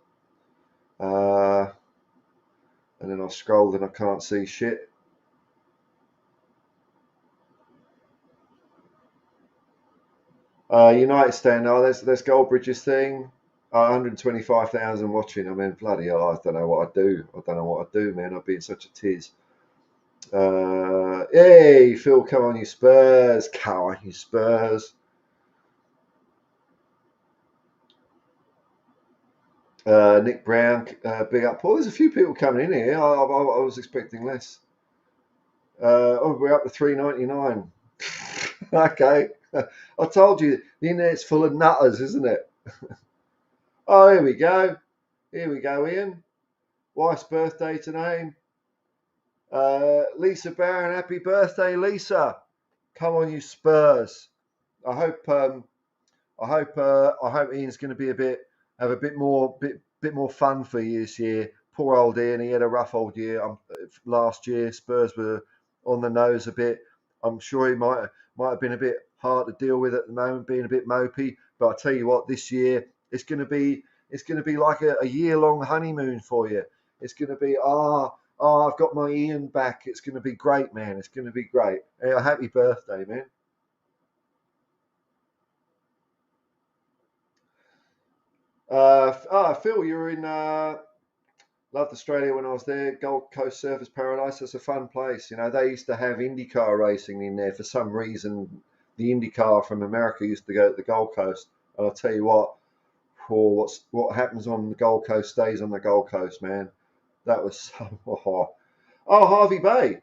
S1: And then I scrolled and I can't see shit. United stand. Oh, there's Goldbridge's thing. 125,000 watching. I mean, bloody hell, I don't know what I'd do. Man. I'd be in such a tiz. Hey, Phil, come on, you Spurs. Come on, you Spurs. Nick Brown, big up. Paul, there's a few people coming in here. I was expecting less. We're up to 399. Okay. I told you, the internet's full of nutters, isn't it? Oh, here we go. Ian. Wife's birthday today. Lisa Barron, happy birthday, Lisa. Come on, you Spurs. I hope Ian's going to have a bit more fun for you this year. Poor old Ian, he had a rough old year last year. Spurs were on the nose a bit. I'm sure he might have been a bit hard to deal with at the moment, being a bit mopey. But I tell you what, this year it's going to be like a year-long honeymoon for you. It's going to be I've got my Ian back. It's going to be great, man. It's going to be great. Happy birthday, man. Phil, you were in loved Australia when I was there. Gold Coast Surfers Paradise. It's a fun place. You know, they used to have IndyCar racing in there for some reason. The IndyCar from America used to go to the Gold Coast. And I'll tell you what, what happens on the Gold Coast stays on the Gold Coast, man. That was so. Oh, Harvey Bay.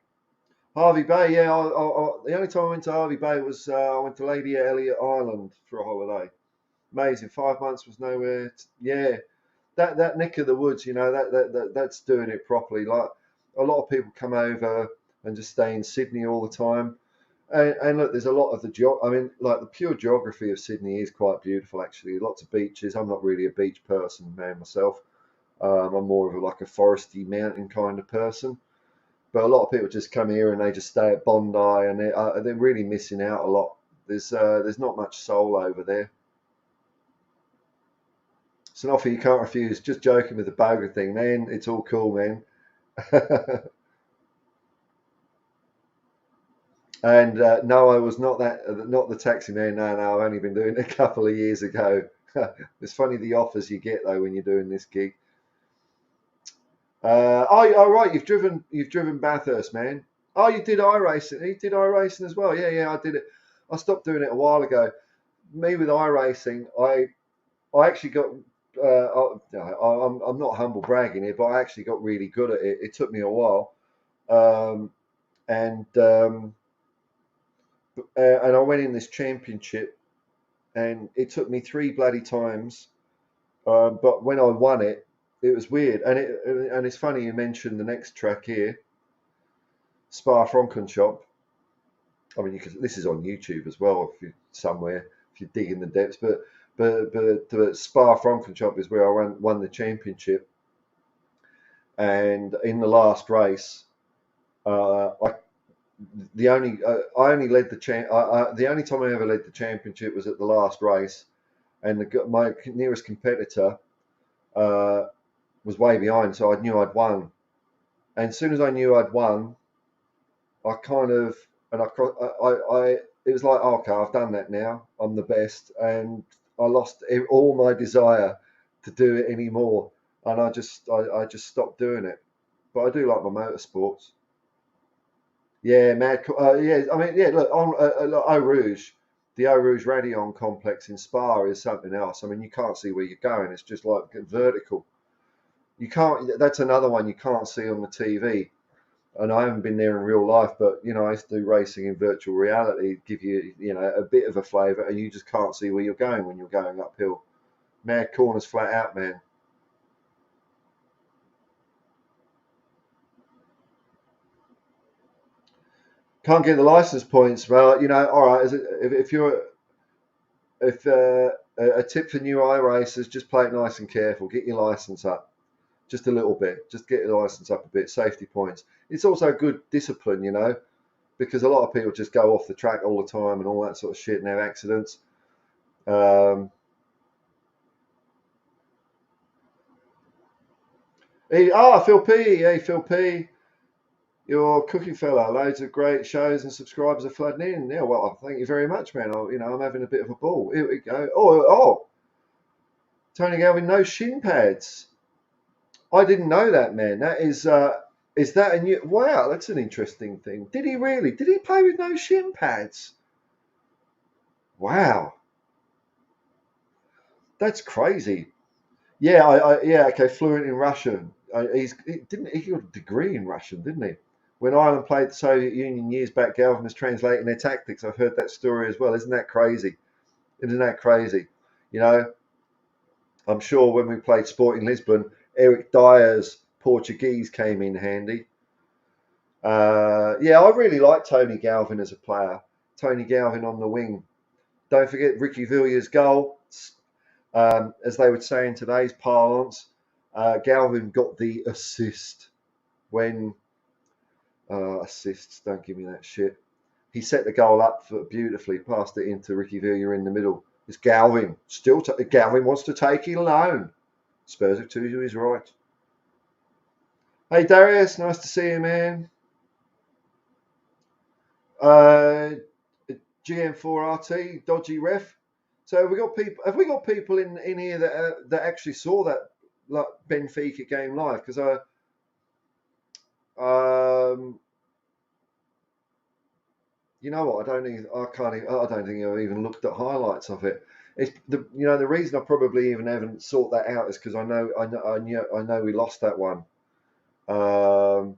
S1: Harvey Bay, yeah. The only time I went to Harvey Bay was I went to Lady Elliot Island for a holiday. Amazing. 5 months was nowhere. Yeah, that neck of the woods, you know, that's doing it properly. Like a lot of people come over and just stay in Sydney all the time. And look, there's a lot of the pure geography of Sydney is quite beautiful, actually. Lots of beaches. I'm not really a beach person, man, myself. I'm more of like a foresty mountain kind of person. But a lot of people just come here and they just stay at Bondi, and they're really missing out a lot. There's not much soul over there. It's an offer you can't refuse. Just joking with the boga thing, man. It's all cool, man. And no, I was not the taxi man. No, I've only been doing it a couple of years ago. It's funny the offers you get though when you're doing this gig. Right. You've driven Bathurst, man. Oh, you did iRacing. You did iRacing as well. Yeah, I did it. I stopped doing it a while ago. Me with iRacing, I actually got. I'm not humble bragging here, but I actually got really good at it. It took me a while, and I went in this championship, and it took me 3 bloody times. But when I won it, it was weird, and it's funny you mentioned the next track here, Spa-Francorchamps. I mean, this is on YouTube as well if you're digging the depths, but Spa-Francorchamps is where I won the championship, and in the last race, the only I only led the only time I ever led the championship was at the last race, and my nearest competitor was way behind, so I knew I'd won. And as soon as I knew I'd won, I kind of and I it was like, okay, I've done that now. I'm the best, and I lost all my desire to do it anymore, and I just stopped doing it. But I do like my motorsports. Yeah, mad. Yeah, I mean, yeah. Look, on Eau Rouge, the Eau Rouge Raidillon complex in Spa is something else. I mean, you can't see where you're going. It's just like vertical. You can't. That's another one you can't see on the TV. And I haven't been there in real life, but I used to do racing in virtual reality, give you a bit of a flavour, and you just can't see where you're going when you're going uphill. Mad corners flat out, man. Can't get the license points. Well, all right. If you're if a tip for new iRacers, just play it nice and careful. Get your license up just a little bit. Just get your license up a bit. Safety points. It's also good discipline, because a lot of people just go off the track all the time and all that sort of shit and have accidents. Um, Phil P. Hey, Phil P. Your cooking fella. Loads of great shows and subscribers are flooding in. Yeah, well, thank you very much, man. I'm having a bit of a ball. Here we go. Tony Galvin, no shin pads. I didn't know that, man. Is that a new? Wow, that's an interesting thing. Did he really? Did he play with no shin pads? Wow, that's crazy. Yeah, yeah, okay, fluent in Russian. He got a degree in Russian, didn't he? When Ireland played the Soviet Union years back, Galvin was translating their tactics. I've heard that story as well. Isn't that crazy? Isn't that crazy? You know, I'm sure when we played Sporting Lisbon, Eric Dyer's Portuguese came in handy. Yeah, I really like Tony Galvin as a player. Tony Galvin on the wing. Don't forget Ricky Villiers' goal. As they would say in today's parlance, Galvin got the assist when assists. Don't give me that shit. He set the goal up beautifully, passed it into Ricky Villiers in the middle. It's Galvin. Galvin wants to take it alone. Spurs have two to his right. Hey Darius, nice to see you, man. GM4RT, dodgy ref. So have we got people? Have we got people in here that actually saw that like Benfica game live? Because you know what? I don't think I've even looked at highlights of it. It's the reason I probably even haven't sought that out is because I know we lost that one. But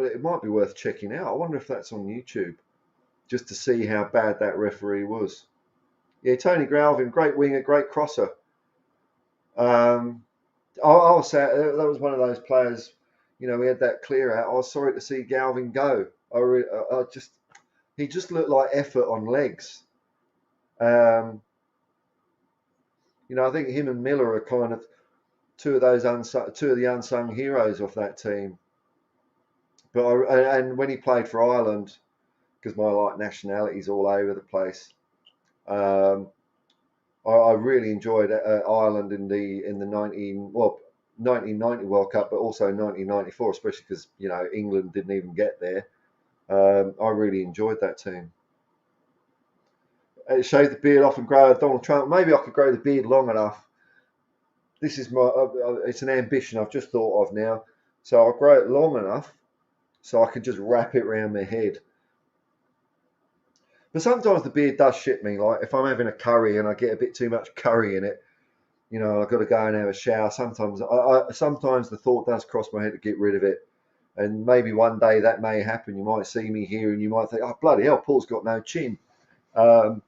S1: it might be worth checking out. I wonder if that's on YouTube, just to see how bad that referee was. Yeah, Tony Galvin, great winger, great crosser. I'll say that was one of those players. We had that clear out. I was sorry to see Galvin go. He just looked like effort on legs. I think him and Miller are kind of two of the unsung heroes of that team. And when he played for Ireland, because my nationality's all over the place. I really enjoyed Ireland in the 1990 World Cup, but also 1994, especially because England didn't even get there. I really enjoyed that team. Shave the beard off and grow a Donald Trump. Maybe I could grow the beard long enough. This is it's an ambition I've just thought of now. So I'll grow it long enough so I can just wrap it around my head. But sometimes the beard does shit me. Like if I'm having a curry and I get a bit too much curry in it, I've got to go and have a shower. Sometimes the thought does cross my head to get rid of it. And maybe one day that may happen. You might see me here and you might think, oh, bloody hell, Paul's got no chin. Because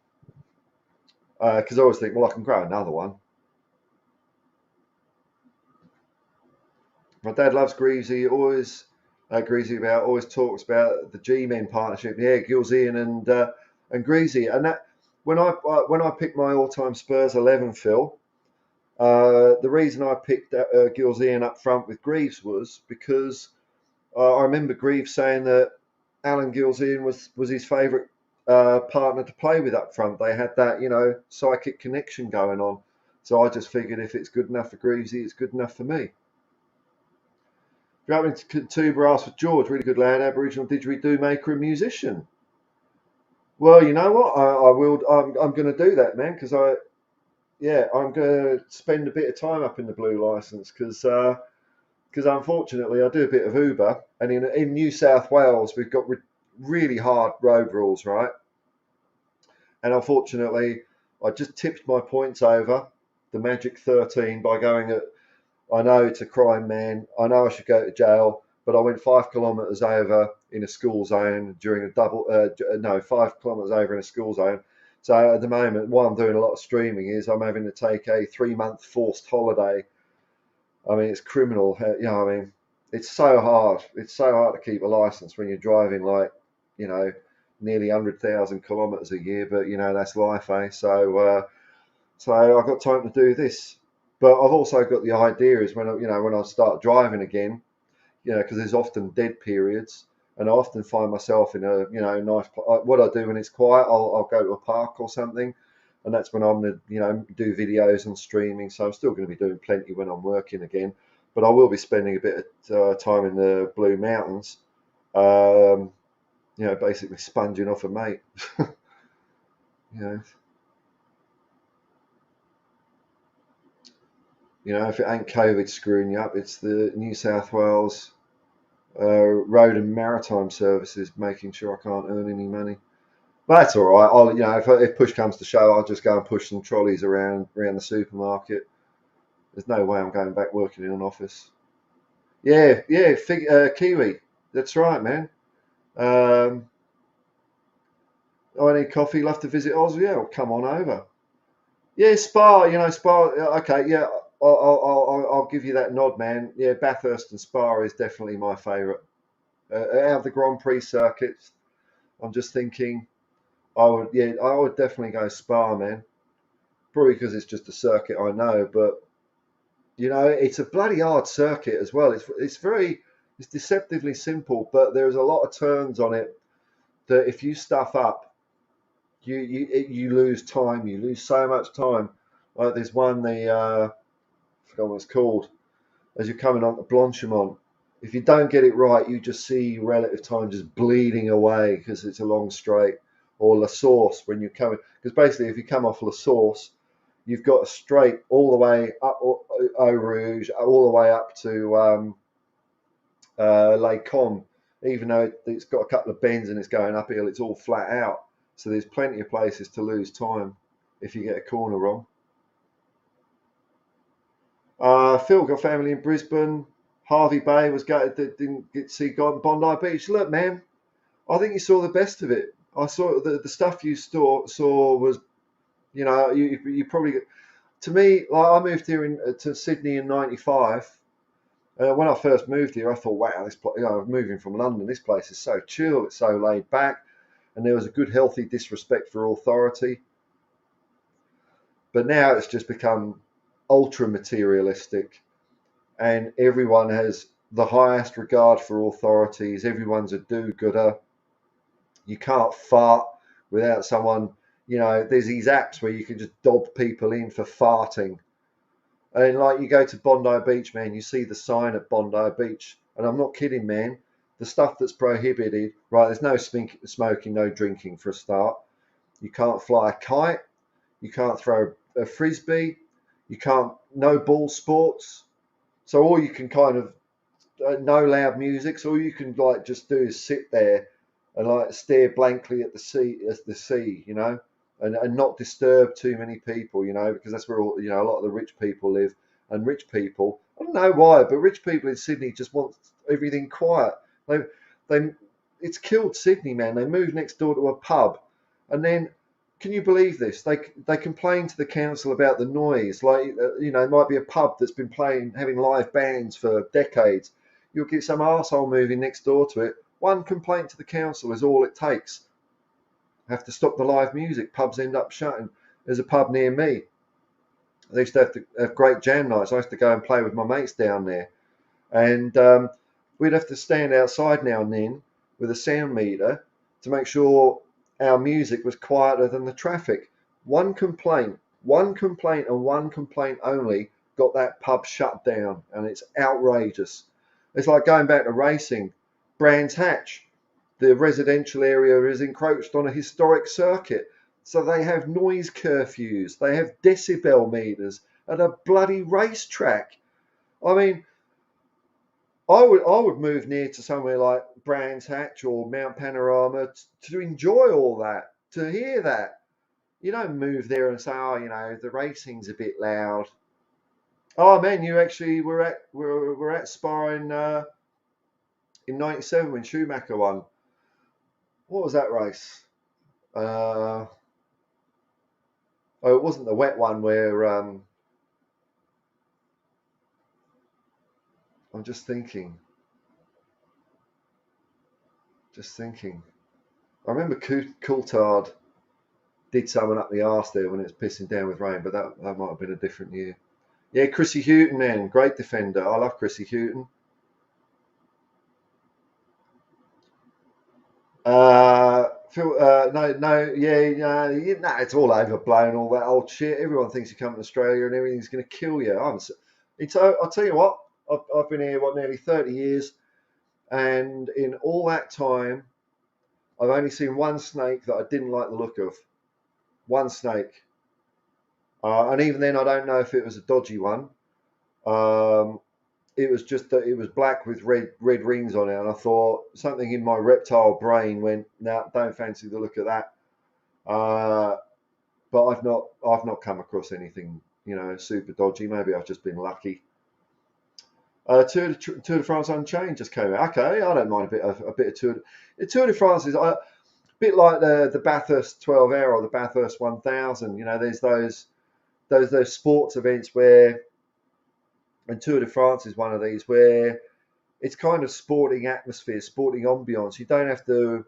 S1: I always think, well, I can grow another one. My dad loves Greasy. Always talks about the G-Men partnership. Yeah, Gilzian and Greasy. And that when I picked my all-time Spurs 11, Phil, the reason I picked Gilzian up front with Greaves was because I remember Greaves saying that Alan Gilzean was his favourite partner to play with up front. They had that, psychic connection going on. So I just figured if it's good enough for Greavesy, it's good enough for me. Driving to Tuber asked for George, really good lad, Aboriginal didgeridoo maker and musician. Well, you know what? I will. I'm going to do that, man, because I'm going to spend a bit of time up in the blue license because unfortunately I do a bit of Uber, and in New South Wales we've got really hard road rules, right? And unfortunately, I just tipped my points over the magic 13 by going at. I know it's a crime, man. I know I should go to jail, but I went 5 kilometres over in a school zone during a 5 kilometres over in a school zone. So at the moment, while I'm doing a lot of streaming, is I'm having to take a 3-month forced holiday. I mean, it's criminal. I mean, it's so hard. It's so hard to keep a license when you're driving nearly 100,000 kilometres a year. But that's life, eh? So I've got time to do this. But I've also got the idea is when I start driving again, because there's often dead periods, and I often find myself in a nice. What I do when it's quiet, I'll go to a park or something, and that's when I'm gonna do videos and streaming. So I'm still going to be doing plenty when I'm working again, but I will be spending a bit of time in the Blue Mountains, basically sponging off a mate. If it ain't COVID screwing you up, it's the New South Wales Road and Maritime Services making sure I can't earn any money. But that's all right. If push comes to shove, I'll just go and push some trolleys around the supermarket. There's no way I'm going back working in an office. Yeah, Kiwi. That's right, man. I need coffee. Love to visit Oz. Yeah, well, come on over. Yeah, Spa. Spa. Okay, yeah. I'll give you that nod, man. Yeah, Bathurst and Spa is definitely my favourite. Out of the Grand Prix circuits, I'm just thinking I would definitely go Spa, man. Probably because it's just a circuit I know, but it's a bloody hard circuit as well. It's deceptively simple, but there's a lot of turns on it that if you stuff up, you lose time. You lose so much time. Like there's one I forgot what it's called. As you're coming on to Blanchimont, if you don't get it right, you just see relative time just bleeding away because it's a long straight. Or La Source when you're coming, because basically if you come off La Source, you've got a straight all the way up Eau Rouge, all the way up to Les Combes. Even though it's got a couple of bends and it's going uphill, it's all flat out. So there's plenty of places to lose time if you get a corner wrong. Phil got family in Brisbane. Harvey Bay was gutted that didn't get to see Bondi Beach. Look, man, I think you saw the best of it. I saw the stuff you saw was, you probably. To me, like I moved here to Sydney in '95. When I first moved here, I thought, wow, this place. Moving from London, this place is so chill. It's so laid back, and there was a good, healthy disrespect for authority. But now it's just become ultra materialistic, and everyone has the highest regard for authorities. Everyone's a do-gooder. You can't fart without someone. There's these apps where you can just dob people in for farting. And like you go to Bondi Beach, man, you see the sign at Bondi Beach. And I'm not kidding, man. The stuff that's prohibited, right, there's no smoking, no drinking for a start. You can't fly a kite. You can't throw a frisbee. You can't, no ball sports. So all you can kind of, no loud music. So all you can like just do is sit there and like stare blankly at the sea, and not disturb too many people, because that's where all, a lot of the rich people live. And rich people, I don't know why, but rich people in Sydney just want everything quiet. They it's killed Sydney, man. They moved next door to a pub, and then can you believe this? They complain to the council about the noise. Like it might be a pub that's been having live bands for decades. You'll get some arsehole moving next door to it. One complaint to the council is all it takes. Have to stop the live music. Pubs end up shutting. There's a pub near me. They used to have great jam nights. I used to go and play with my mates down there, and we'd have to stand outside now and then with a sound meter to make sure our music was quieter than the traffic. One complaint, and one complaint only got that pub shut down, and it's outrageous. It's like going back to racing. Brands Hatch, the residential area is encroached on a historic circuit, so they have noise curfews, they have decibel meters at a bloody racetrack. I mean, I would move near to somewhere like Brands Hatch or Mount Panorama to enjoy all that, to hear that. You don't move there and say, oh, the racing's a bit loud. Oh man, you actually were at Spa in '97 when Schumacher won. What was that race? Oh, it wasn't the wet one where I'm just thinking. I remember Coulthard did someone up the arse there when it was pissing down with rain, but that might have been a different year. Yeah, Chrissy Houghton, man, great defender. I love Chrissy Houghton. It's all overblown, all that old shit. Everyone thinks you come to Australia and everything's going to kill you. I'll tell you what, I've been here, nearly 30 years, and in all that time, I've only seen one snake that I didn't like the look of. One snake. And even then, I don't know if it was a dodgy one. It was just that it was black with red rings on it, and I thought something in my reptile brain went, "No, don't fancy the look of that." But I've not come across anything super dodgy. Maybe I've just been lucky. Tour de France Unchained just came out. Okay, I don't mind a bit of Tour. The Tour de France is a bit like the Bathurst 12 Hour or the Bathurst 1000. There's those sports events where. And Tour de France is one of these where it's kind of sporting atmosphere, sporting ambience. You don't have to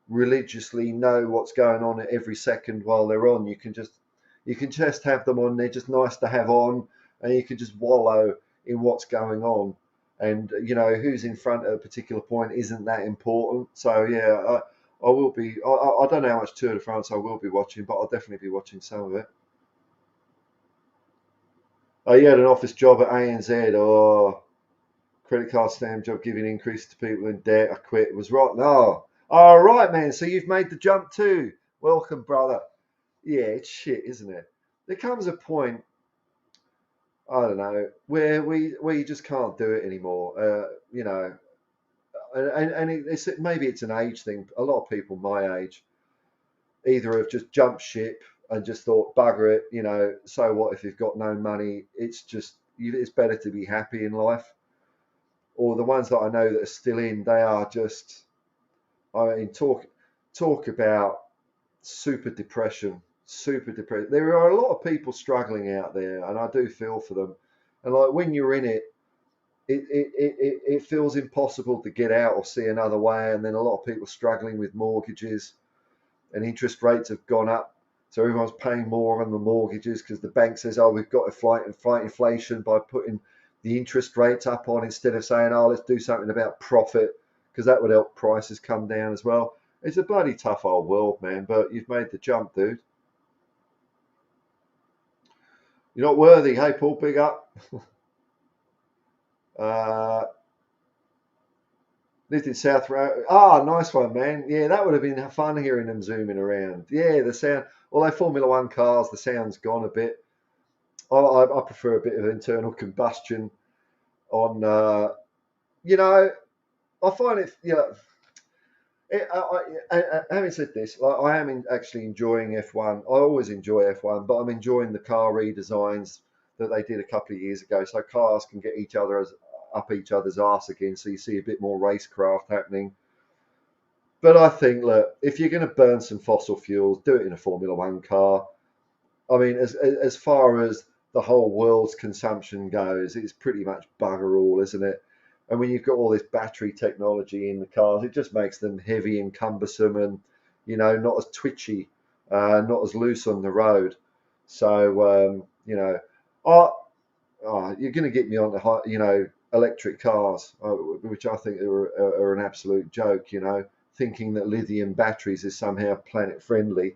S1: religiously know what's going on at every second while they're on. You can just have them on. They're just nice to have on, and you can just wallow in what's going on. And who's in front at a particular point isn't that important. So yeah, I will be. I don't know how much Tour de France I will be watching, but I'll definitely be watching some of it. Oh, you had an office job at ANZ. Oh, credit card stamp job giving increase to people in debt. I quit. It was right. No. All right, man. So you've made the jump too. Welcome, brother. Yeah, it's shit, isn't it? There comes a point, I don't know, where we just can't do it anymore. And maybe it's an age thing. A lot of people my age either have just jumped ship and just thought, bugger it, so what if you've got no money? It's better to be happy in life. Or the ones that I know that are still in, they are just, talk about super depression. There are a lot of people struggling out there, and I do feel for them. And like when you're in it, it feels impossible to get out or see another way. And then a lot of people struggling with mortgages, and interest rates have gone up. So everyone's paying more on the mortgages because the bank says, oh, we've got to fight inflation by putting the interest rates up on, instead of saying, oh, let's do something about profit, because that would help prices come down as well. It's a bloody tough old world, man, but you've made the jump, dude. You're not worthy. Hey, Paul, big up. Lived in South Road. Ah, nice one, man. Yeah, that would have been fun hearing them zooming around. Yeah, the sound. Although Formula One cars, the sound's gone a bit. I prefer a bit of internal combustion on. I find it. Having said this, like, I am actually enjoying F1. I always enjoy F1, but I'm enjoying the car redesigns that they did a couple of years ago, so cars can get up each other's arse again. So you see a bit more racecraft happening. But I think, look, if you're going to burn some fossil fuels, do it in a Formula One car. I mean, as far as the whole world's consumption goes, it's pretty much bugger all, isn't it? And when you've got all this battery technology in the cars, it just makes them heavy and cumbersome, and not as twitchy, not as loose on the road. So you're going to get me on the electric cars, which I think are an absolute joke. thinking that lithium batteries is somehow planet friendly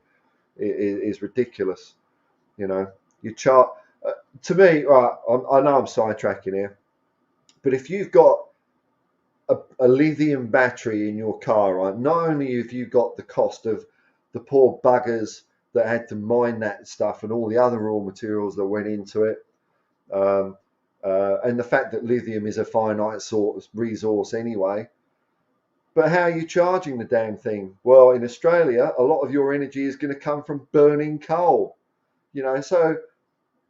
S1: is ridiculous. You know, you chart to me, right? I know I'm sidetracking here, but if you've got a lithium battery in your car, right? Not only have you got the cost of the poor buggers that had to mine that stuff and all the other raw materials that went into it, um, and the fact that lithium is a finite sort of resource anyway. But how are you charging the damn thing? Well, in Australia, a lot of your energy is going to come from burning coal. So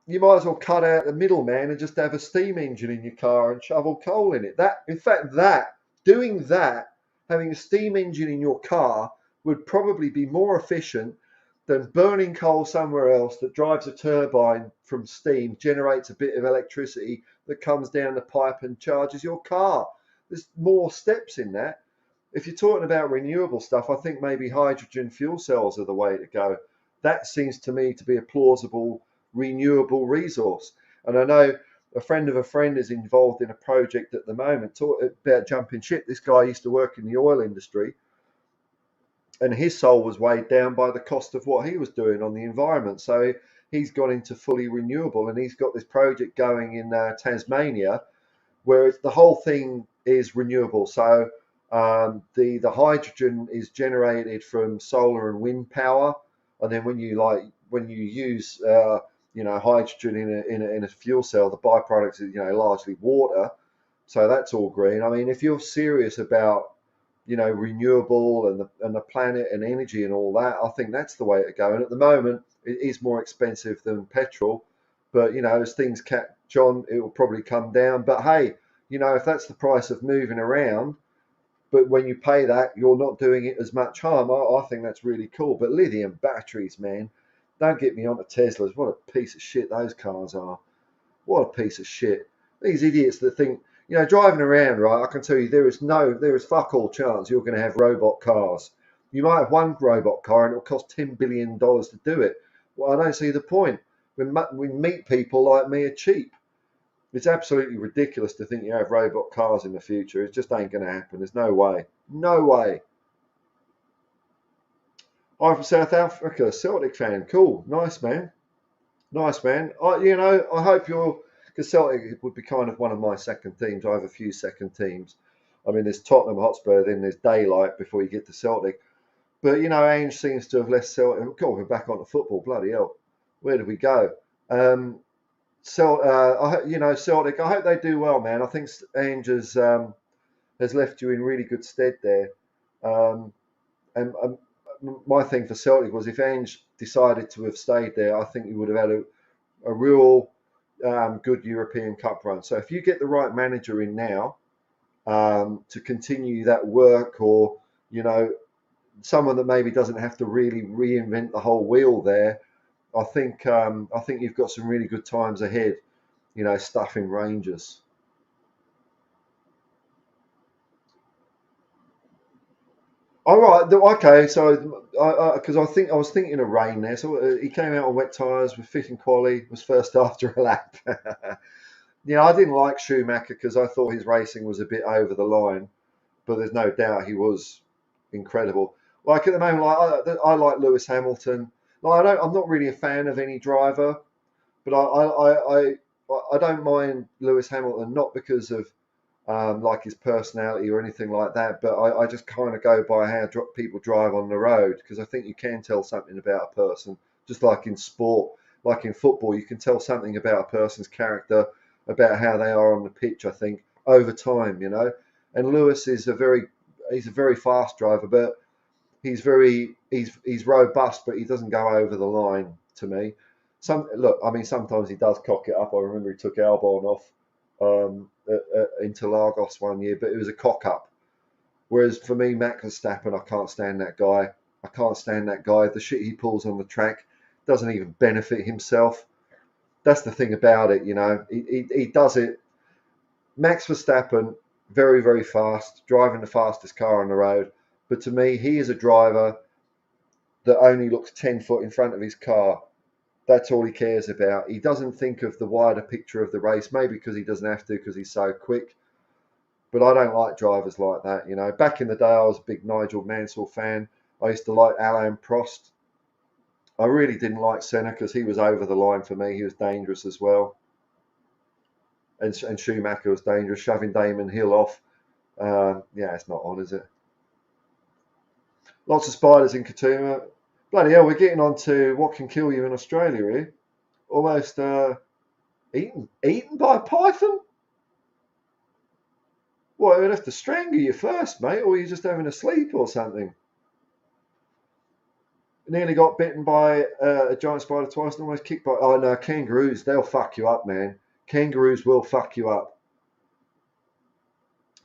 S1: you might as well cut out the middleman and just have a steam engine in your car and shovel coal in it. Doing that, having a steam engine in your car would probably be more efficient than burning coal somewhere else that drives a turbine from steam, generates a bit of electricity that comes down the pipe and charges your car. There's more steps in that. If you're talking about renewable stuff, I think maybe hydrogen fuel cells are the way to go. That seems to me to be a plausible renewable resource. And I know a friend of a friend is involved in a project at the moment about jumping ship. This guy used to work in the oil industry, and his soul was weighed down by the cost of what he was doing on the environment. So he's gone into fully renewable, and he's got this project going in Tasmania, where the whole thing is renewable. So the hydrogen is generated from solar and wind power, and then when you use hydrogen in a fuel cell, the byproducts is largely water. So that's all green. I mean, if you're serious about renewable and the planet and energy and all that, I think that's the way to go. And at the moment, it is more expensive than petrol, but as things catch on, it will probably come down. But hey, if that's the price of moving around, but when you pay that, you're not doing it as much harm. I think that's really cool. But lithium batteries, man, don't get me onto Teslas. What a piece of shit those cars are. What a piece of shit. These idiots that think, driving around, right, I can tell you there is fuck all chance you're going to have robot cars. You might have one robot car and it'll cost $10 billion to do it. Well, I don't see the point. We meet people like me are cheap. It's absolutely ridiculous to think you have robot cars in the future. It just ain't going to happen. There's no way. No way. I'm from South Africa, Celtic fan. Cool. Nice, man. Nice, man. I hope because Celtic would be kind of one of my second teams. I have a few second teams. I mean, there's Tottenham Hotspur, then there's daylight before you get to Celtic. But, Ange seems to have left Celtic. God, we're back onto football. Bloody hell. Where did we go? Celtic, I hope they do well, man. I think Ange has left you in really good stead there. And my thing for Celtic was if Ange decided to have stayed there, I think he would have had a real good European Cup run. So if you get the right manager in now to continue that work, or someone that maybe doesn't have to really reinvent the whole wheel there, I think you've got some really good times ahead. Stuffing Rangers. All right, okay. So, because I was thinking of rain there. So he came out on wet tyres with fit and quali. Was first after a lap. I didn't like Schumacher because I thought his racing was a bit over the line, but there's no doubt he was incredible. Like at the moment, I like Lewis Hamilton. I'm not really a fan of any driver, but I don't mind Lewis Hamilton, not because of like his personality or anything like that, but I just kind of go by how people drive on the road, because I think you can tell something about a person, just like in sport, like in football, you can tell something about a person's character, about how they are on the pitch, I think, over time, And Lewis is he's a very fast driver, but he's robust, but he doesn't go over the line to me. Sometimes he does cock it up. I remember he took Albon off into Lagos one year, but it was a cock up. Whereas for me, Max Verstappen, I can't stand that guy. I can't stand that guy. The shit he pulls on the track doesn't even benefit himself. That's the thing about it, He does it. Max Verstappen, very, very fast, driving the fastest car on the road. But to me, he is a driver that only looks 10 foot in front of his car. That's all he cares about. He doesn't think of the wider picture of the race, maybe because he doesn't have to, because he's so quick. But I don't like drivers like that, you know. Back in the day, I was a big Nigel Mansell fan. I used to like Alain Prost. I really didn't like Senna because he was over the line for me. He was dangerous as well. And Schumacher was dangerous, shoving Damon Hill off. Yeah, it's not on, is it? Lots of spiders in Katoomba. Bloody hell, we're getting on to what can kill you in Australia here. Almost eaten by a python? Well, it'd have to strangle you first, mate, or you're just having a sleep or something. Nearly got bitten by a giant spider twice and almost kicked by. Oh no, kangaroos, they'll fuck you up, man. Kangaroos will fuck you up.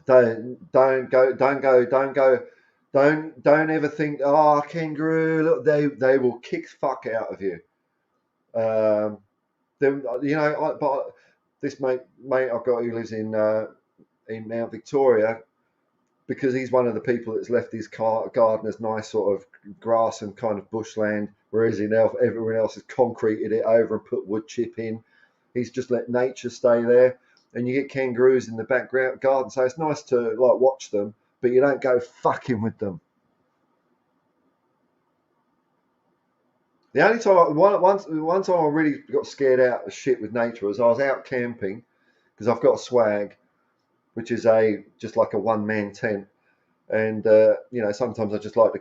S1: Don't ever think, oh, kangaroo, look, they will kick the fuck out of you. You know, but this mate I've got who lives in Mount Victoria, because he's one of the people that's left his garden as nice sort of grass and kind of bushland, whereas everyone else has concreted it over and put wood chip in. He's just let nature stay there, and you get kangaroos in the background garden, so it's nice to like watch them, but you don't go fucking with them. The only time, one time I really got scared out of shit with nature was I was out camping because I've got a swag, which is just like a one-man tent, and you know, sometimes I just like to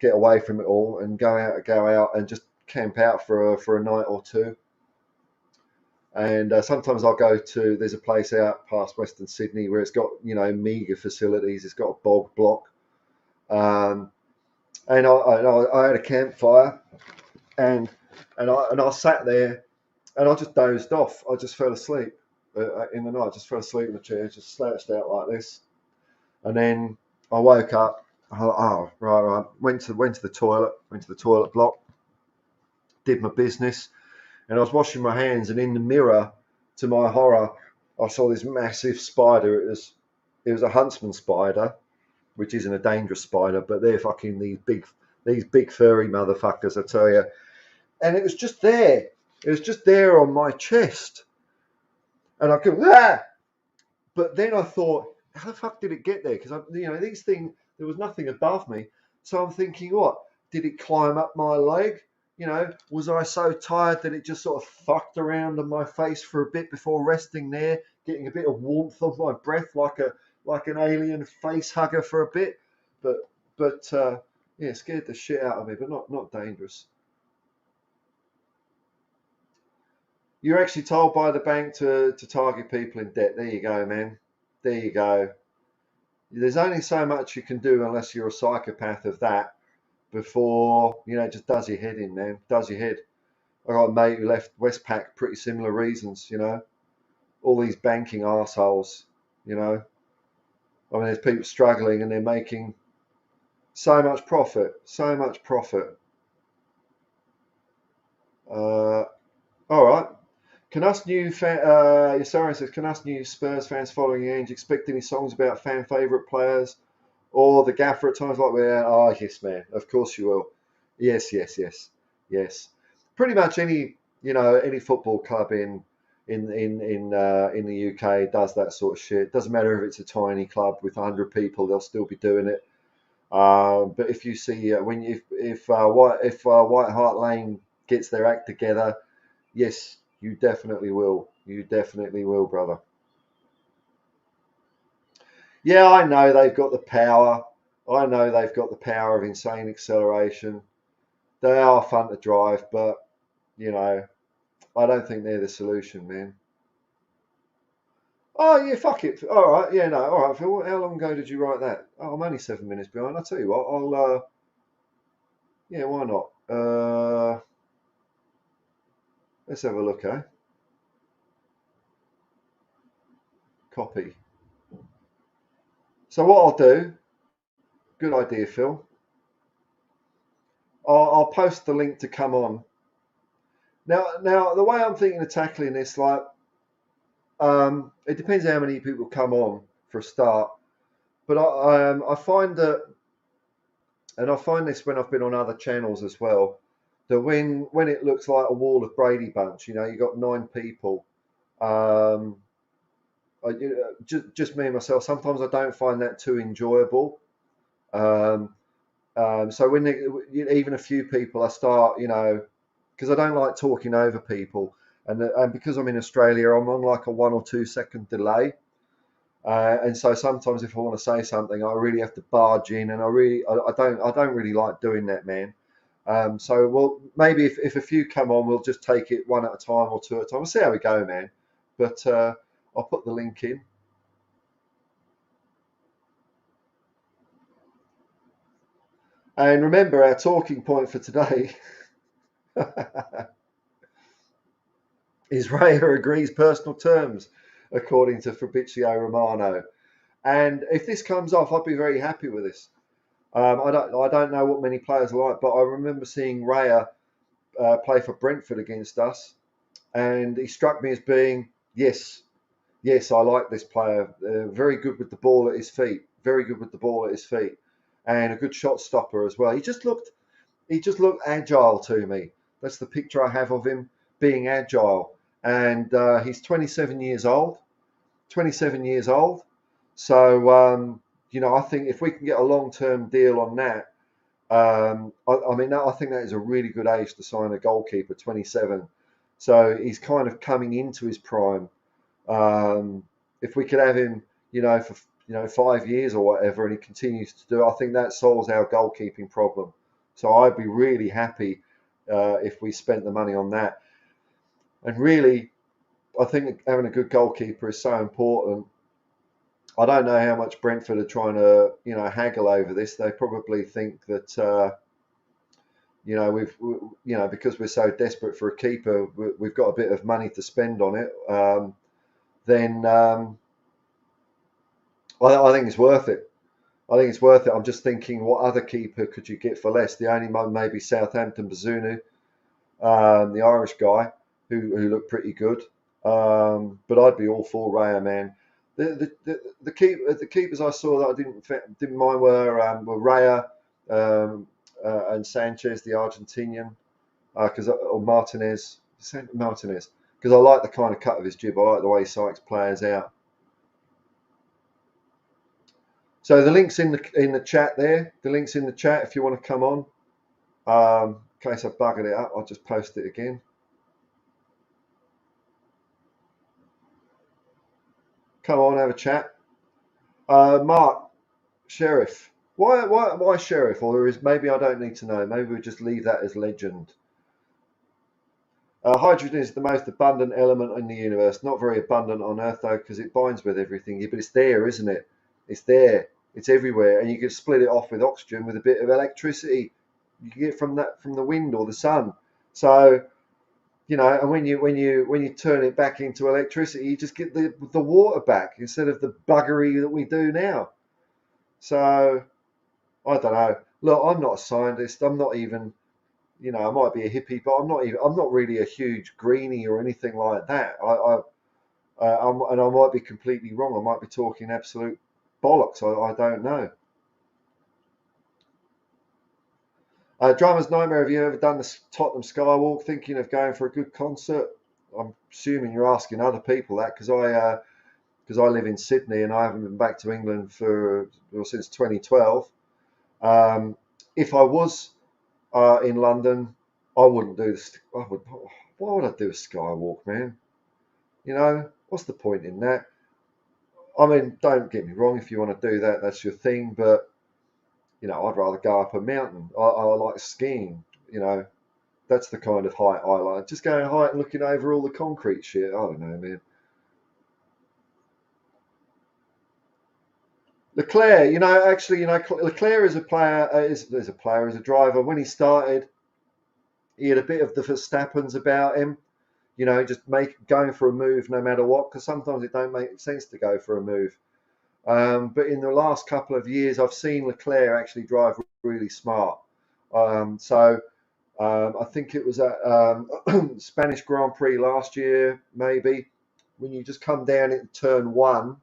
S1: get away from it all, and go out and just camp out for a night or two. And sometimes I'll go to, there's a place out past Western Sydney where it's got, you know, meagre facilities. It's got a bog block, and I had a campfire, and I sat there, and I just dozed off. I just fell asleep in the night. I just fell asleep in the chair, just slouched out like this, and then I woke up. Oh, right. Went to the toilet block, did my business, and I was washing my hands, and in the mirror, to my horror, I saw this massive spider. It was a huntsman spider, which isn't a dangerous spider, but they're fucking these big furry motherfuckers, I tell you. And it was just there. It was just there on my chest, and I could, ah! But then I thought, how the fuck did it get there? Because these things, there was nothing above me, so I'm thinking, what? Did it climb up my leg? You know, was I so tired that it just sort of fucked around on my face for a bit before resting there, getting a bit of warmth of my breath, like an alien face hugger for a bit? But yeah, scared the shit out of me, but not dangerous. You're actually told by the bank to target people in debt. There you go, man. There you go. There's only so much you can do unless you're a psychopath of that before, it just does your head in, man. Does your head. I got a mate who left Westpac, pretty similar reasons, all these banking arseholes, I mean, there's people struggling and they're making so much profit. All right. Can us new says, can us new Spurs fans following Ange expect any songs about fan favourite players or the gaffer at times like we're? Oh yes, man. Of course you will. Yes. Pretty much any football club in the UK does that sort of shit. Doesn't matter if it's a tiny club with 100 people, they'll still be doing it. But if you see if White Hart Lane gets their act together, yes, you definitely will. You definitely will, brother. Yeah, I know they've got the power. I know they've got the power of insane acceleration. They are fun to drive, but I don't think they're the solution, man. Oh yeah, fuck it. All right, yeah, no, all right, Phil. How long ago did you write that? Oh, I'm only 7 minutes behind. I'll tell you what. Yeah, why not? Let's have a look, eh? Copy. So what I'll do, good idea, Phil. I'll post the link to come on. Now the way I'm thinking of tackling this, it depends how many people come on for a start. But I find that, and I find this when I've been on other channels as well, that when it looks like a wall of Brady Bunch, you got 9 people. just me and myself. Sometimes I don't find that too enjoyable. Um, so when even a few people, I start, because I don't like talking over people, and because I'm in Australia, I'm on like a 1 or 2 second delay. And so sometimes if I want to say something, I really have to barge in, and I don't really like doing that, man. So well, maybe if a few come on, we'll just take it one at a time or two at a time. We'll see how we go, man. But I'll put the link in. And remember, our talking point for today is Raya agrees personal terms, according to Fabrizio Romano. And if this comes off, I'd be very happy with this. I don't know what many players are like, but I remember seeing Raya play for Brentford against us, and he struck me as being yes, I like this player. Very good with the ball at his feet. Very good with the ball at his feet, and a good shot stopper as well. He just looked agile to me. That's the picture I have of him, being agile. And he's 27 years old. 27 years old. So I think if we can get a long-term deal on that, I think that is a really good age to sign a goalkeeper, 27. So he's kind of coming into his prime. If we could have him, for 5 years or whatever, and he continues to do it, I think that solves our goalkeeping problem. So I'd be really happy if we spent the money on that. And really, I think having a good goalkeeper is so important. I don't know how much Brentford are trying to, haggle over this. They probably think that, because we're so desperate for a keeper, we've got a bit of money to spend on it. Then I think it's worth it. I think it's worth it. I'm just thinking, what other keeper could you get for less? The only one maybe Southampton Bazunu, the Irish guy, who looked pretty good. But I'd be all for Raya, man. The keepers I saw that I didn't mind were Raya and Sanchez, the Argentinian, or Martinez, because I like the kind of cut of his jib. I like the way he psychs players out. So the link's in the chat there. The link's in the chat if you want to come on. In case I buggered it up, I'll just post it again. Come on, have a chat. Mark, Sheriff. Why Sheriff? Or maybe I don't need to know. Maybe we just leave that as legend. Hydrogen is the most abundant element in the universe. Not very abundant on Earth though, because it binds with everything. But it's there, isn't it? It's there. It's everywhere, and you can split it off with oxygen with a bit of electricity. You can get from the wind or the sun. So and when you turn it back into electricity, you just get the water back instead of the buggery that we do now. So I don't know. Look, I'm not a scientist. I'm not even, I might be a hippie, but I'm not really a huge greenie or anything like that. And I might be completely wrong. I might be talking absolute bollocks. I don't know. Drummer's Nightmare, have you ever done the Tottenham Skywalk? Thinking of going for a good concert? I'm assuming you're asking other people that because I live in Sydney and I haven't been back to England since 2012. If I was in London, I wouldn't do this. Why would I do a Skywalk, man? What's the point in that? I mean, don't get me wrong. If you want to do that, that's your thing. But I'd rather go up a mountain. I like skiing. That's the kind of height I like. Just going high and looking over all the concrete shit. I don't know, man. Leclerc, Leclerc is a player, is a driver. When he started, he had a bit of the Verstappens about him. Just going for a move no matter what, because sometimes it don't make sense to go for a move. But in the last couple of years, I've seen Leclerc actually drive really smart. I think it was at Spanish Grand Prix last year, maybe, when you just come down in turn one.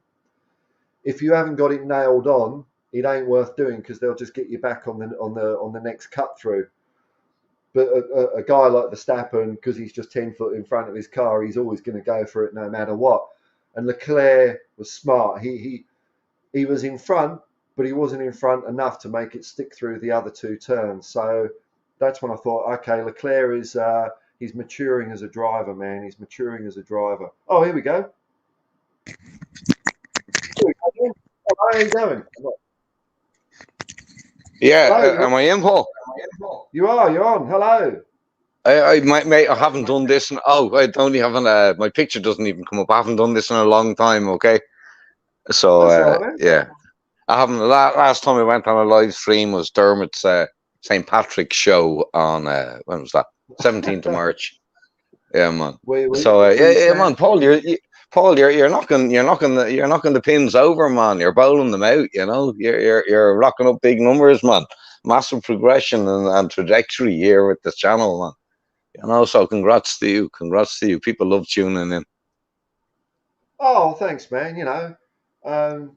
S1: If you haven't got it nailed on, it ain't worth doing because they'll just get you back on the next cut through. But a guy like Verstappen, because he's just 10 foot in front of his car, he's always going to go for it no matter what. And Leclerc was smart. He was in front, but he wasn't in front enough to make it stick through the other two turns. So that's when I thought, okay, Leclerc is he's maturing as a driver, man. He's maturing as a driver. Oh, here we go. Here we go. Oh, how are you doing?
S3: Yeah,
S1: Hello,
S3: am I in, Paul?
S1: you are. You're on. Hello.
S3: Mate, I haven't done this. I don't even my picture doesn't even come up. I haven't done this in a long time. Okay, so
S1: That's all right, man.
S3: yeah, I haven't. Last time I went on a live stream was Dermot's St. Patrick's show on when was that? 17th of March. Yeah, man. So yeah, man, Paul, you're knocking the pins over, man. You're bowling them out. You know, you're rocking up big numbers, man. Massive progression and trajectory here with this channel, man. You know, so congrats to you. Congrats to you. People love tuning in.
S1: Oh, thanks, man. You know, yeah,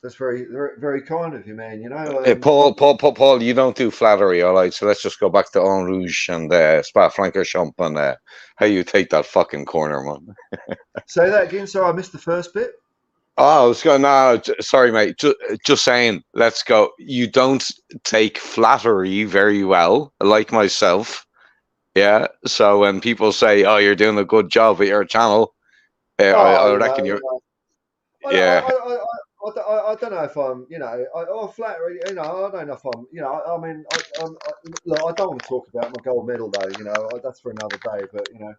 S1: that's very, very, very kind of you, man. You know,
S3: Paul, you don't do flattery, all right? So let's just go back to En Rouge and Spa-Francorchamps and how you take that fucking corner, man.
S1: Say that again. Sorry, I missed the first bit.
S3: Oh, I was going. No, sorry, mate. Just saying. Let's go. You don't take flattery very well, like myself. Yeah. So when people say, "Oh, you're doing a good job at your channel," I reckon you're. Yeah.
S1: I don't know if I'm, you know, flattery, you know, I don't know if I'm, you know, I mean, look, I don't want to talk about my gold medal though, you know, that's for another day, but you know,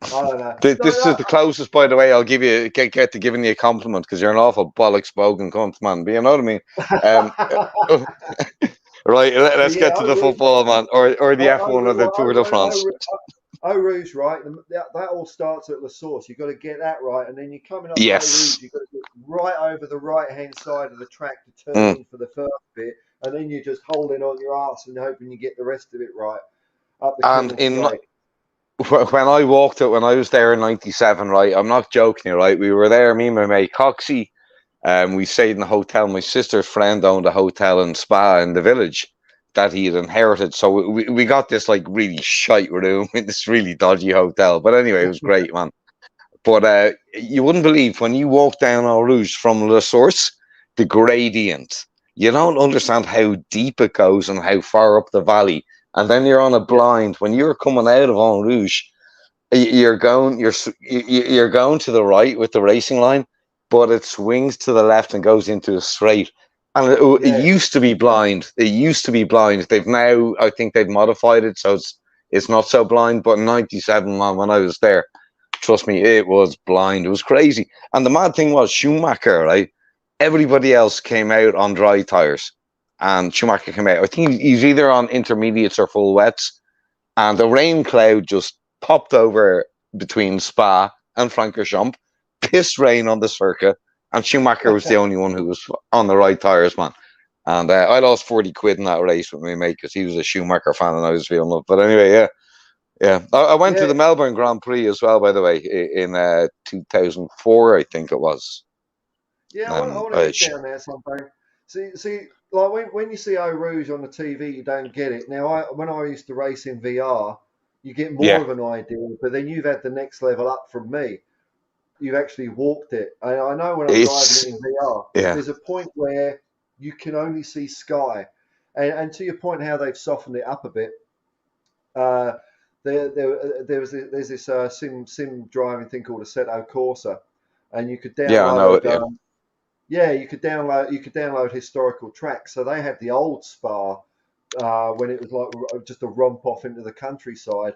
S1: I don't know.
S3: This is the closest, by the way, I'll give you get to giving you a compliment because you're an awful bollocks spoken cunt, man. But you know what I mean. Right, let's get to the football, man, or the F1 or the Tour de France.
S1: Eau Rouge, right? That all starts at La Source. You've got to get that right, and then you're coming up
S3: yes.
S1: Eau Rouge. You've got to get right over the right-hand side of the track to turn in for the first bit, and then you're just holding on your arse and hoping you get the rest of it right up the Kennel Straight.
S3: When I walked it, when I was there in '97, right? I'm not joking, right? We were there, me and my mate Coxie. We stayed in the hotel. My sister's friend owned a hotel and spa in the village that he had inherited. So we got this like really shite room in this really dodgy hotel. But anyway, it was great, man. But you wouldn't believe when you walk down Eau Rouge from La Source, the gradient. You don't understand how deep it goes and how far up the valley. And then you're on a blind. When you're coming out of En Rouge, you're going to the right with the racing line, but it swings to the left and goes into a straight. And it used to be blind. It used to be blind. They've now, I think they've modified it so it's not so blind. But in '97, man, when I was there, trust me, it was blind. It was crazy. And the mad thing was Schumacher, right? Everybody else came out on dry tires, and Schumacher came out. I think he's either on intermediates or full wets, and the rain cloud just popped over between Spa and Francorchamps, pissed rain on the circuit, and Schumacher was the only one who was on the right tires, man. And I lost 40 quid in that race with my mate because he was a Schumacher fan and I was feeling up. But anyway, yeah. I went to the Melbourne Grand Prix as well, by the way, in 2004, I think it was.
S1: Yeah, I want to get down there sometime. See, like when you see Eau Rouge on the TV, you don't get it. Now, when I used to race in VR, you get more of an idea, but then you've had the next level up from me. You've actually walked it. And I know when I'm driving it in VR, there's a point where you can only see sky. And to your point, how they've softened it up a bit. There's this sim driving thing called Assetto Corsa, and you could download.
S3: Yeah, I know it. Yeah.
S1: You could download historical tracks. So they had the old Spa when it was like just a romp off into the countryside.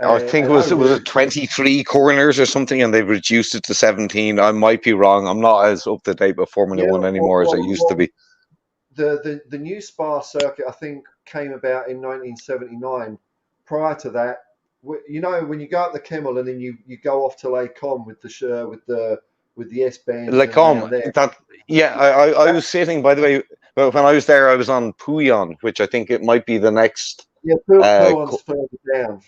S3: I think it was 23 corners or something, and they've reduced it to 17. I might be wrong. I'm not as up to date with Formula One anymore as I used to be.
S1: The new Spa circuit, I think, came about in 1979. Prior to that, you know, when you go up the Kemmel and then you go off to Lake Com with the S band.
S3: Lake Com, I was sitting. By the way, when I was there, I was on Pouillon, which I think it might be the next.
S1: Yeah, Pouillon's further down.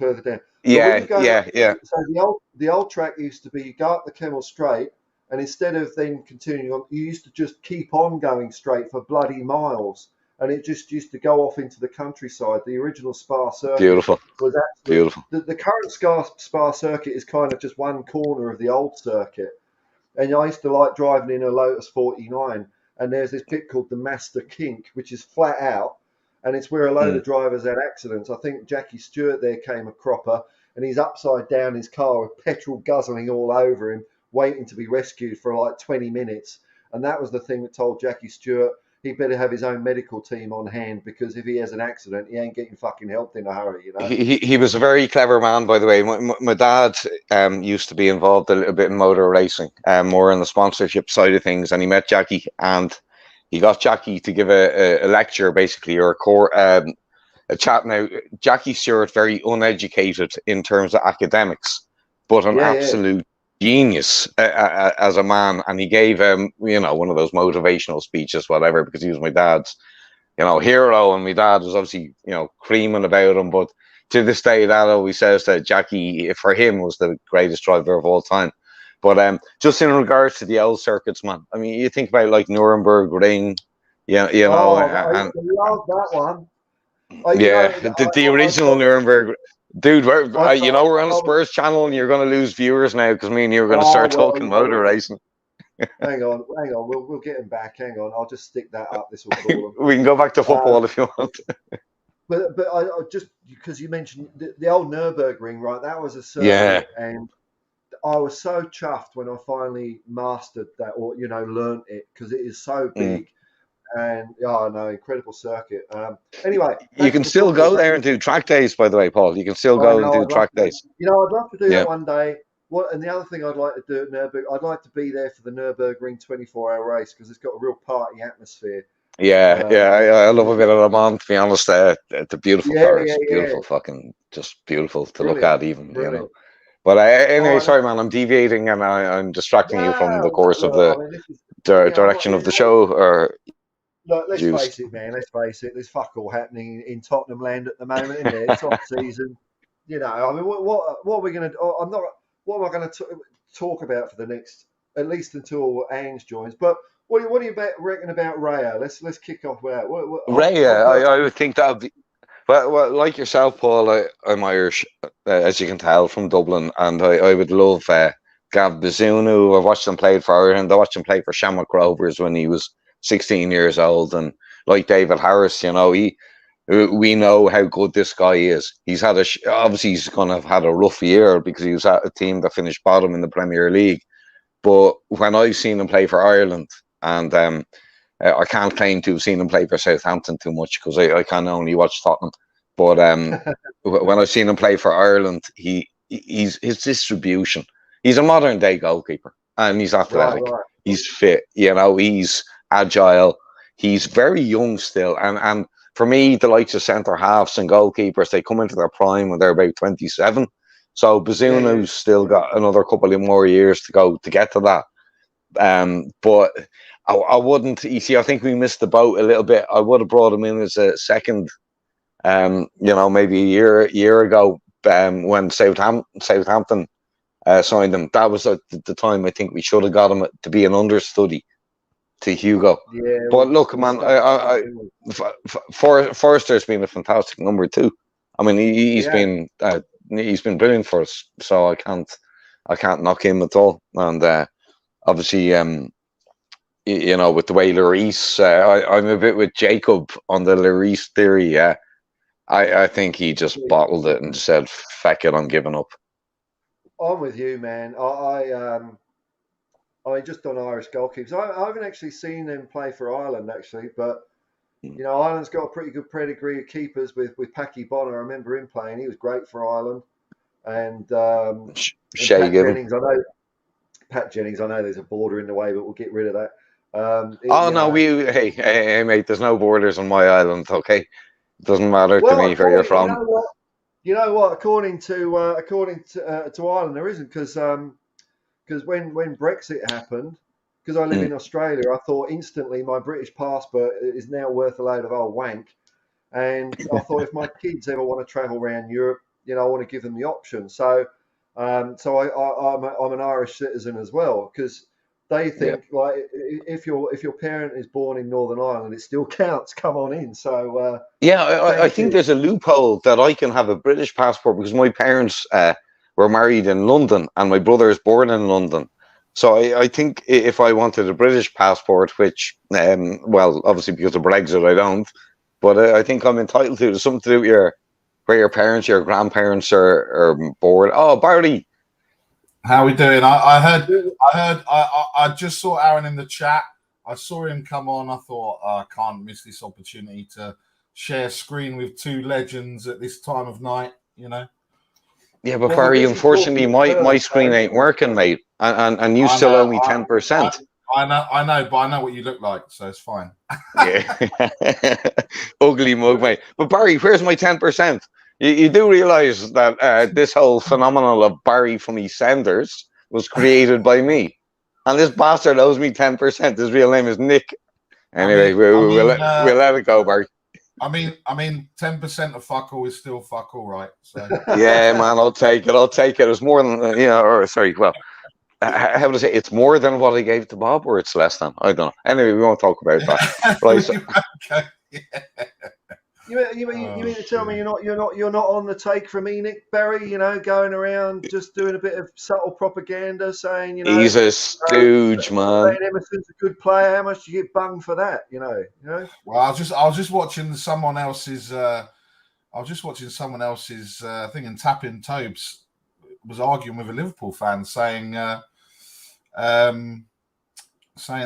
S3: Yeah.
S1: So the old track used to be you go up the Kemmel straight, and instead of then continuing on, you used to just keep on going straight for bloody miles. and it just used to go off into the countryside. The original Spa circuit
S3: Beautiful,
S1: was absolutely
S3: beautiful.
S1: the current Spa circuit is kind of just one corner of the old circuit. And I used to like driving in a Lotus 49, and there's this bit called the Master Kink, which is flat out, and it's where a load of drivers had accidents. I think Jackie Stewart there came a cropper, and he's upside down in his car with petrol guzzling all over him, waiting to be rescued for like 20 minutes. And that was the thing that told Jackie Stewart he better have his own medical team on hand, because if he has an accident, he ain't getting fucking helped in a hurry, you know.
S3: He was a very clever man, by the way. My dad used to be involved a little bit in motor racing, more on the sponsorship side of things, and he met Jackie, and he got Jackie to give a lecture, basically, or a chat. Now, Jackie Stewart, very uneducated in terms of academics, but an absolute genius as a man, and he gave one of those motivational speeches, whatever, because he was my dad's hero, and my dad was obviously creaming about him. But to this day, that always says that Jackie, for him, was the greatest driver of all time. But just in regards to the old circuits, man, I mean, you think about like Nuremberg Ring,
S1: I used to love that one.
S3: The original Nuremberg. Dude, we're on a Spurs channel, and you're going to lose viewers now because me and you are going to start talking motor racing.
S1: Hang on. We'll get him back. Hang on. I'll just stick that up. This will call him.
S3: We can go back to football if you want.
S1: But I just, because you mentioned the old Nurburgring, right? That was a circuit, and I was so chuffed when I finally mastered that, or learnt it, because it is so big. And incredible circuit. Anyway,
S3: you can still go there and do track days, by the way, Paul. You can still go and do track days.
S1: I'd love to do that one day. And the other thing I'd like to do at Nürburgring, I'd like to be there for the Nürburgring 24-hour race, because it's got a real party atmosphere.
S3: I love a bit of Le Mans, to be honest. The beautiful cars, beautiful, fucking just beautiful to look at, even. But anyway, sorry, man, I'm deviating, and I'm distracting you from the course of the direction of the show. Or
S1: look, let's face it, man. Let's face it. There's fuck all happening in Tottenham land at the moment, isn't there? It's off season. I mean, what are we going to? I'm not. What am I going to talk about for the next, at least until Ange joins? But what do you reckon about Raya? Let's kick off with that.
S3: Raya, I would think that would be. Well, like yourself, Paul, I'm Irish, as you can tell, from Dublin, and I would love Gav Bazunu. I've watched him play for Ireland. I watched him play for Shamrock Rovers when he was 16 years old, and like David Harris, we know how good this guy is. He's had obviously he's going to have had a rough year because he was at a team that finished bottom in the Premier League. But when I've seen him play for Ireland, and I can't claim to have seen him play for Southampton too much because I can only watch Tottenham. But when I've seen him play for Ireland, his distribution. He's a modern day goalkeeper, and he's athletic. Right. He's fit. He's agile. He's very young still, and for me, the likes of centre halves and goalkeepers, they come into their prime when they're about 27. So Bazunu's still got another couple of more years to go to get to that. But I wouldn't. You see, I think we missed the boat a little bit. I would have brought him in as a second. Maybe a year ago, when Southampton signed him. That was at the time I think we should have got him to be an understudy to Hugo. But look, man, Forrester's been a fantastic number two. I mean, he's been brilliant for us, so I can't knock him at all. And obviously, with the way Lloris, I'm a bit with Jacob on the Lloris theory. I think he just bottled it and said, "Feck it, I'm giving up."
S1: I'm with you, man. I just on Irish goalkeepers. I haven't actually seen them play for Ireland, actually, but Ireland's got a pretty good pedigree of keepers with Packy Bonner. I remember him playing; he was great for Ireland. And Pat Jennings, Pat Jennings. I know there's a border in the way, but we'll get rid of that.
S3: Hey, mate. There's no borders on my island. Okay, it doesn't matter to me where you're from.
S1: You know what? According to Ireland, there isn't, because when Brexit happened, because I live in Australia, I thought instantly my British passport is now worth a load of old wank, and I thought if my kids ever want to travel around Europe, I want to give them the option. So I'm an Irish citizen as well, because they think like if your parent is born in Northern Ireland, it still counts. Come on in. So
S3: I
S1: thank
S3: think
S1: you.
S3: there's a loophole that I can have a British passport because my parents were married in London and my brother is born in London. So I think if I wanted a British passport, which, well, obviously because of Brexit, I don't, but I think I'm entitled to. There's something to do with where your parents, your grandparents are born. Oh, Barry.
S4: How we doing? I just saw Aaron in the chat. I saw him come on. I thought, I can't miss this opportunity to share screen with two legends at this time of night, you know.
S3: Yeah, but
S1: Well,
S3: Barry, unfortunately, my screen ain't working, mate, and you still owe me 10%.
S4: I know, but I know what you look like, so it's fine.
S3: Yeah, ugly mug, mate. But Barry, where's my 10%? You do realise that this whole phenomenon of Barry Funny Sanders was created by me, and this bastard owes me 10%. His real name is Nick. Anyway, we'll let it go, Barry.
S4: I mean, 10% of fuck all is still fuck all, right? So
S3: yeah, man, I'll take it. It's more than or sorry, well, how would I say? It's more than what I gave to Bob, or it's less than. I don't know. Anyway, we won't talk about that. Right. So,
S1: You mean to tell me you're not on the take from Enoch Berry? You know, going around just doing a bit of subtle propaganda, saying
S3: he's a stooge, man.
S1: Saying Emerson's a good player. How much do you get bunged for that? You know.
S4: Well, I was just watching someone else's. Thing, and Tapping Tobes was arguing with a Liverpool fan, saying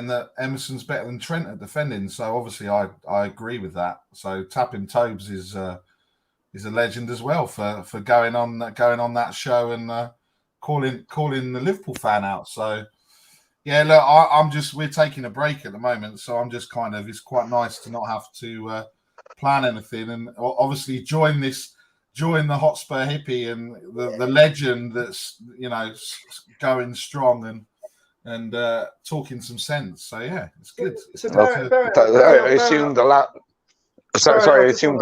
S4: that Emerson's better than Trent at defending. So obviously, I agree with that. So Tapping Tobes is a legend as well for going on that show and calling the Liverpool fan out. So yeah, look, we're taking a break at the moment, so I'm just it's quite nice to not have to plan anything, and obviously join the Hotspur hippie and the legend that's going strong and talking some sense. So yeah, it's good.
S1: So
S3: I assume the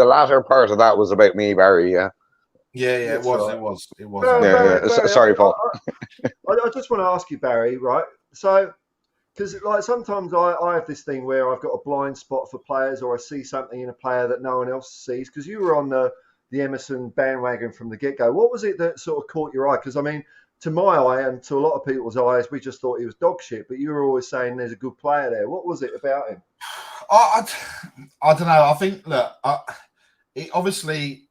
S3: latter part of that was about me, Barry. Yeah.
S4: Yeah, it was.
S1: Barry,
S3: sorry, Paul.
S1: I just want to ask you, Barry. Right, so because like sometimes I have this thing where I've got a blind spot for players, or I see something in a player that no one else sees. Because you were on the Emerson bandwagon from the get go. What was it that sort of caught your eye? Because I mean, to my eye and to a lot of people's eyes, we just thought he was dog shit. But you were always saying there's a good player there. What was it about him?
S4: I don't know. I think obviously,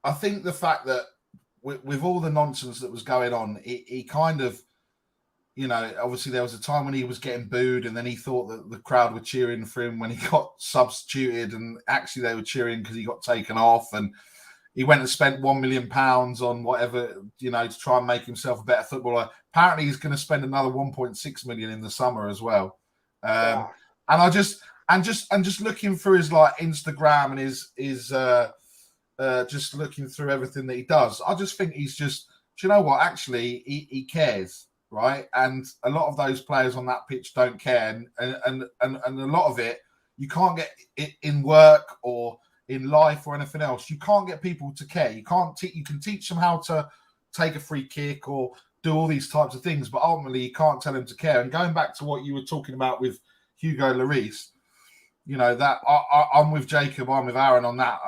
S4: I think the fact that with all the nonsense that was going on, he kind of, obviously there was a time when he was getting booed, and then he thought that the crowd were cheering for him when he got substituted, and actually they were cheering because he got taken off, and he went and spent £1 million on whatever, to try and make himself a better footballer. Apparently he's going to spend another 1.6 million in the summer as well. And just looking through his Instagram and his just looking through everything that he does, I just think he's just, do you know what? Actually, he cares, right? And a lot of those players on that pitch don't care, and a lot of it you can't get it in work or in life or anything else. You can't get people to care. You can teach them how to take a free kick or do all these types of things, but ultimately you can't tell them to care. And going back to what you were talking about with Hugo Lloris, that I'm with Jacob, I'm with Aaron on that.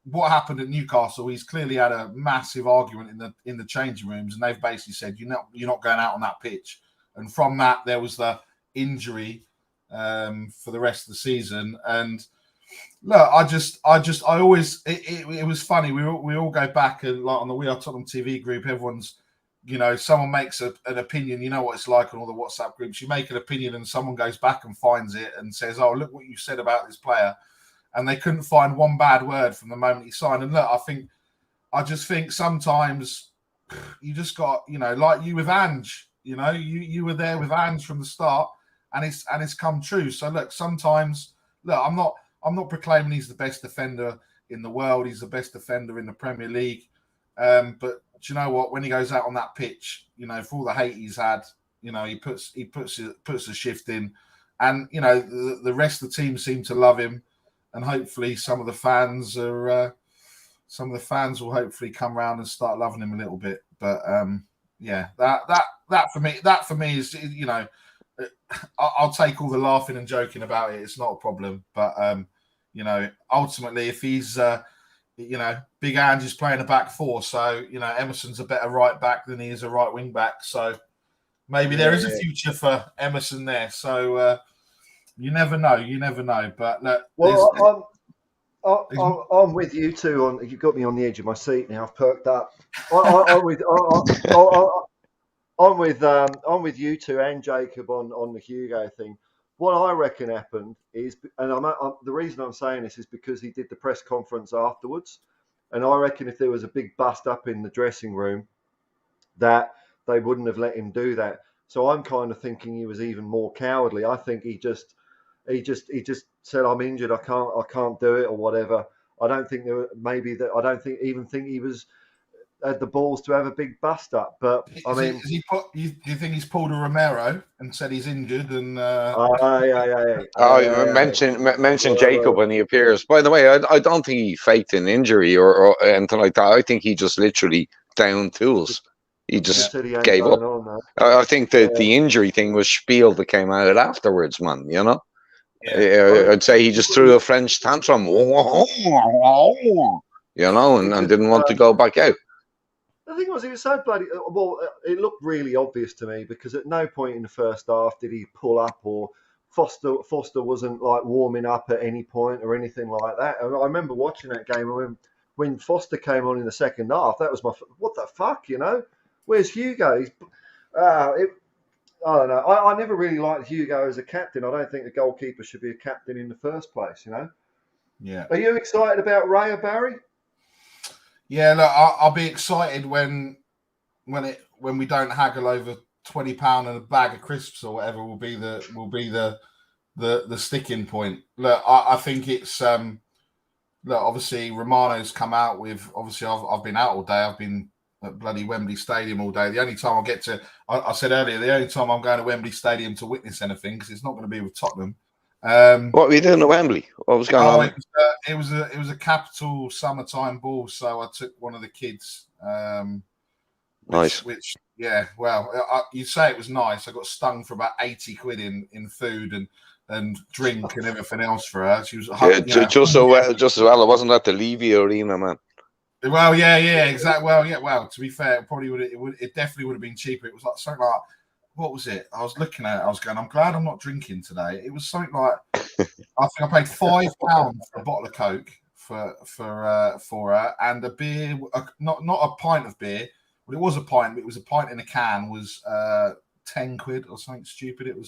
S4: What happened at Newcastle? He's clearly had a massive argument in the changing rooms, and they've basically said you're not going out on that pitch. And from that, there was the injury for the rest of the season. And look, it was funny. We all go back and on the We Are Tottenham TV group, everyone's, someone makes an opinion. You know what it's like on all the WhatsApp groups. You make an opinion and someone goes back and finds it and says, "Oh, look what you said about this player." And they couldn't find one bad word from the moment he signed. And look, I just think sometimes you just got, like you with Ange, you were there with Ange from the start, and it's come true. So look, sometimes, I'm not proclaiming he's the best defender in the world. He's the best defender in the Premier League. But do you know what? When he goes out on that pitch, for all the hate he's had, he puts a shift in, and the rest of the team seem to love him. And hopefully some of the fans will hopefully come around and start loving him a little bit. But that for me is, I'll take all the laughing and joking about it. It's not a problem. But you know, ultimately, if he's you know, Big Ange is playing a back four, so you know Emerson's a better right back than he is a right wing back. So maybe there is a future for Emerson there. So you never know. You never know. But look,
S1: well, I'm with you two on. You've got me on the edge of my seat now. I've perked up. I'm with you two and Jacob on the Hugo thing. What I reckon happened is, and the reason I'm saying this is because he did the press conference afterwards, and I reckon if there was a big bust up in the dressing room, that they wouldn't have let him do that. So I'm kind of thinking he was even more cowardly. I think he just said, "I'm injured. I can't do it," or whatever. I don't think I don't think he was had the balls to have a big bust up. But I mean,
S4: do you think he's pulled a Romero and said he's injured? And
S3: mention Jacob when he appears. By the way, I don't think he faked an injury or anything like that. I think he just literally downed tools. He just gave up. I think that the injury thing was spiel that came out afterwards, man. You know, I'd say he just threw a French tantrum, you know, and didn't want to go back out.
S1: The thing was, it was so bloody. Well, it looked really obvious to me because at no point in the first half did he pull up, or Foster wasn't like warming up at any point or anything like that. And I remember watching that game when Foster came on in the second half. That was what the fuck, you know? Where's Hugo? I don't know. I never really liked Hugo as a captain. I don't think the goalkeeper should be a captain in the first place, you know?
S4: Yeah.
S1: Are you excited about Raya, Barry?
S4: Yeah, look, I'll be excited when we don't haggle over £20 and a bag of crisps or whatever will be the sticking point. Look, I think it's look, obviously Romano's come out with, obviously I've been out all day. I've been at bloody Wembley Stadium all day. The only time I said earlier, the only time I'm going to Wembley Stadium to witness anything, because it's not going to be with Tottenham.
S3: What were you doing at Wembley? What was going on?
S4: It was a capital summertime ball, so I took one of the kids.
S3: Nice.
S4: Which yeah, well, you say it was nice. I got stung for about 80 quid in food and drink and everything else for her. She was
S3: just as well. It wasn't at the Levy Arena, man.
S4: Well, yeah, exactly. Well, yeah, well. To be fair, it definitely would have been cheaper. It was like something like, what was it? I was looking at it. I was going, I'm glad I'm not drinking today. It was something like, I think I paid £5 for a bottle of Coke for her, and a beer, not a pint of beer, but it was a pint. But it was a pint in a can. Was 10 quid or something stupid. It was.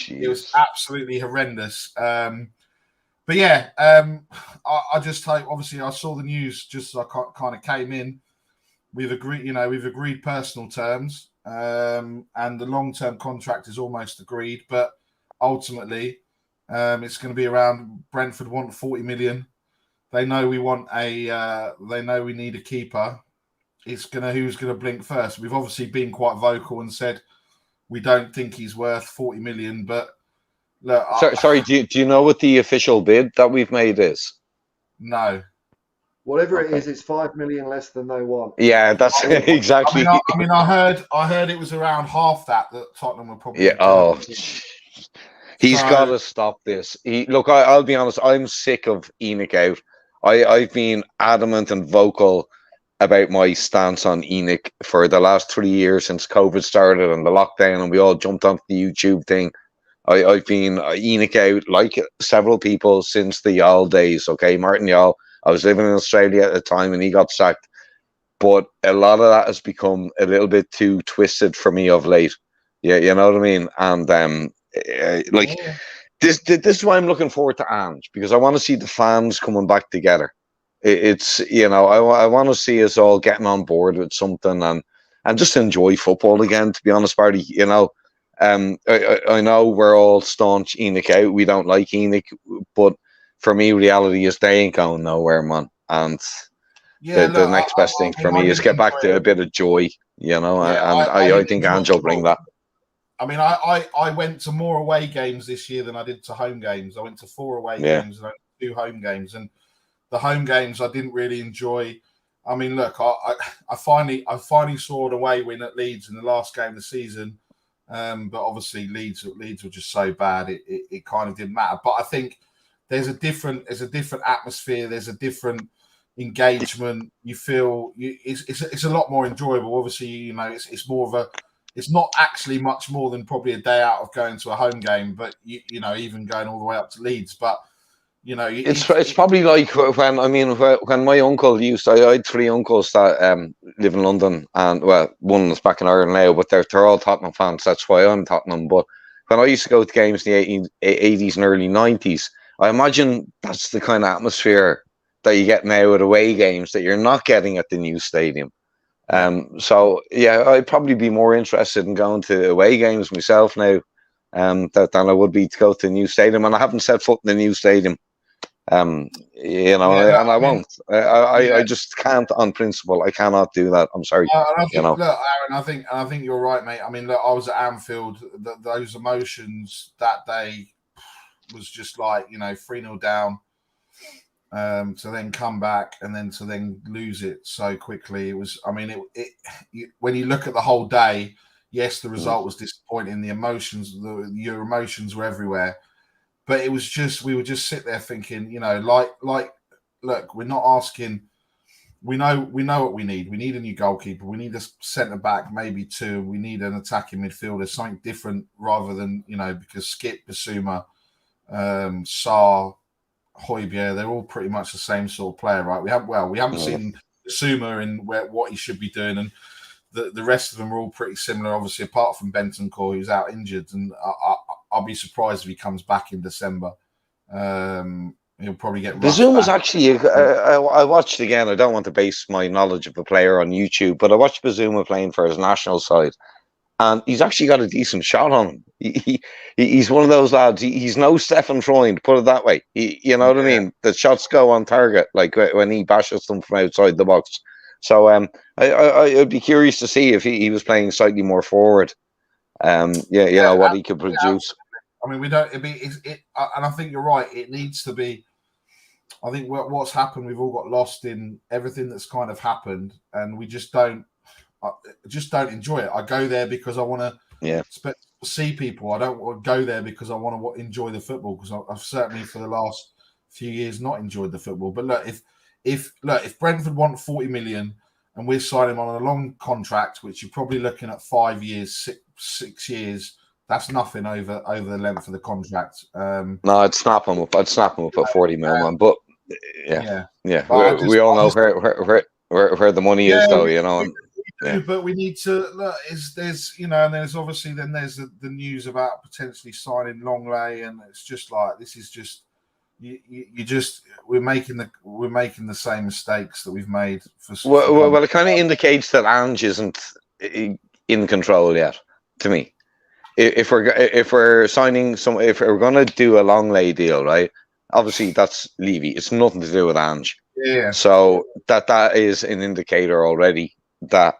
S4: It was absolutely horrendous. But yeah, I just hope. Obviously, I saw the news just as I kind of came in. We've agreed personal terms. And the long-term contract is almost agreed, but ultimately, it's going to be around. Brentford want 40 million. They know we want they know we need a keeper. Who's going to blink first? We've obviously been quite vocal and said we don't think he's worth 40 million. But look,
S3: sorry, do you know what the official bid that we've made is?
S4: No.
S1: Whatever it is, it's 5 million less than they want.
S3: Yeah, that's exactly.
S4: I mean, I heard it was around half that Tottenham were probably.
S3: Yeah. He's got to stop this. Look, I'll be honest. I'm sick of Enoch out. I've been adamant and vocal about my stance on Enoch for the last 3 years since COVID started and the lockdown, and we all jumped onto the YouTube thing. I've been Enoch out like several people since the Yall days. Okay, Martin Yall. I was living in Australia at the time and he got sacked. But a lot of that has become a little bit too twisted for me of late. Yeah, you know what I mean? And this is why I'm looking forward to Ange, because I want to see the fans coming back together. It's, you know, I want to see us all getting on board with something and just enjoy football again, to be honest, Barry. You know, I know we're all staunch Enoch out. We don't like Enoch, but for me, reality is they ain't going nowhere, man. And the next best thing for me is get back to a bit of joy, you know. I think Ange will bring that.
S4: I mean, I went to more away games this year than I did to home games. I went to 4 away games and 2 home games, and the home games I didn't really enjoy. I mean, look, I finally saw an away win at Leeds in the last game of the season. But obviously Leeds were just so bad, it kind of didn't matter. But I think there's a different atmosphere. There's a different engagement. You feel it's a lot more enjoyable. Obviously, it's more of a, it's not actually much more than probably a day out of going to a home game, but even going all the way up to Leeds. But
S3: it's probably like when my uncle I had three uncles that live in London, and well, one is back in Ireland now, but they're all Tottenham fans. That's why I'm Tottenham. But when I used to go to games in the 80s and early 90s, I imagine that's the kind of atmosphere that you get now at away games that you're not getting at the new stadium. So yeah, I'd probably be more interested in going to away games myself now, than I would be to go to the new stadium. And I haven't set foot in the new stadium. And I won't. I just can't on principle. I cannot do that. I'm sorry.
S4: Look, Aaron, I think you're right, mate. I mean, look, I was at Anfield. Those emotions that day was just like 3-0 down, to then come back and then to then lose it so quickly. It was. I mean, when you look at the whole day, yes, the result was disappointing. The emotions, your emotions were everywhere. But it was just, we would just sit there thinking, look, we're not asking. We know what we need. We need a new goalkeeper. We need a centre back, maybe two. We need an attacking midfielder, something different rather than because Skip, Basuma, Sarr, Højbjerg, they're all pretty much the same sort of player, right? We haven't seen Basuma in what he should be doing, and the rest of them are all pretty similar. Obviously, apart from Bentancur, who's out injured, and I'll be surprised if he comes back in December. He'll probably get.
S3: Bazuma's actually. I watched again. I don't want to base my knowledge of a player on YouTube, but I watched Bazuma playing for his national side, and he's actually got a decent shot on him. He's one of those lads. He's no Stefan Freund, put it that way. You know what I mean? The shots go on target, like when he bashes them from outside the box. So I'd be curious to see if he was playing slightly more forward. What he could produce.
S4: I mean, we don't. And I think you're right. It needs to be. I think what's happened, we've all got lost in everything that's kind of happened, and we just don't enjoy it. I go there because I want to see people. I don't want to go there because I want to enjoy the football, because I've certainly for the last few years not enjoyed the football. But look, if Brentford want 40 million and we're signing on a long contract, which you're probably looking at 5 years, 6 years. That's nothing over the length of the contract.
S3: No, I'd snap him up. I'd snap him up at 40 million. But yeah. We all know where the money is, though.
S4: But we need to look. And there's obviously there's the news about potentially signing Longley, and it's just like this is just we're making the same mistakes that we've made for.
S3: Well, it kind of indicates that Ange isn't in control yet, to me. If we're signing if we're going to do a Longley deal, right? Obviously, that's Levy. It's nothing to do with Ange.
S4: Yeah.
S3: So that is an indicator already that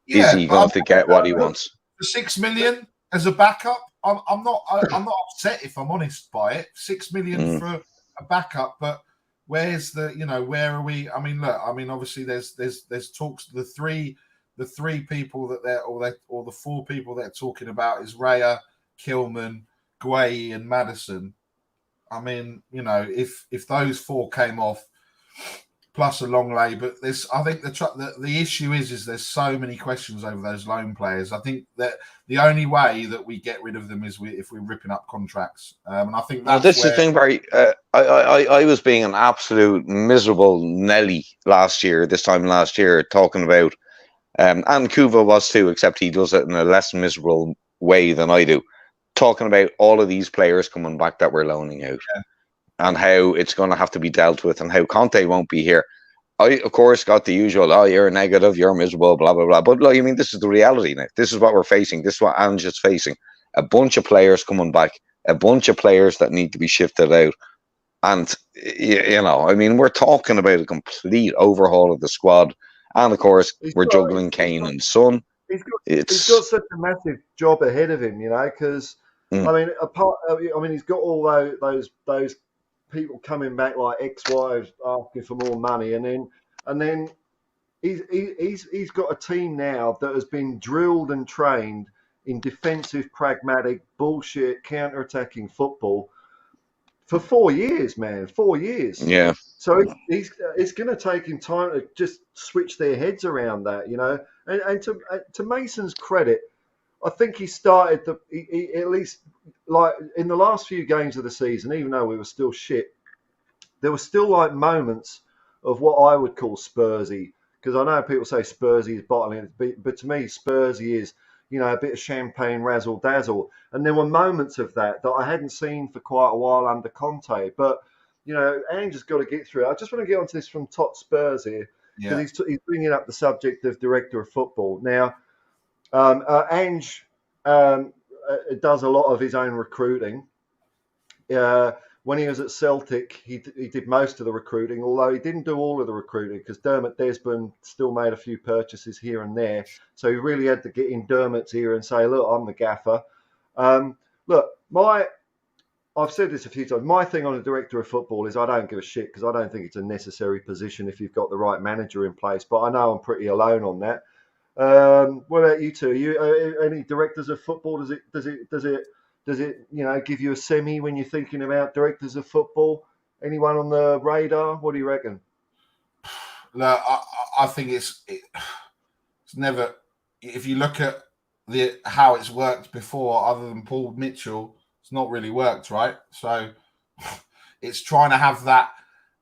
S3: is he going to get what he wants.
S4: For 6 million as a backup, I'm not upset if I'm honest by it. 6 million for a backup, but where's where are we? I mean, look. I mean, obviously, there's talks. The three people that or the four people they're talking about is Raya, Kilman, Guay, and Maddison. I mean, if those four came off, plus a Longley, but I think the issue is there's so many questions over those loan players. I think that the only way that we get rid of them is if we're ripping up contracts, and I think that's
S3: this is the thing, Barry. I was being an absolute miserable Nelly this time last year, talking about. And Kuva was too, except he does it in a less miserable way than I do. Talking about all of these players coming back that we're loaning out, and how it's going to have to be dealt with, and how Conte won't be here. I, of course, got the usual, oh, you're negative, you're miserable, blah, blah, blah. But, I mean, this is the reality now. This is what we're facing. This is what Ange is facing. A bunch of players coming back, a bunch of players that need to be shifted out. And, I mean, we're talking about a complete overhaul of the squad. And, of course, we're juggling Kane and Son.
S1: He's got such a massive job ahead of him, because, I mean, he's got all those people coming back like ex-wives asking for more money, and then he's got a team now that has been drilled and trained in defensive, pragmatic, bullshit, counter-attacking football for 4 years, man. 4 years.
S3: Yeah.
S1: So it's going to take him time to just switch their heads around that, you know. And to Mason's credit, I think he started he at least, like, in the last few games of the season, even though we were still shit, there were still like moments of what I would call Spursy, because I know people say Spursy is bottling it, but to me, Spursy is, you know, a bit of champagne razzle dazzle. And there were moments of that I hadn't seen for quite a while under Conte. But, you know, Ange has got to get through it. I just want to get onto this from Tot Spurs here, because he's bringing up the subject of director of football. Now, Ange does a lot of his own recruiting. When he was at Celtic, he did most of the recruiting, although he didn't do all of the recruiting because Dermot Desmond still made a few purchases here and there. So he really had to get in Dermot's ear and say, look, I'm the gaffer. Look, I've said this a few times. My thing on a director of football is I don't give a shit because I don't think it's a necessary position if you've got the right manager in place. But I know I'm pretty alone on that. What about you two? Are you any directors of football? Does it, you know, give you a semi when you're thinking about directors of football? Anyone on the radar? What do you reckon?
S4: No, I think it's never. If you look at how it's worked before, other than Paul Mitchell, it's not really worked, right? So it's trying to have that.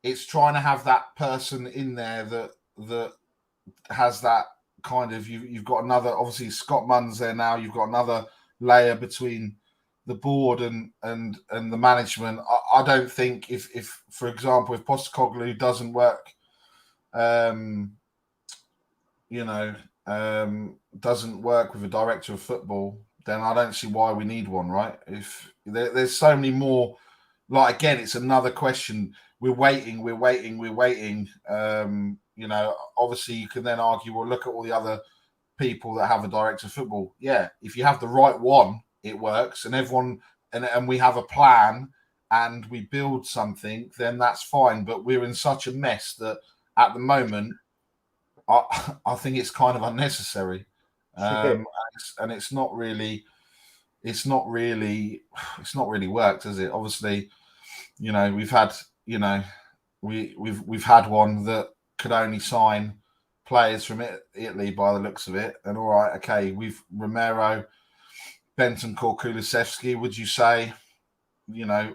S4: It's trying to have that person in there that has that kind of. You've got another. Obviously, Scott Munn's there now. You've got another layer between the board and the management. I don't think if for example, if Postecoglou doesn't work, doesn't work with a director of football, then I don't see why we need one, right? If there's so many more, like, again, it's another question. We're waiting. Obviously you can then argue, well, look at all the other people that have a director of football. Yeah, if you have the right one, it works, and everyone and we have a plan and we build something, then that's fine. But we're in such a mess that at the moment, I think it's kind of unnecessary, and it's not really worked, has it? Obviously, you know, we've had we've had one that could only sign players from Italy by the looks of it, and all right, okay, we've Romero, Bentancur, Kulusevski, would you say, you know,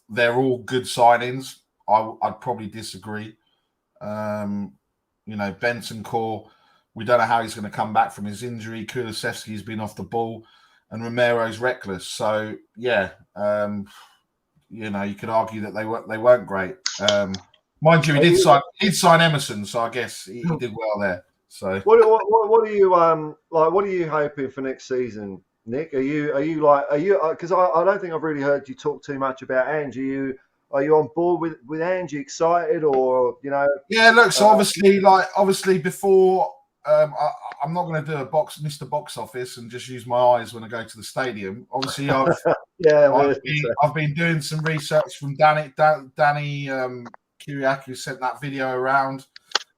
S4: they're all good signings? I'd probably disagree. Bentancur, we don't know how he's going to come back from his injury. Kulusevski's been off the ball, and Romero's reckless. So yeah, you could argue that they weren't great. Mind you, he did sign Emerson, so I guess he did well there. So
S1: what are you what are you hoping for next season, Nick? Are you because I don't think I've really heard you talk too much about Ange. Are you on board with Ange? Excited, or, you know?
S4: Yeah, look. So obviously before, I'm not going to do a Mr. Box Office and just use my eyes when I go to the stadium. Obviously, I've been doing some research from Danny Kiriakou, who sent that video around.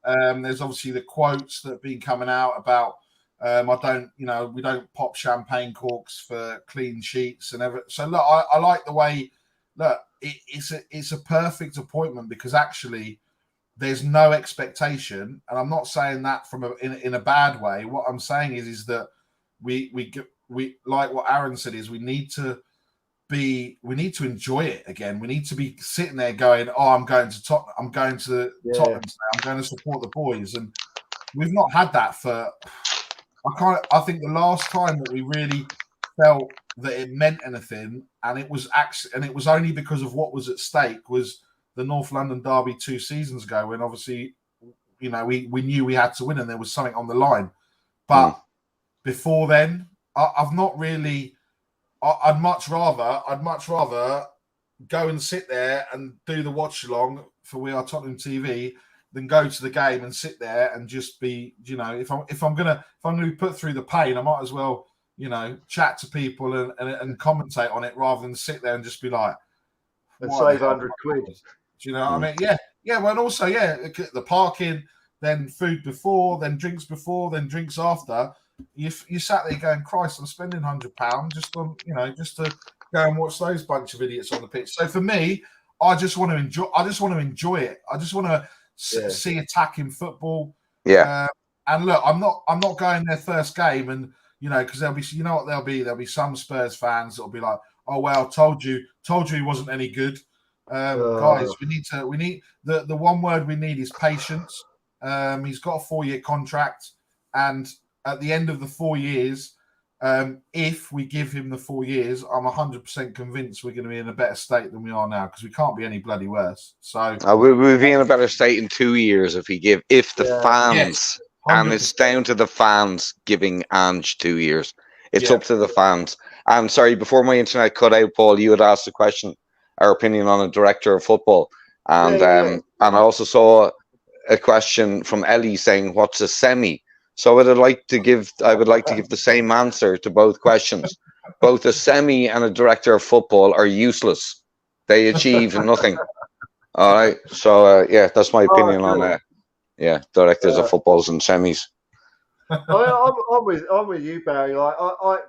S4: There's obviously the quotes that have been coming out about. We don't pop champagne corks for clean sheets and everything. So look, I like the way. Look, it's a perfect appointment because actually there's no expectation, and I'm not saying that in a bad way. What I'm saying is that we like what Aaron said, is we need to enjoy it again. We need to be sitting there going, oh, I'm going to Tottenham. I'm going to Tottenham today. I'm going to support the boys, and we've not had that for. I think the last time that we really felt that it meant anything, and it was only because of what was at stake, was the North London derby 2 seasons ago, when obviously, you know, we knew we had to win and there was something on the line. But before then, I've not really. I'd much rather go and sit there and do the watch along for We Are Tottenham TV than go to the game and sit there and just be, you know, if I'm gonna be put through the pain, I might as well, you know, chat to people and commentate on it rather than sit there and just be like,
S1: and save 100 quid.
S4: Do you know what I mean? Yeah. Well, and also, the parking, then food before, then drinks after. you sat there going, Christ, I'm spending £100 just on, just to go and watch those bunch of idiots on the pitch. So for me, I just want to enjoy it. I just want to see attacking football.
S3: Yeah.
S4: And look, I'm not going their first game, and because there'll be some Spurs fans that'll be like, oh well, told you he wasn't any good. Guys, we need the one word we need is patience. He's got a 4-year contract, and at the end of the 4 years, if we give him the 4 years, I'm 100% convinced we're going to be in a better state than we are now, because we can't be any bloody worse. So
S3: we'll be in a better state in 2 years if the fans.
S4: Yes,
S3: and it's down to the fans giving Ange 2 years. It's up to the fans. I'm sorry, before my internet cut out, Paul, you had asked a question, our opinion on a director of football, and and I also saw a question from Ellie saying, "What's a semi?" So I would like to give the same answer to both questions. Both a semi and a director of football are useless. They achieve nothing. All right. So that's my opinion on that. Yeah, directors of footballs and semis.
S1: I'm with you, Barry. Like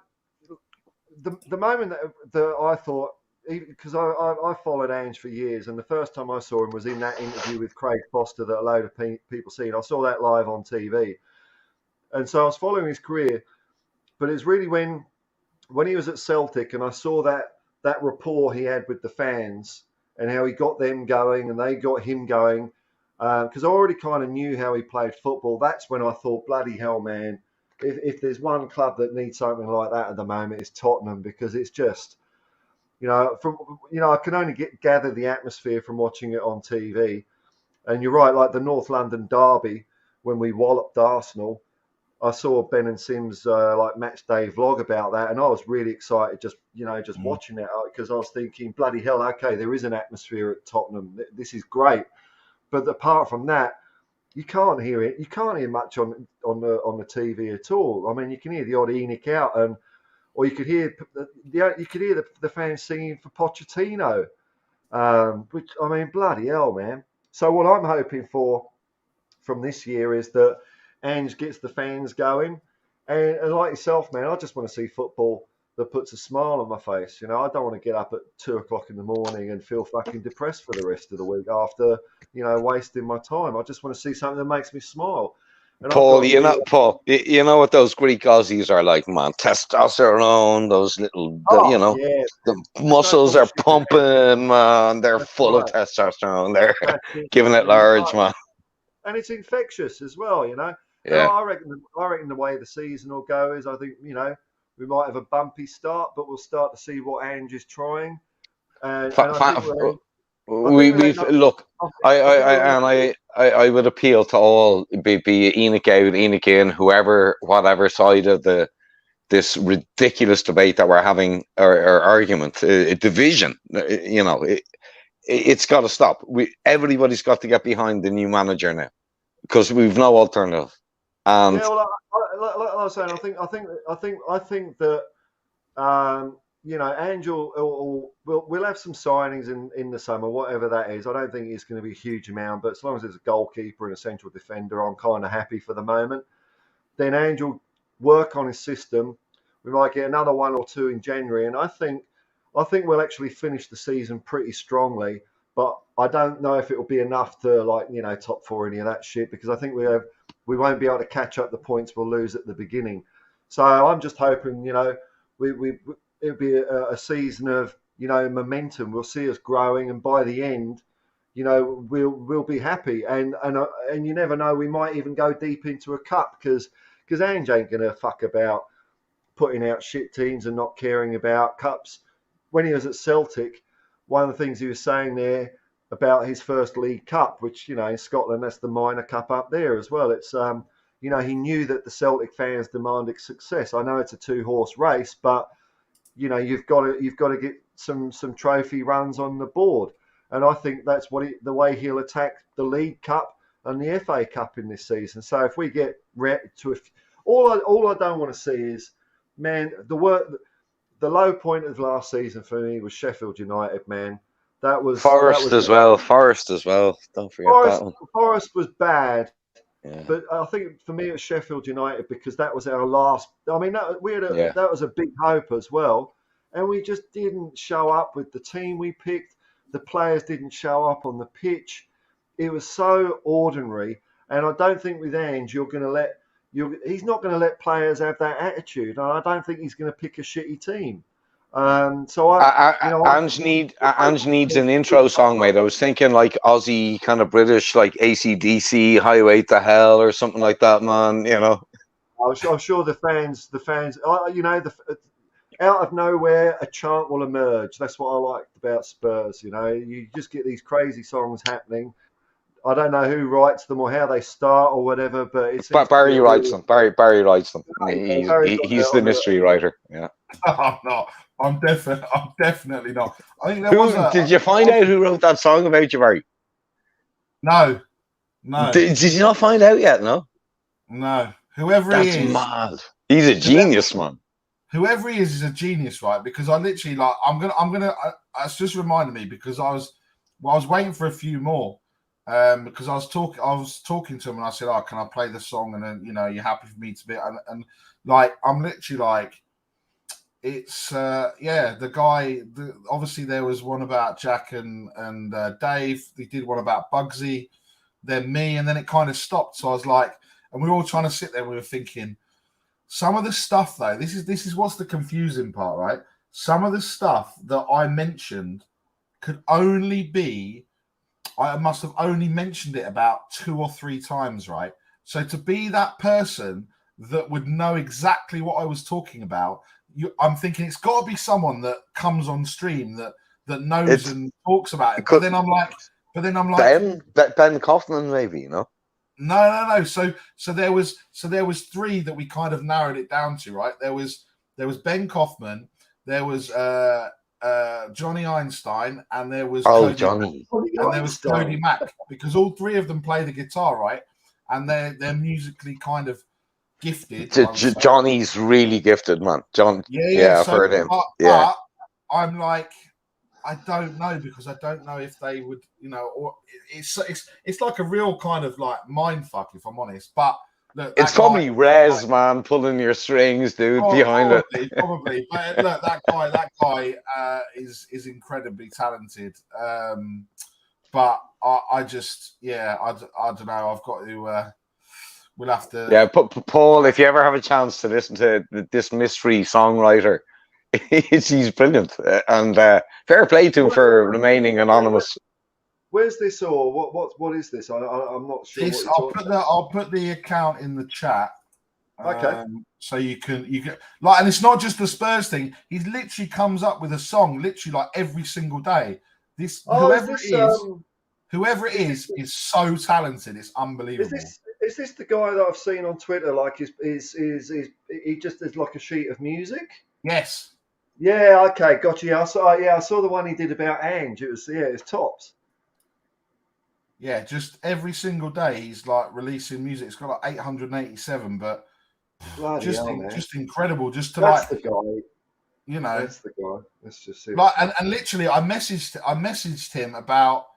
S1: the moment that I thought, because I followed Ange for years, and the first time I saw him was in that interview with Craig Foster that a load of people seen. I saw that live on TV, and so I was following his career. But it's really when he was at Celtic, and I saw that rapport he had with the fans, and how he got them going, and they got him going. Because I already kind of knew how he played football. That's when I thought, bloody hell, man, if there's one club that needs something like that at the moment, it's Tottenham, because it's just, I can only gather the atmosphere from watching it on TV. And you're right, like the North London derby, when we walloped Arsenal, I saw Ben and Sim's like match day vlog about that, and I was really excited just watching it, because I was thinking, bloody hell, okay, there is an atmosphere at Tottenham. This is great. But apart from that, you can't hear it. You can't hear much on the TV at all. I mean, you can hear the odd Enoch out, or you could hear the fans singing for Pochettino, which, I mean, bloody hell, man. So what I'm hoping for from this year is that Ange gets the fans going, and like yourself, man, I just want to see football that puts a smile on my face. I don't want to get up at 2:00 in the morning and feel fucking depressed for the rest of the week after, wasting my time. I just want to see something that makes me smile. And
S3: Paul, you know what those Greek Aussies are like, man. Testosterone, those little, the muscles are pumping, man. They're full of testosterone. They're giving it large, man.
S1: And it's infectious as well,
S3: Yeah.
S1: And I reckon the way the season will go is, I think, we might have a bumpy start, but we'll start to see what Ange is trying. And I
S3: would appeal to all, be Enoch out, Enoch in, whatever side of this ridiculous debate that we're having, or argument, a division. It's got to stop. Everybody's got to get behind the new manager now, because we've no alternative. And
S1: like I was saying, I think that Ange we'll have some signings in the summer, whatever that is. I don't think it's going to be a huge amount, but as long as there's a goalkeeper and a central defender, I'm kind of happy for the moment. Then Ange will work on his system. We might get another 1 or 2 in January, and I think we'll actually finish the season pretty strongly. But I don't know if it will be enough to top 4, any of that shit, because I think we won't be able to catch up the points we'll lose at the beginning. So I'm just hoping, it'll be a season of, momentum. We'll see us growing, and by the end, we'll be happy. And you never know, we might even go deep into a cup, because Ange ain't gonna fuck about putting out shit teams and not caring about cups. When he was at Celtic, one of the things he was saying there about his first League Cup, which, in Scotland, that's the minor cup up there as well. It's, he knew that the Celtic fans demanded success. I know it's a 2-horse race, but, you've got to get some trophy runs on the board. And I think that's the way he'll attack the League Cup and the FA Cup in this season. So if we get to all I don't want to see is, man, the low point of last season for me was Sheffield United, man. That was
S3: Forest as well. Don't forget that one.
S1: Forest was bad,
S3: Yeah.
S1: But I think for me it was Sheffield United because that was our last. I mean, that
S3: Yeah.
S1: that was a big hope as well, and we just didn't show up with the team we picked. The players didn't show up on the pitch. It was so ordinary, and I don't think with Ange he's not going to let players have that attitude, and I don't think he's going to pick a shitty team. So
S3: Ange needs an intro song, mate. I was thinking like Aussie, kind of British, like AC/DC, Highway to Hell, or something like that, man. You know.
S1: I'm sure the fans, out of nowhere, a chant will emerge. That's what I liked about Spurs. You just get these crazy songs happening. I don't know who writes them or how they start or whatever, but it seems
S3: Barry
S1: to be
S3: writes them. Barry writes them.
S1: Barry's
S3: He's the mystery writer. Yeah.
S4: I'm not. I'm definitely not. I think there was
S3: Did you find out who wrote that song about you, Barry?
S4: No.
S3: Did you not find out yet? No.
S4: Whoever
S3: That's
S4: he is,
S3: mad. He's a genius, man.
S4: Whoever he is a genius, right? Because I literally it's just reminded me because I was waiting for a few more. Because I was talking to him and I said, "Oh, can I play the song?" And then you're happy for me to be and like I'm literally like, it's the guy. Obviously there was one about Jack and Dave. They did one about Bugsy, then me, and then it kind of stopped. So I was like, and we were all trying to sit there. We were thinking, some of the stuff though. This is what's the confusing part, right? Some of the stuff that I mentioned could only be. I must have only mentioned it about 2 or 3 times, right? So to be that person that would know exactly what I was talking about, I'm thinking it's got to be someone that comes on stream that knows and talks about it. But then I'm like,
S3: Ben Kaufman, maybe,
S4: No. So there was 3 that we kind of narrowed it down to, right? There was Ben Kaufman, there was Johnny Einstein, and there was Cody Mack, because all 3 of them play the guitar, right? And they're musically kind of gifted.
S3: Johnny's really gifted, man. I've heard him.
S4: But I'm like, I don't know, because I don't know if they would, or it's like a real kind of like mind fuck, if I'm honest. But look,
S3: it's probably Rez, man, pulling your strings, dude, behind it.
S4: Probably. But look, that guy is incredibly talented. But I just, I don't know. I've got to. We'll have to.
S3: Yeah, Paul, if you ever have a chance to listen to this mystery songwriter, he's brilliant, and fair play to him for remaining anonymous.
S1: Where's this, or what is this? I'm not sure.
S4: I'll put the account in the chat.
S1: Okay.
S4: So you can like, and it's not just the Spurs thing. He literally comes up with a song literally like every single day. Whoever it is so talented. It's unbelievable.
S1: Is this the guy that I've seen on Twitter? Like, he just is like a sheet of music?
S4: Yes.
S1: Yeah. Okay. Gotcha. Yeah, I saw the one he did about Ange. It's tops.
S4: Yeah, just every single day he's like releasing music. It's got like 887, but just incredible. Just to
S1: That's the guy.
S4: That's
S1: the guy. Let's just see.
S4: Like, and literally, I messaged him about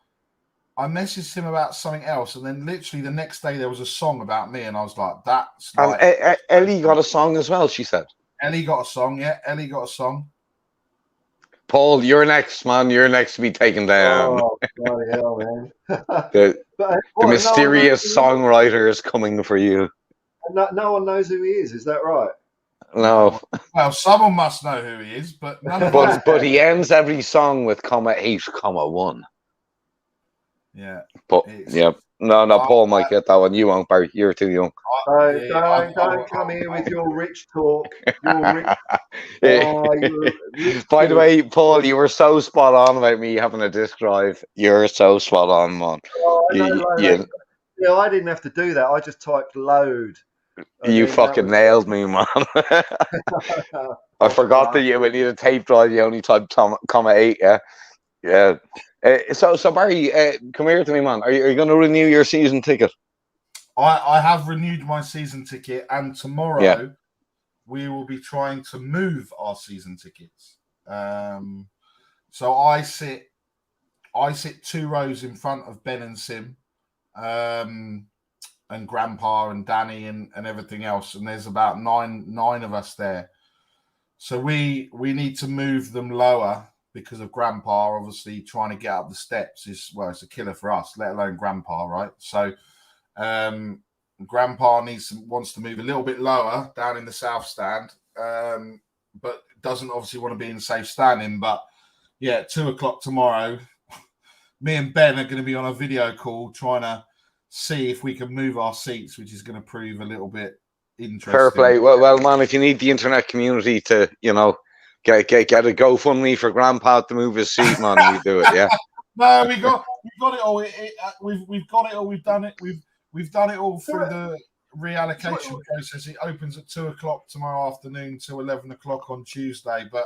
S4: something else, and then literally the next day there was a song about me, and I was like, "That's."
S3: And Ellie got a song as well. She said.
S4: Ellie got a song. Yeah, Ellie got a song.
S3: Paul, you're next, man. You're next to be taken down.
S1: Oh, bloody hell, man.
S3: The mysterious songwriter is coming for you.
S1: No one knows who he is. Is that right?
S3: No.
S4: Well, someone must know who he is, but none of
S3: but he ends every song with ,8, ,1.
S4: Yeah.
S3: But no, Paul might get that one. You won't, Barry. You're too young.
S1: Don't come here with your rich talk.
S3: By the way, Paul, you were so spot on about me having a disc drive. You're so spot on, man.
S1: I didn't have to do that. I just typed load.
S3: You fucking nailed me, man. I forgot that when you need a tape drive, you only typed ,8. Yeah. So Barry, come here to me, man. Are you going to renew your season ticket?
S4: I have renewed my season ticket, and tomorrow we will be trying to move our season tickets. So I sit 2 rows in front of Ben and Sim. and Grandpa and Danny and everything else, and there's about nine of us there. So we need to move them lower because of Grandpa. Obviously, trying to get up the steps it's a killer for us, let alone Grandpa, right? So Grandpa wants to move a little bit lower down in the south stand, but doesn't obviously want to be in safe standing. But yeah, at 2:00 tomorrow, me and Ben are going to be on a video call trying to see if we can move our seats, which is going to prove a little bit interesting.
S3: Fair play. Well, man, if you need the internet community to, get a GoFundMe for Grandpa to move his seat, man, we do it. Yeah.
S4: No, we got it all. We've got it all. We've done it. We've done it all through the reallocation process. It opens at 2:00 tomorrow afternoon till 11:00 on Tuesday. But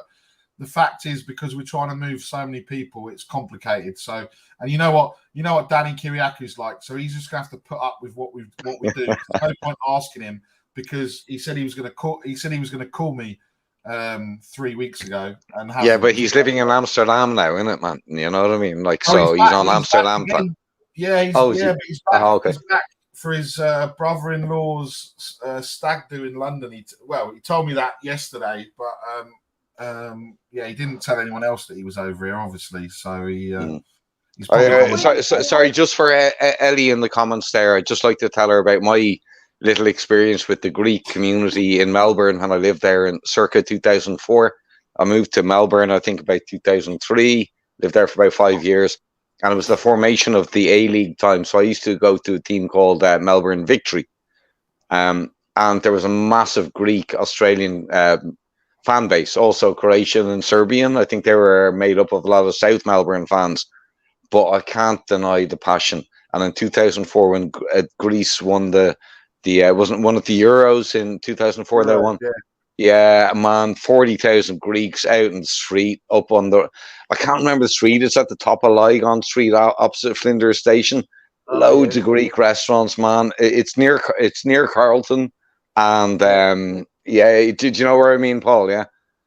S4: the fact is, because we're trying to move so many people, it's complicated. So, and you know what Danny Kiriaku's like. So he's just gonna have to put up with what we do. There's no point asking him, because he said he was going to call. He said he was going to call me 3 weeks ago. And
S3: but he's living in Amsterdam now, isn't it, man? You know what I mean? Like, so he's on Amsterdam.
S4: Yeah, he's back.
S3: Okay.
S4: He's back for his brother-in-law's stag do in London. He told me that yesterday, but he didn't tell anyone else that he was over here, obviously. So he's probably
S3: sorry, just for Ellie in the comments there, I'd just like to tell her about my little experience with the Greek community in Melbourne when I lived there in circa 2004. I moved to Melbourne, I think, about 2003, lived there for about 5 years, and it was the formation of the A-League time. So I used to go to a team called Melbourne Victory, and there was a massive Greek Australian fan base, also Croatian and Serbian. I think they were made up of a lot of South Melbourne fans, but I can't deny the passion. And in 2004, when Greece won wasn't one of the Euros in 2004 they won? Yeah, man, 40,000 Greeks out in the street, up on I can't remember the street. It's at the top of Lygon Street, opposite Flinders Station. Loads of Greek restaurants, man. It's near Carlton, and did you know where I mean, Paul? Yeah,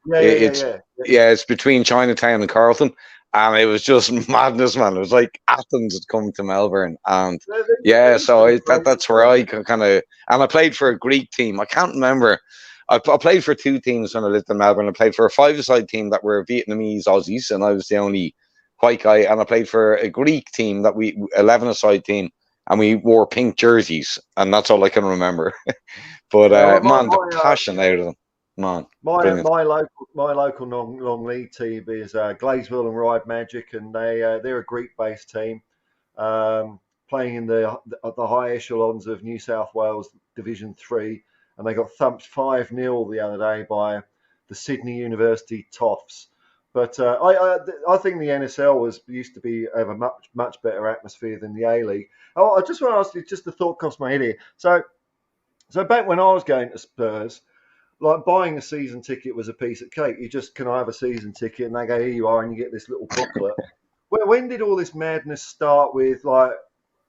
S3: it's between Chinatown and Carlton. And it was just madness, man. It was like Athens had come to Melbourne, and so that's where I kind of. And I played for a Greek team. I can't remember. I played for two teams when I lived in Melbourne. I played for a five-a-side team that were Vietnamese Aussies, and I was the only white guy. And I played for a Greek team 11-a-side team, and we wore pink jerseys, and that's all I can remember. But the passion out of them. Man,
S1: my local non-league team is Gleysville and Ride Magic, and they're a Greek-based team playing in the high echelons of New South Wales Division 3, and they got thumped 5-0 the other day by the Sydney University Toffs. But I think the NSL used to have a much better atmosphere than the A-League. Oh, I just want to ask you, just the thought crossed my head here. So back when I was going to Spurs, like, buying a season ticket was a piece of cake. Can I have a season ticket? And they go, here you are, and you get this little booklet. When did all this madness start with, like,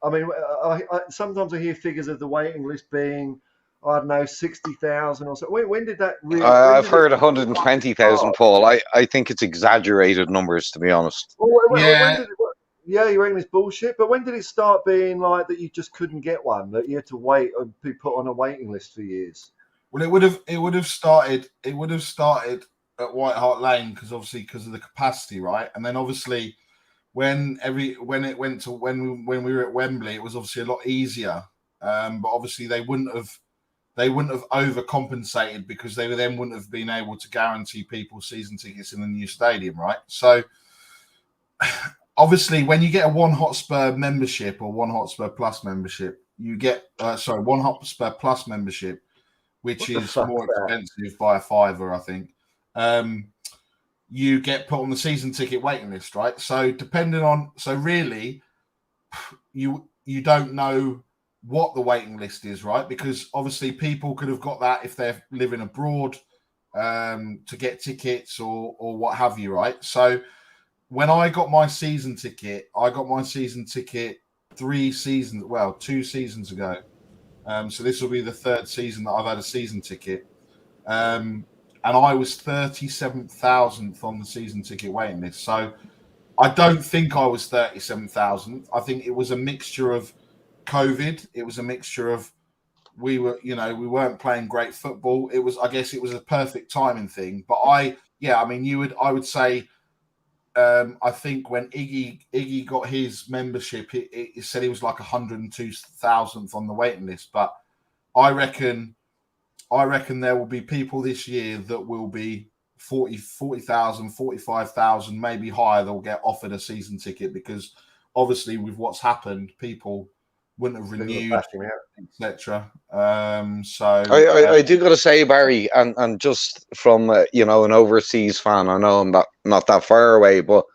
S1: I mean, I sometimes I hear figures of the waiting list being, I don't know, 60,000 or so. When did that really...
S3: I've heard 120,000, Paul. I think it's exaggerated numbers, to be honest.
S1: You reckon it's bullshit? But when did it start being like that you just couldn't get one, that you had to wait and be put on a waiting list for years?
S4: Well, it would have started at White Hart Lane because of the capacity, right? And then obviously when we were at Wembley, it was obviously a lot easier. But obviously they wouldn't have overcompensated because they then wouldn't have been able to guarantee people season tickets in the new stadium, right? So obviously when you get a One Hotspur membership or One Hotspur Plus membership, you get One Hotspur Plus membership, which is more expensive by a $5, I think. You get put on the season ticket waiting list, right? So really, you don't know what the waiting list is, right? Because obviously people could have got that if they're living abroad to get tickets or what have you, right? So when I got my season ticket, 2 seasons ago. So this will be the third season that I've had a season ticket. And I was 37,000th on the season ticket waiting list. So I don't think I was 37,000th. I think it was a mixture of COVID. It was a mixture of we weren't playing great football. I guess it was a perfect timing thing. But I would say, I think when Iggy got his membership, it said he was like 102,000th on the waiting list. But I reckon there will be people this year that will be 40,000, 45,000, maybe higher. They'll get offered a season ticket because obviously with what's happened, people wouldn't have renewed, etc.
S3: I do got to say, Barry, and just from an overseas fan, I know I'm not that far away, but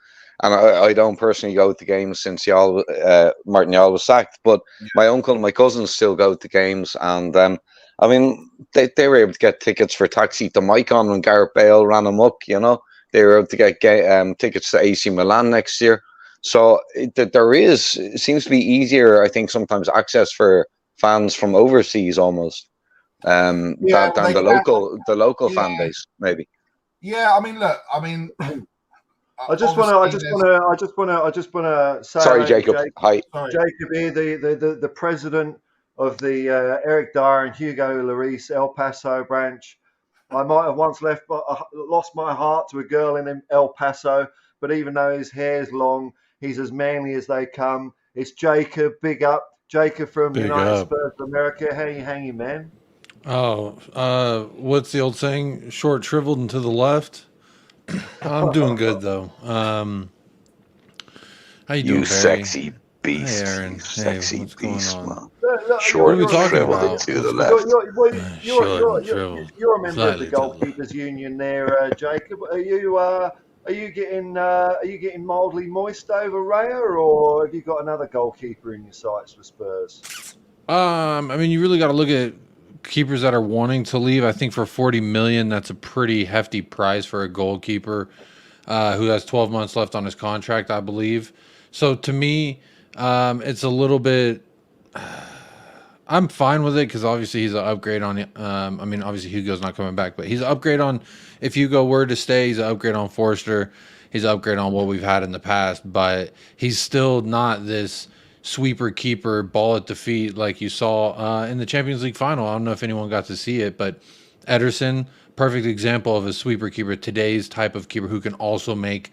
S3: I don't personally go to games since Martin Yall was sacked, but my uncle and my cousins still go to games, and I mean they were able to get tickets for Taxi to Mycon when Gareth Bale ran amok. They were able to get tickets to AC Milan next year. So it seems to be easier, I think, sometimes access for fans from overseas almost than the local fan base, maybe.
S4: Yeah, I mean, look,
S1: I just want to say.
S3: Sorry, Jacob. Hi,
S1: Jacob here, the president of the Eric Dyer and Hugo Lloris El Paso branch. I might have once lost my heart to a girl in El Paso, but even though his hair's long, he's as manly as they come. It's Jacob. Big up, Jacob from United Spurs of America. How you hanging, man?
S5: Oh, what's the old saying? Short, shriveled, and to the left. I'm doing good though. How you doing, Barry?
S3: Sexy beast.
S5: Hey, Aaron.
S3: Sexy
S5: what's
S3: beast,
S5: going on?
S3: Man. Short,
S5: what are we talking
S3: shriveled,
S5: about?
S3: to the left.
S1: You're a member of the goalkeepers union there, Jacob. Are you getting mildly moist over Raya, or have you got another goalkeeper in your sights for Spurs?
S5: I mean, you really got to look at keepers that are wanting to leave. I think for $40 million, that's a pretty hefty price for a goalkeeper who has 12 months left on his contract, I believe. So to me, it's a little bit. I'm fine with it because obviously he's an upgrade on. I mean, obviously Hugo's not coming back, but he's an upgrade on. If Hugo were to stay, he's an upgrade on Forster. He's an upgrade on what we've had in the past, but he's still not this sweeper keeper ball at the feet like you saw in the Champions League final. I don't know if anyone got to see it, but Ederson, perfect example of a sweeper keeper, today's type of keeper who can also make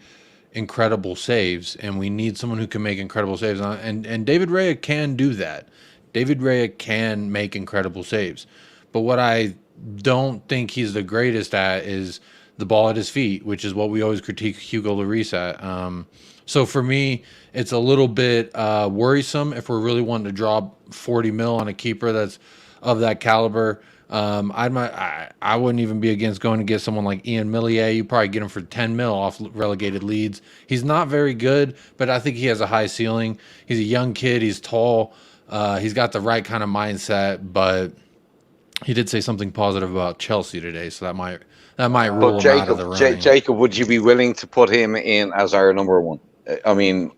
S5: incredible saves, and we need someone who can make incredible saves, and David Raya can do that. David Raya can make incredible saves, but what I don't think he's the greatest at is the ball at his feet, which is what we always critique Hugo Lloris at. So for me, it's a little bit worrisome if we're really wanting to drop 40 mil on a keeper that's of that caliber. I wouldn't even be against going to get someone like Ian Millier. You probably get him for 10 mil off relegated Leeds. He's not very good, but I think he has a high ceiling. He's a young kid. He's tall. He's got the right kind of mindset, but he did say something positive about Chelsea today, so that might rule him out of the running.
S3: Jacob, would you be willing to put him in as our number one? I mean,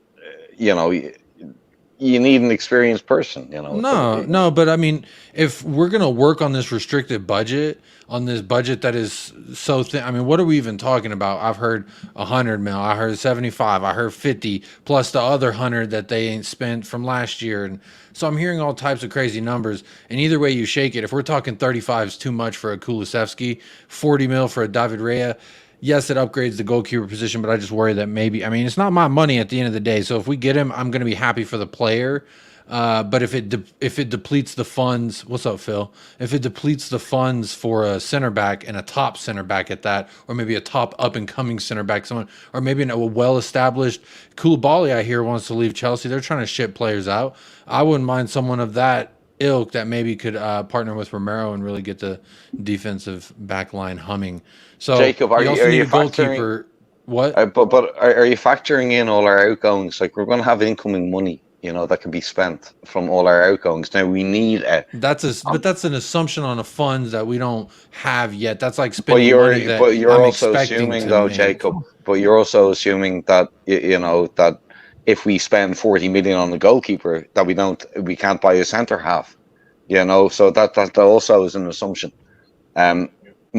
S3: you need an experienced person,
S5: No, but I mean, if we're gonna work on this restricted budget, on this budget that is so thin, I mean, what are we even talking about? I've heard 100 mil, I heard 75, I heard 50, plus the other 100 that they ain't spent from last year, and so I'm hearing all types of crazy numbers. And either way you shake it, if we're talking 35 is too much for a Kulusevski, 40 mil for a David Raya. Yes, it upgrades the goalkeeper position, but I just worry that maybe, I mean, it's not my money at the end of the day. So if we get him, I'm going to be happy for the player. But if it depletes the funds, what's up, Phil? If it depletes the funds for a center back and a top center back at that, or maybe a top up and coming center back, someone, or maybe a well-established Koulibaly, I hear wants to leave Chelsea. They're trying to ship players out. I wouldn't mind someone of that ilk that maybe could partner with Romero and really get the defensive back line humming. So
S3: Jacob, are you
S5: a goalkeeper? What?
S3: But are you factoring in all our outgoings? Like, we're going to have incoming money, that can be spent from all our outgoings. Now we need
S5: but that's an assumption on a funds that we don't have yet. That's like spending money that
S3: but you're
S5: I'm
S3: also
S5: expecting
S3: assuming, though,
S5: make.
S3: Jacob. But you're also assuming that that if we spend 40 million on the goalkeeper, that we can't buy a centre half. So that also is an assumption.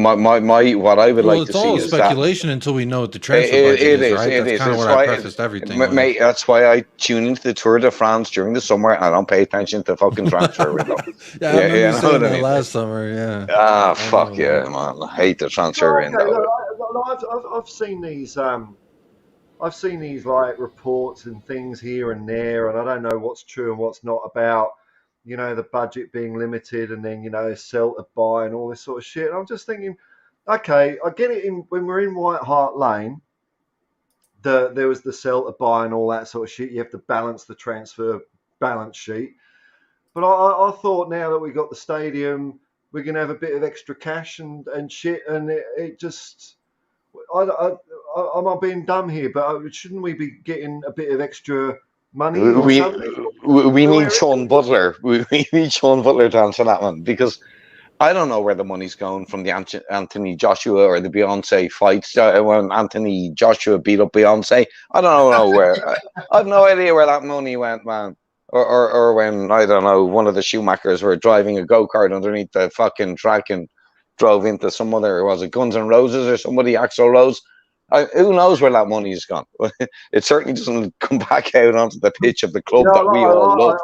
S3: what I would
S5: Well,
S3: like to
S5: it's
S3: see
S5: all
S3: is that
S5: speculation until we know what the transfer budget is, right? That's kind of what I prefaced everything with.
S3: Mate, that's why I tune into the Tour de France during the summer and I don't pay attention to the fucking transfer window.
S5: Yeah, I remember you
S3: know
S5: saying
S3: what I
S5: that
S3: mean?
S5: last summer. Yeah.
S3: Ah,
S5: I
S3: fuck
S5: remember
S3: yeah,
S5: that.
S3: man. I hate the transfer
S1: Okay,
S3: window.
S1: look, I've seen these. I've seen these like reports and things here and there, and I don't know what's true and what's not about, the budget being limited and then, sell to buy and all this sort of shit. And I'm just thinking, okay, I get it when we're in White Hart Lane, there was the sell to buy and all that sort of shit. You have to balance the transfer balance sheet. But I thought now that we got the stadium, we're going to have a bit of extra cash and shit. And it just, am I being dumb here? But shouldn't we be getting a bit of extra money or
S3: We
S1: something?
S3: we need Sean Butler. We need Sean Butler to answer that one because I don't know where the money's going from the Anthony Joshua or the Beyonce fights. When Anthony Joshua beat up Beyonce, I don't know where. I have no idea where that money went, man. Or when, I don't know, one of the Schumachers were driving a go-kart underneath the fucking track and drove into some other, was it Guns N' Roses or somebody, Axl Rose? Who knows where that money has gone? It certainly doesn't come back out onto the pitch of the club that we all love.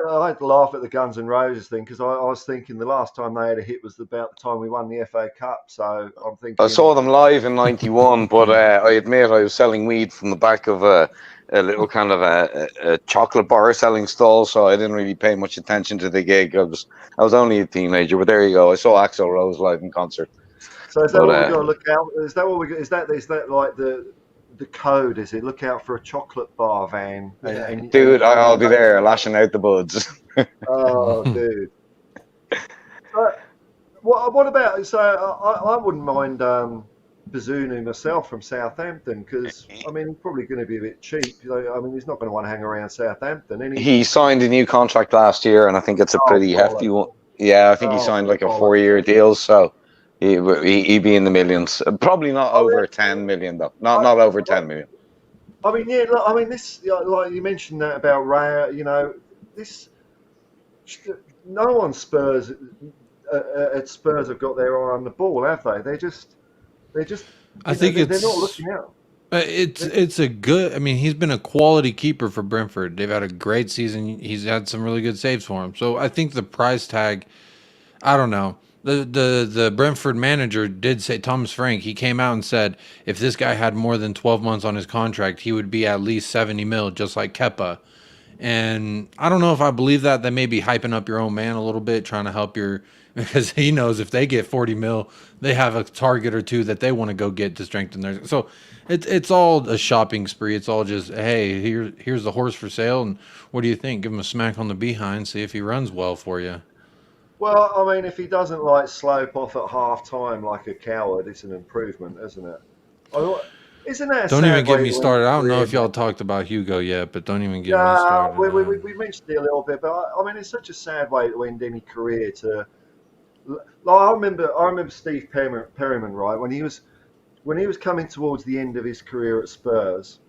S1: I had to laugh at the Guns N' Roses thing because I was thinking the last time they had a hit was about the time we won the FA Cup. So I'm thinking
S3: I saw them live in '91, but I admit I was selling weed from the back of a little kind of a chocolate bar selling stall, so I didn't really pay much attention to the gig. I was only a teenager, but there you go. I saw Axl Rose live in concert.
S1: So is that what we got to look out? Is that what we? Is that like the code? Is it look out for a chocolate bar van?
S3: Dude, I'll be there lashing out the buds.
S1: Oh, dude. What about? So I wouldn't mind Bazunu myself from Southampton because I mean he's probably going to be a bit cheap. I mean he's not going to want to hang around Southampton.
S3: He signed a new contract last year, and I think it's a pretty hefty one. Yeah, I think he signed like a 4-year deal, so he'd be in the millions. Probably not over 10 million though. Not over 10 million.
S1: I mean, yeah. Look, I mean, this like you mentioned that about Raya. This no one Spurs at Spurs have got their eye on the ball, have they? They're just. I think they're not looking out.
S5: It's a good. I mean, he's been a quality keeper for Brentford. They've had a great season. He's had some really good saves for him. So I think the price tag. I don't know. The Brentford manager did say, Thomas Frank, he came out and said if this guy had more than 12 months on his contract, he would be at least 70 mil, just like Kepa. And I don't know if I believe that. They may be hyping up your own man a little bit, trying to help because he knows if they get 40 mil, they have a target or two that they want to go get to strengthen their. So it's all a shopping spree. It's all just, hey, here's the horse for sale, and what do you think? Give him a smack on the behind, see if he runs well for you.
S1: Well, I mean, if he doesn't like slope off at half time like a coward, it's an improvement, isn't it? Isn't that?
S5: Don't even get me started. I don't know if y'all talked about Hugo yet, but don't even get me started.
S1: We mentioned it a little bit, but I mean, it's such a sad way to end any career. I remember Steve Perryman, right? When he was coming towards the end of his career at Spurs,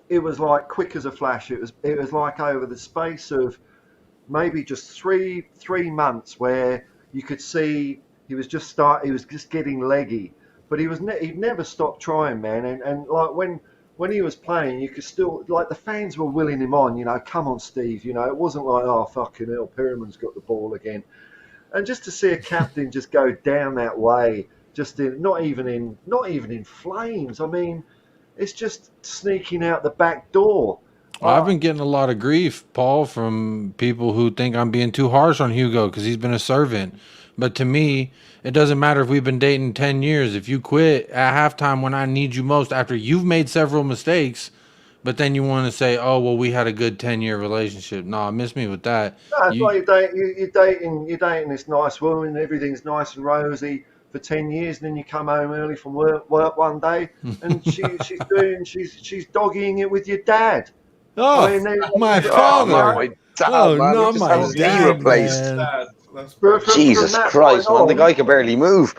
S1: it was like quick as a flash. It was like over the space of maybe just three months where you could see he was just getting leggy, but he'd never stopped trying, man. And like when he was playing, you could still, like, the fans were willing him on, come on, Steve, it wasn't like, oh, fucking hell, Perriman's got the ball again. And just to see a captain just go down that way, not even in flames. I mean, it's just sneaking out the back door.
S5: Well, I've been getting a lot of grief, Paul, from people who think I'm being too harsh on Hugo because he's been a servant. But to me, it doesn't matter if we've been dating 10 years. If you quit at halftime when I need you most after you've made several mistakes, but then you want to say, oh, well, we had a good 10-year relationship. No, miss me with that.
S1: No, it's like you're dating this nice woman, everything's nice and rosy for 10 years, and then you come home early from work one day and she's doggying it with your dad.
S5: Oh, my father!
S3: Oh, not my dad, replaced. Jesus Christ, man! The guy can barely move.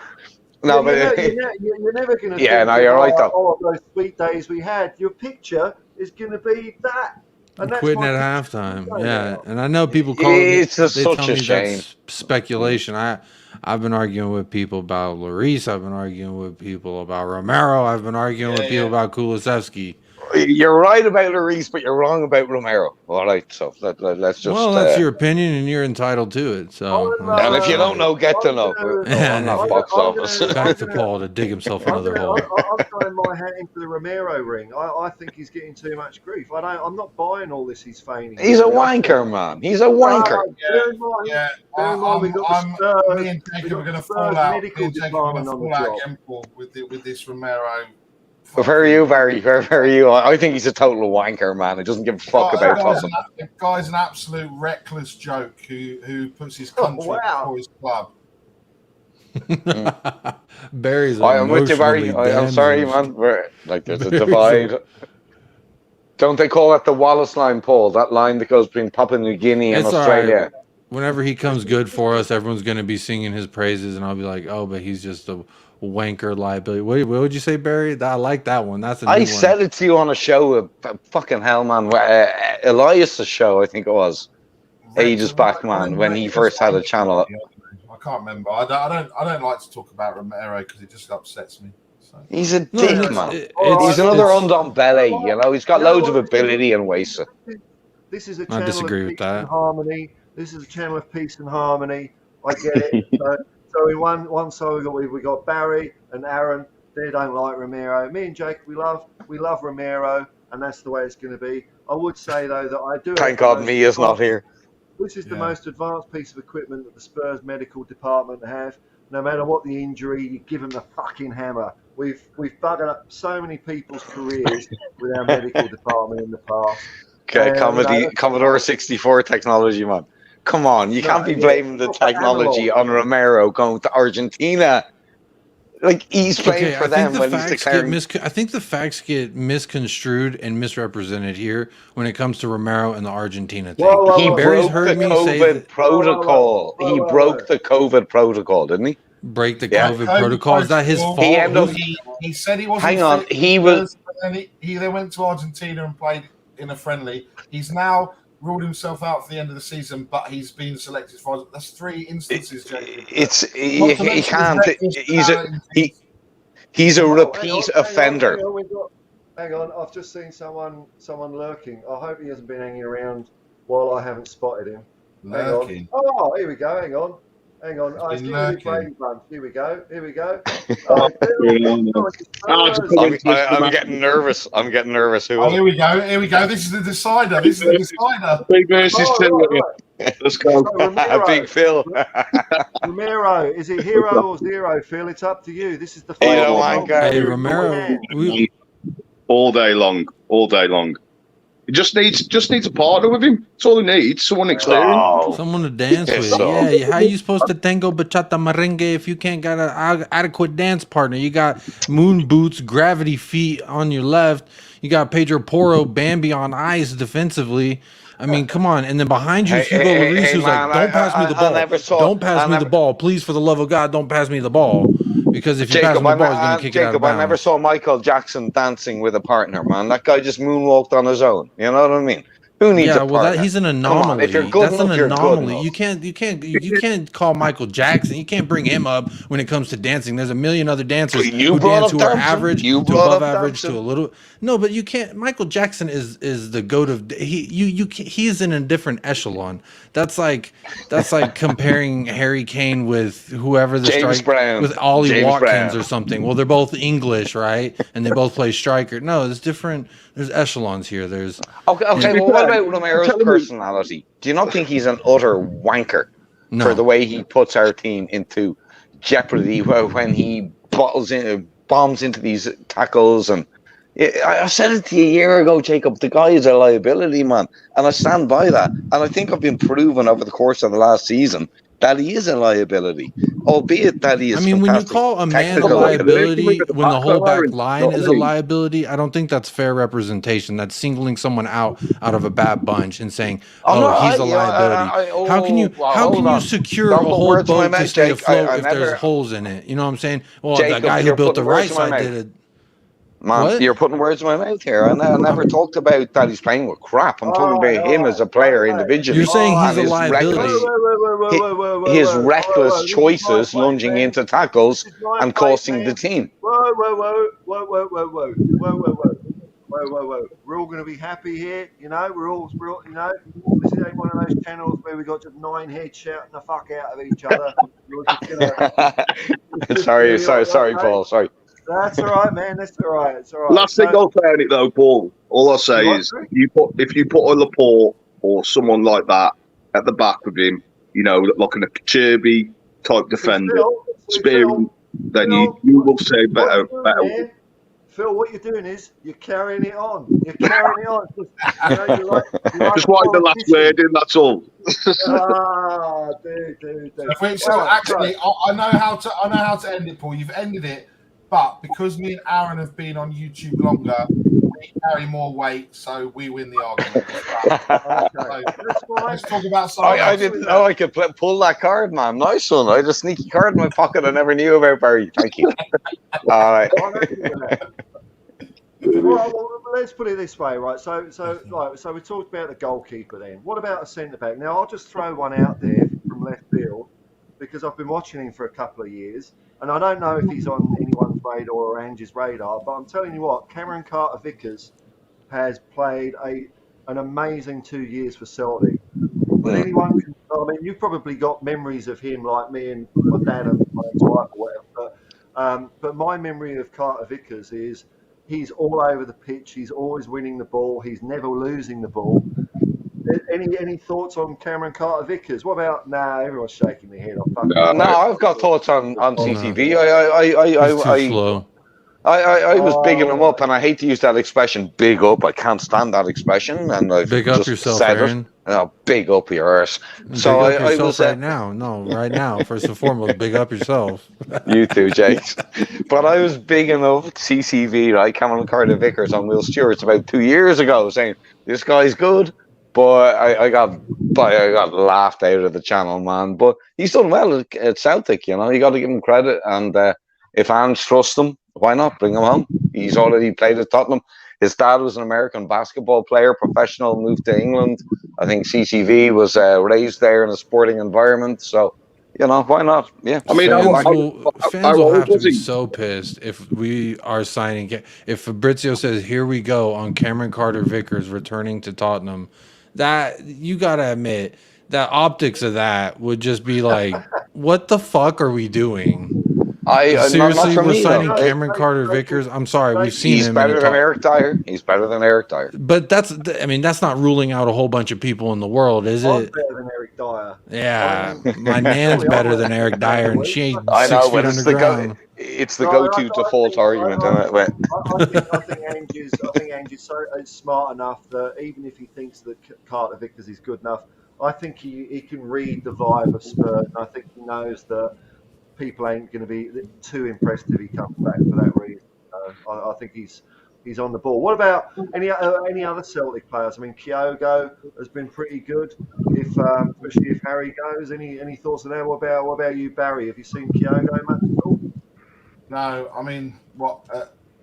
S3: No, but
S1: you're never going to.
S3: Yeah, no, you're right though.
S1: Oh, those sweet days we had. Your picture is going to be that. And that's
S5: Quitting
S1: my
S5: at
S1: concern
S5: halftime.
S1: right
S5: Yeah,
S1: now.
S5: and I know people call me.
S3: It's just
S5: They
S3: such
S5: tell
S3: a
S5: me
S3: shame.
S5: that's speculation. I've been arguing with people about Lloris. I've been arguing with people about Romero. I've been arguing with people about Kulusevski.
S3: You're right about Lloris, but you're wrong about Romero. All right, so let's
S5: Well,
S3: just.
S5: that's your opinion, and you're entitled to it. So
S3: And if you don't know, get to
S1: I'm
S3: know.
S1: gonna,
S3: No, I'm not box office.
S5: back to Paul to dig himself another hole.
S1: I'm throwing my hat into the Romero ring. I think he's getting too much grief. I'm not buying all this he's feigning.
S3: He's a wanker, man. He's a wanker.
S1: Bear in mind,
S4: Yeah,
S1: bear in mind, we got the Spurs.
S4: me and Jacob are going to
S1: Spurs
S4: fall out.
S1: medical
S4: Me and Jacob are going
S1: department
S4: to
S1: on the
S4: fall out
S1: job.
S4: again, Paul, with this Romero.
S3: Where are you, Barry? Where are you? I think he's a total wanker, man. He doesn't give a fuck about Tottenham.
S4: The guy's an absolute reckless joke who puts his country before his club.
S5: Barry's
S3: I'm with you, Barry.
S5: emotionally
S3: I'm sorry,
S5: damaged.
S3: man. There's a divide. Don't they call that the Wallace line, Paul? That line that goes between Papua New Guinea and
S5: It's all
S3: Australia.
S5: right. Whenever he comes good for us, everyone's going to be singing his praises, and I'll be like, "Oh, but he's just a wanker liability." What would you say, Barry? I like that one. That's a new
S3: I
S5: one.
S3: said it to you on a show, fucking hell, man. Elias's show, I think it was, ages back, man, when he first had a channel.
S4: I can't remember. I don't like to talk about Romero because it just upsets me. So.
S3: He's a dick, man.
S5: He's
S3: another Undombele, you know. He's got loads of ability and waste it.
S1: This is a channel
S5: disagree
S1: of
S5: with
S1: peace
S5: that.
S1: and harmony. This is a channel of peace and harmony. I get it. So in one side we got Barry and Aaron. They don't like Romero. Me and Jake, we love Romero, and that's the way it's going to be. I would say though that I do.
S3: Thank God Mia's not here.
S1: This is the most advanced piece of equipment that the Spurs medical department have. No matter what the injury, you give them the fucking hammer. We've buggered up so many people's careers with our medical department in the past.
S3: Okay, Commodore 64 technology, man. Come on, you can't be blaming the technology on Romero going to Argentina. Like, he's playing for them when he's declaring.
S5: I think the facts get misconstrued and misrepresented here when it comes to Romero and the Argentina thing.
S3: He broke the COVID protocol. He broke the COVID protocol, didn't he?
S5: Break the COVID protocol. Is that his fault?
S4: He said he wasn't.
S3: Hang on, he was.
S4: He then went to Argentina and played in a friendly. He's now ruled himself out for the end of the season, but he's been selected for. That's 3 instances, Jacob.
S3: He can't. He's a repeat offender.
S1: Hang on, I've just seen someone lurking. I hope he hasn't been hanging around while I haven't spotted him.
S4: Lurking.
S1: Oh, here we go. Hang on. It's Brady Bunch. Here we go.
S3: I'm getting nervous. Who?
S4: Here we go. This is the decider.
S6: Big versus two. Let's go.
S3: Big Phil.
S1: Romero, is it hero or zero, Phil? It's up to you. This is the
S3: final.
S5: Hey, Romero.
S6: All day long. He just needs a partner with him. That's all he needs. Someone experienced.
S5: Someone to dance with. Yeah, how are you supposed to tango bachata merengue if you can't got an adequate dance partner? You got moon boots, gravity feet on your left. You got Pedro Porro, Bambi on ice defensively. I mean, come on. And then behind you, Hugo Lloris, who's like, don't pass me the ball. Don't pass me the ball. Please, for the love of God, don't pass me the ball. Because if you pass him the ball, he's going to kick it out of bounds.
S3: I never saw Michael Jackson dancing with a partner, man. That guy just moonwalked on his own. You know what I mean? Who needs a partner?
S5: He's an anomaly.
S3: If you're good
S5: That's
S3: enough,
S5: an
S3: you're good
S5: anomaly.
S3: enough.
S5: You can't call Michael Jackson. You can't bring him up when it comes to dancing. There's a million other dancers who dance who are average, to above average, to a little. No, but you can't. Michael Jackson is the goat of he is in a different echelon. That's like comparing Harry Kane with whoever the striker with Ollie Watkins or something. Well, they're both English, right? And they both play striker. No, it's different. There's echelons here. There's
S3: okay. Well, what about Romero's personality? Do you not think he's an utter wanker for the way he puts our team into jeopardy when he bombs into these tackles? And I said it to you a year ago, Jacob. The guy is a liability, man, and I stand by that. And I think I've been proven over the course of the last season that he is a liability, albeit that he is.
S5: I mean, when you call a man a liability when the whole back line is a liability, I don't think that's fair representation. That's singling someone out of a bad bunch and saying, he's a liability. How can you secure a whole boat to stay afloat if there's holes in it? You know what I'm saying? Well, the guy who built the right side did it.
S3: Man,
S5: What?
S3: you're putting words in my mouth here. I never talked about that he's playing with crap. I'm talking about him as a player individually.
S5: You're saying he's
S3: and
S5: a
S3: his
S5: liability.
S3: his reckless choices lunging into tackles
S1: This is my
S3: and
S1: fight,
S3: costing
S1: man.
S3: the team.
S1: Whoa. We're all going to be happy here, you know. We're all, you know. This ain't one of those channels where we got just 9 heads shouting the fuck out of each other. We're just gonna,
S3: sorry, Paul. Sorry.
S1: That's all right, man. That's all right. It's all right.
S6: Last thing I'll say on it though, Paul. All I'll say is if you put a Laporte or someone like that at the back of him, you know, like a Kirby type defender, spearing, then you will say better.
S1: Phil, what you're doing is you're carrying it on. You're carrying it on. You're like
S6: just write the last word in. That's all.
S1: Dude.
S4: Actually, I know how to end it, Paul. You've ended it, but because me and Aaron have been on YouTube longer, we carry more weight, so we win the argument. Let's talk about something.
S3: I didn't know I could pull that card, man. Nice one. I had a sneaky card in my pocket I never knew about, Barry. Thank you. All right.
S1: Well, let's put it this way, right? So we talked about the goalkeeper then. What about a centre back? Now, I'll just throw one out there from left field because I've been watching him for a couple of years, and I don't know if he's on anyone's radar or Ange's radar, but I'm telling you what, Cameron Carter-Vickers has played an amazing 2 years for Celtic. But anyone can, I mean, you've probably got memories of him like me and my dad and my ex-wife or whatever, but my memory of Carter-Vickers is he's all over the pitch. He's always winning the ball. He's never losing the ball. Any thoughts on Cameron Carter-Vickers? What about? Nah, everyone's shaking their head.
S3: No, I've got thoughts on CCV.
S5: He's too slow.
S3: I was bigging him up, and I hate to use that expression, big up. I can't stand that expression, and I've
S5: Big up
S3: just
S5: yourself,
S3: said
S5: Aaron.
S3: it. Oh, big up your arse. So
S5: big up yourself
S3: was
S5: right now. No, right now. First and foremost, big up yourself.
S3: You too, Jakes. But I was bigging up CCV, right? Cameron Carter-Vickers on Will Stewart's about 2 years ago, saying this guy's good. But I got laughed out of the channel, man. But he's done well at Celtic, you know. You got to give him credit. And if Ange trusts him, why not bring him home? He's already played at Tottenham. His dad was an American basketball player, professional, moved to England. I think CCV was raised there in a sporting environment. So, you know, why not? Yeah.
S5: I mean, fans will have to be so pissed if we are signing. If Fabrizio says, "Here we go" on Cameron Carter-Vickers returning to Tottenham, that you gotta admit that optics of that would just be like, what the fuck are we doing? Seriously, we're signing Cameron Carter-Vickers. I'm sorry, we've seen him.
S3: He's better than Eric Dyer. He's better than Eric Dyer.
S5: But that's not ruling out a whole bunch of people in the world, is it?
S1: Better than Eric Dyer.
S5: Yeah, my nan's better than Eric Dyer, and she ain't 6 feet underground.
S3: It's the go-to default argument.
S1: I think Ange is so smart enough that even if he thinks that Carter-Vickers is good enough, I think he can read the vibe of Spurs, and I think he knows that people ain't going to be too impressed if he comes back for that reason. I think he's on the ball. What about any other Celtic players? I mean, Kyogo has been pretty good. Especially if Harry goes, any thoughts on that? What about you, Barry? Have you seen Kyogo much at all?
S4: No, I mean,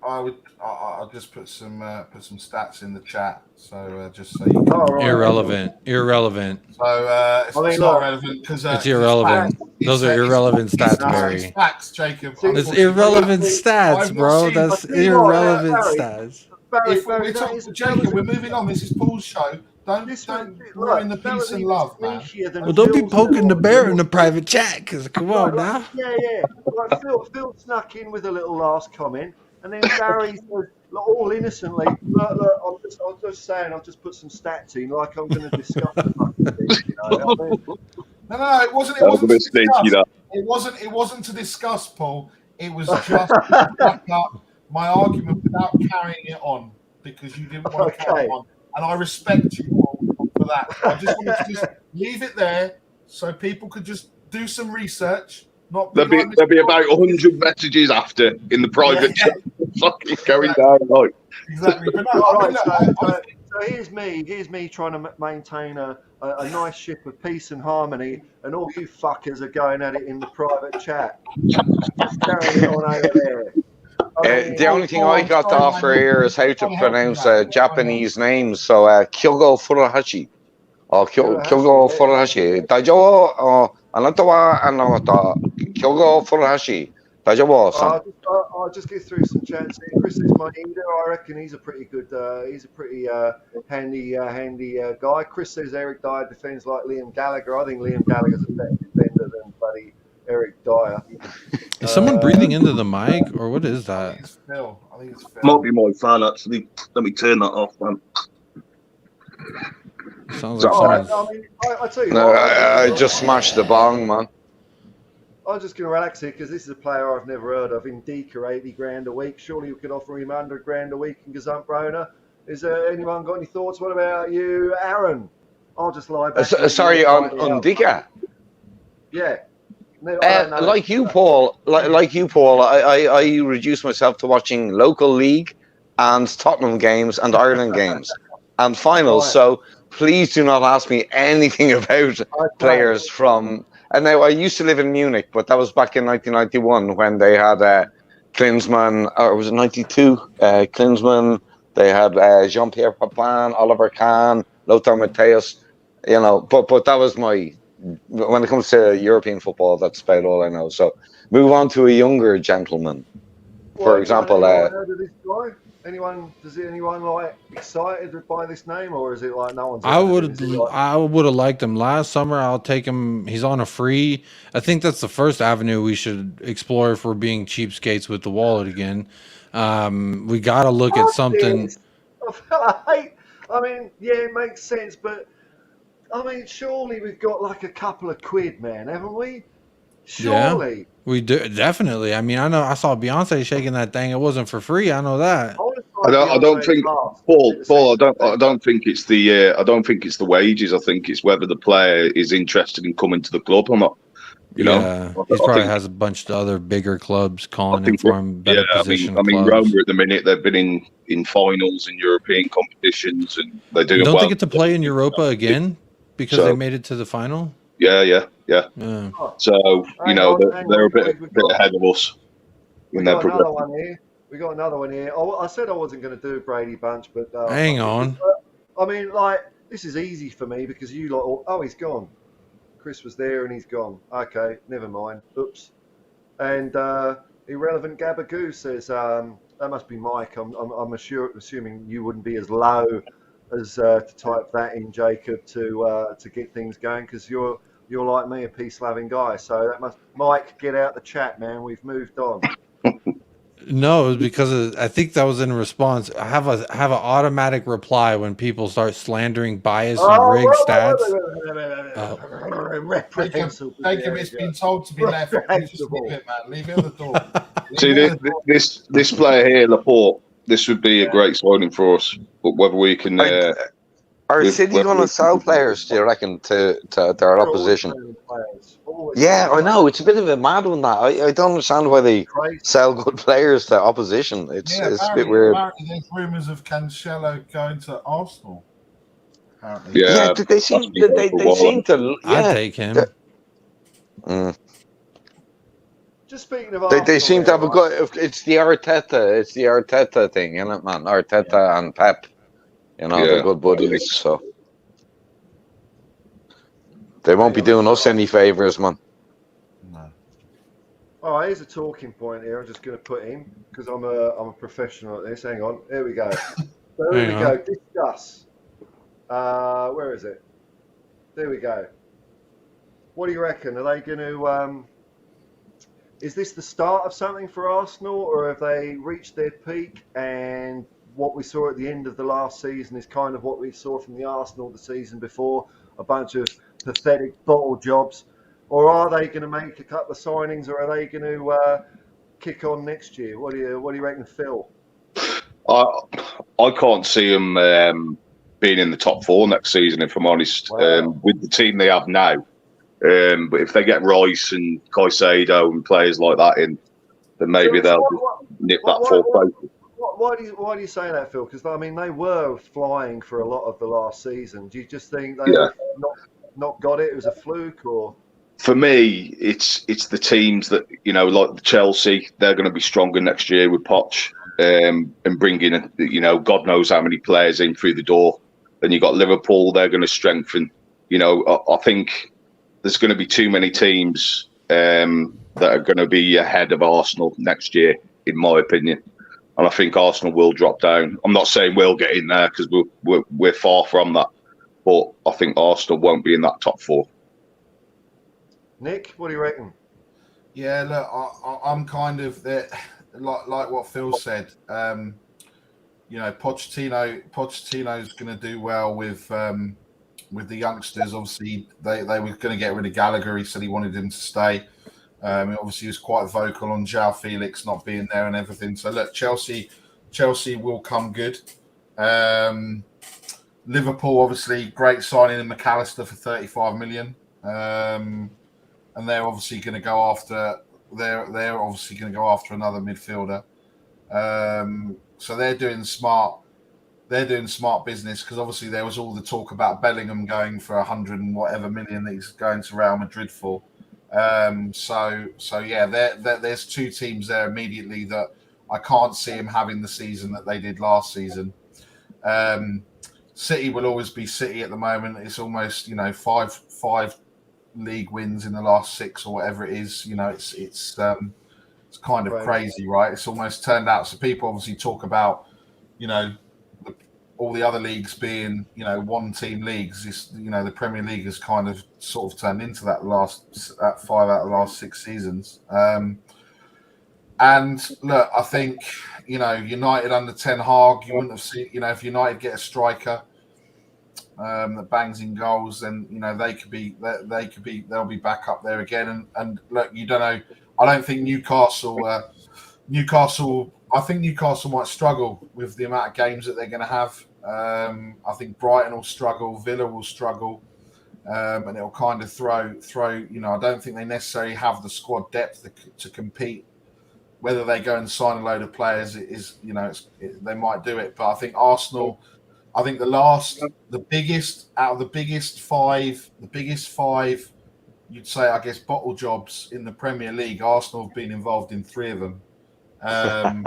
S4: I'll just put some stats in the chat. So just so you can...
S5: Irrelevant.
S4: So it's not relevant because
S5: it's irrelevant. Those are irrelevant stats, Barry.
S4: It's facts, Jacob.
S5: It's irrelevant stats, bro. That's irrelevant stats.
S4: Jacob, we're moving on. This is Paul's show. Don't ruin the peace and love, man.
S5: Well, don't be poking the bear in the private chat, because come on now.
S1: Yeah. Like Phil snuck in with a little last comment, and then Barry said, all innocently, look, I'm just saying, I've just put some stats in, like I'm going to discuss the fucking thing, you know? I mean,
S4: No, it wasn't. It wasn't to discuss, Paul. It was just to back up my argument without carrying it on because you didn't want to carry it on. And I respect you all for that. I just wanted to just leave it there so people could just do some research.
S6: There'll be about 100 messages after in the private chat. Fucking going down like.
S4: Exactly. But no,
S1: so here's me trying to maintain a nice ship of peace and harmony, and all you fuckers are going at it in the private chat. Just carrying it on over there.
S3: The only thing I got to offer here is how to pronounce Japanese names. So, Kyogo Furuhashi. Or Kyogo Furuhashi. Daijouwo, anata wa Kyogo Furuhashi. Daijouwo-san.
S1: I'll just get through some chats here. Chris is my leader. I reckon he's a pretty good, he's a pretty handy guy. Chris says Eric Dyer defends like Liam Gallagher. I think Liam Gallagher's a better defender than bloody Eric Dyer.
S5: Is someone breathing into the mic, or what is that?
S4: It's Phil. I think it's Phil.
S6: Might be my fan, actually. Let me turn that off, man.
S5: Sounds like someone's...
S1: I tell you
S3: No,
S1: what,
S3: I just smashed the bong, man.
S1: I'm just going to relax here because this is a player I've never heard of. Indika, 80 grand a week. Surely we could offer him 100 grand a week in Gazumpbrona. Is there anyone got any thoughts? What about you, Aaron? I'll just lie back.
S3: Sorry, on Dika.
S1: Yeah. No,
S3: like you, Paul. I reduced myself to watching local league and Tottenham games and Ireland games and finals. So please do not ask me anything about players from. And now I used to live in Munich, but that was back in 1991 when they had Klinsmann, or was it 92? Klinsmann. They had Jean-Pierre Papin, Oliver Kahn, Lothar Matthäus. You know, but that was my. When it comes to European football, that's about all I know. So move on to a younger gentleman. For example,
S1: does anyone like excited by this name, or is it like no one's?
S5: I would have liked him last summer. I'll take him. He's on a free. I think that's the first avenue we should explore if we're being cheapskates with the wallet again. We got to look at something.
S1: I mean, yeah, it makes sense, but I mean, surely we've got like a couple of quid, man, haven't we? Surely.
S5: Yeah, we do, definitely. I mean, I know I saw Beyonce shaking that thing. It wasn't for free. I know that.
S6: I don't think Paul. I don't think it's the wages. I think it's whether the player is interested in coming to the club or not. You know,
S5: he probably has a bunch of other bigger clubs calling him for him. Better position.
S6: I mean, Roma at the minute they've been in finals in European competitions and they do.
S5: Don't they get to play in Europa again because they made it to the final?
S6: Yeah. So you know they're a bit ahead of us.
S1: We got another one here. I said I wasn't going to do Brady Bunch, but
S5: hang on.
S1: I mean, like this is easy for me because you like. Oh, he's gone. Chris was there and he's gone. Okay, never mind. Oops. And irrelevant Gabagoo says that must be Mike. I'm assuming you wouldn't be as low as to type that in, Jacob, to get things going because you're like me, a peace-loving guy. So that must Mike, get out the chat, man. We've moved on.
S5: No, it was because I think that was in response. I have an automatic reply when people start slandering bias and rig stats.
S4: Jacob has been told to be left. Just leave it, man. Leave it at the door.
S6: See, this player here, Laporte, this would be a great signing for us. But whether we can...
S3: Are City going to sell players, do you reckon, to their opposition? Yeah, I know. It's a bit of a mad one, that. I don't understand why they sell good players to opposition. It's a bit weird.
S4: Apparently there's rumours of Cancelo going to Arsenal. Apparently.
S3: Yeah, they seem to... Yeah.
S5: I'd take him.
S1: Just speaking of Arsenal,
S3: they seem to have a good... It's the Arteta thing, isn't it, man? Arteta and Pep. You know, they're good buddies, so they won't be doing us any favours, man.
S1: No. All right, here's a talking point here. I'm just going to put in because I'm a professional at this. Hang on, here we go. So here we go. Discuss. Where is it? There we go. What do you reckon? Are they going to? Is this the start of something for Arsenal, or have they reached their peak and? What we saw at the end of the last season is kind of what we saw from the Arsenal the season before, a bunch of pathetic bottle jobs. Or are they going to make a couple of signings, or are they going to kick on next year? What do you reckon, Phil?
S6: I can't see them being in the top four next season, if I'm honest, with the team they have now. But if they get Rice and Caicedo and players like that in, then maybe they'll nip that fourth place.
S1: Why do you say that, Phil? Because I mean, they were flying for a lot of the last season. Do you just think they not got it? It was a fluke, or
S6: For me, it's the teams that, like the Chelsea. They're going to be stronger next year with Poch, and bringing God knows how many players in through the door. Then you got Liverpool. They're going to strengthen. I think there's going to be too many teams that are going to be ahead of Arsenal next year, in my opinion. And I think Arsenal will drop down. I'm not saying we'll get in there because we're far from that, but I think Arsenal won't be in that top 4.
S1: Nick, what do you reckon?
S4: Yeah, look, I'm kind of there, like what Phil said. Pochettino's going to do well with the youngsters. Obviously, they were going to get rid of Gallagher. He said he wanted him to stay. Obviously, he was quite vocal on João Felix not being there and everything. So look, Chelsea will come good. Liverpool, obviously, great signing in McAllister for 35 million. And they're obviously going to go after another midfielder. So they're doing smart business, because obviously there was all the talk about Bellingham going for 100 and whatever million that he's going to Real Madrid for. So yeah, there's two teams there immediately that I can't see him having the season that they did last season. City will always be City at the moment. It's almost five league wins in the last 6 or whatever it is. It's kind of crazy, right? It's almost turned out. So people obviously talk about all the other leagues being one team leagues. The Premier League has kind of sort of turned into that 5 out of the last 6 seasons. And look, I think United under Ten Hag, you wouldn't have seen, if United get a striker that bangs in goals, then they'll be back up there again. And look, you don't know. I don't think Newcastle. I think Newcastle might struggle with the amount of games that they're going to have. I think Brighton will struggle, Villa will struggle, and it'll kind of throw. I don't think they necessarily have the squad depth to compete. Whether they go and sign a load of players, they might do it. But I think Arsenal. I think the biggest five, you'd say, I guess, bottle jobs in the Premier League, Arsenal have been involved in 3 of them. I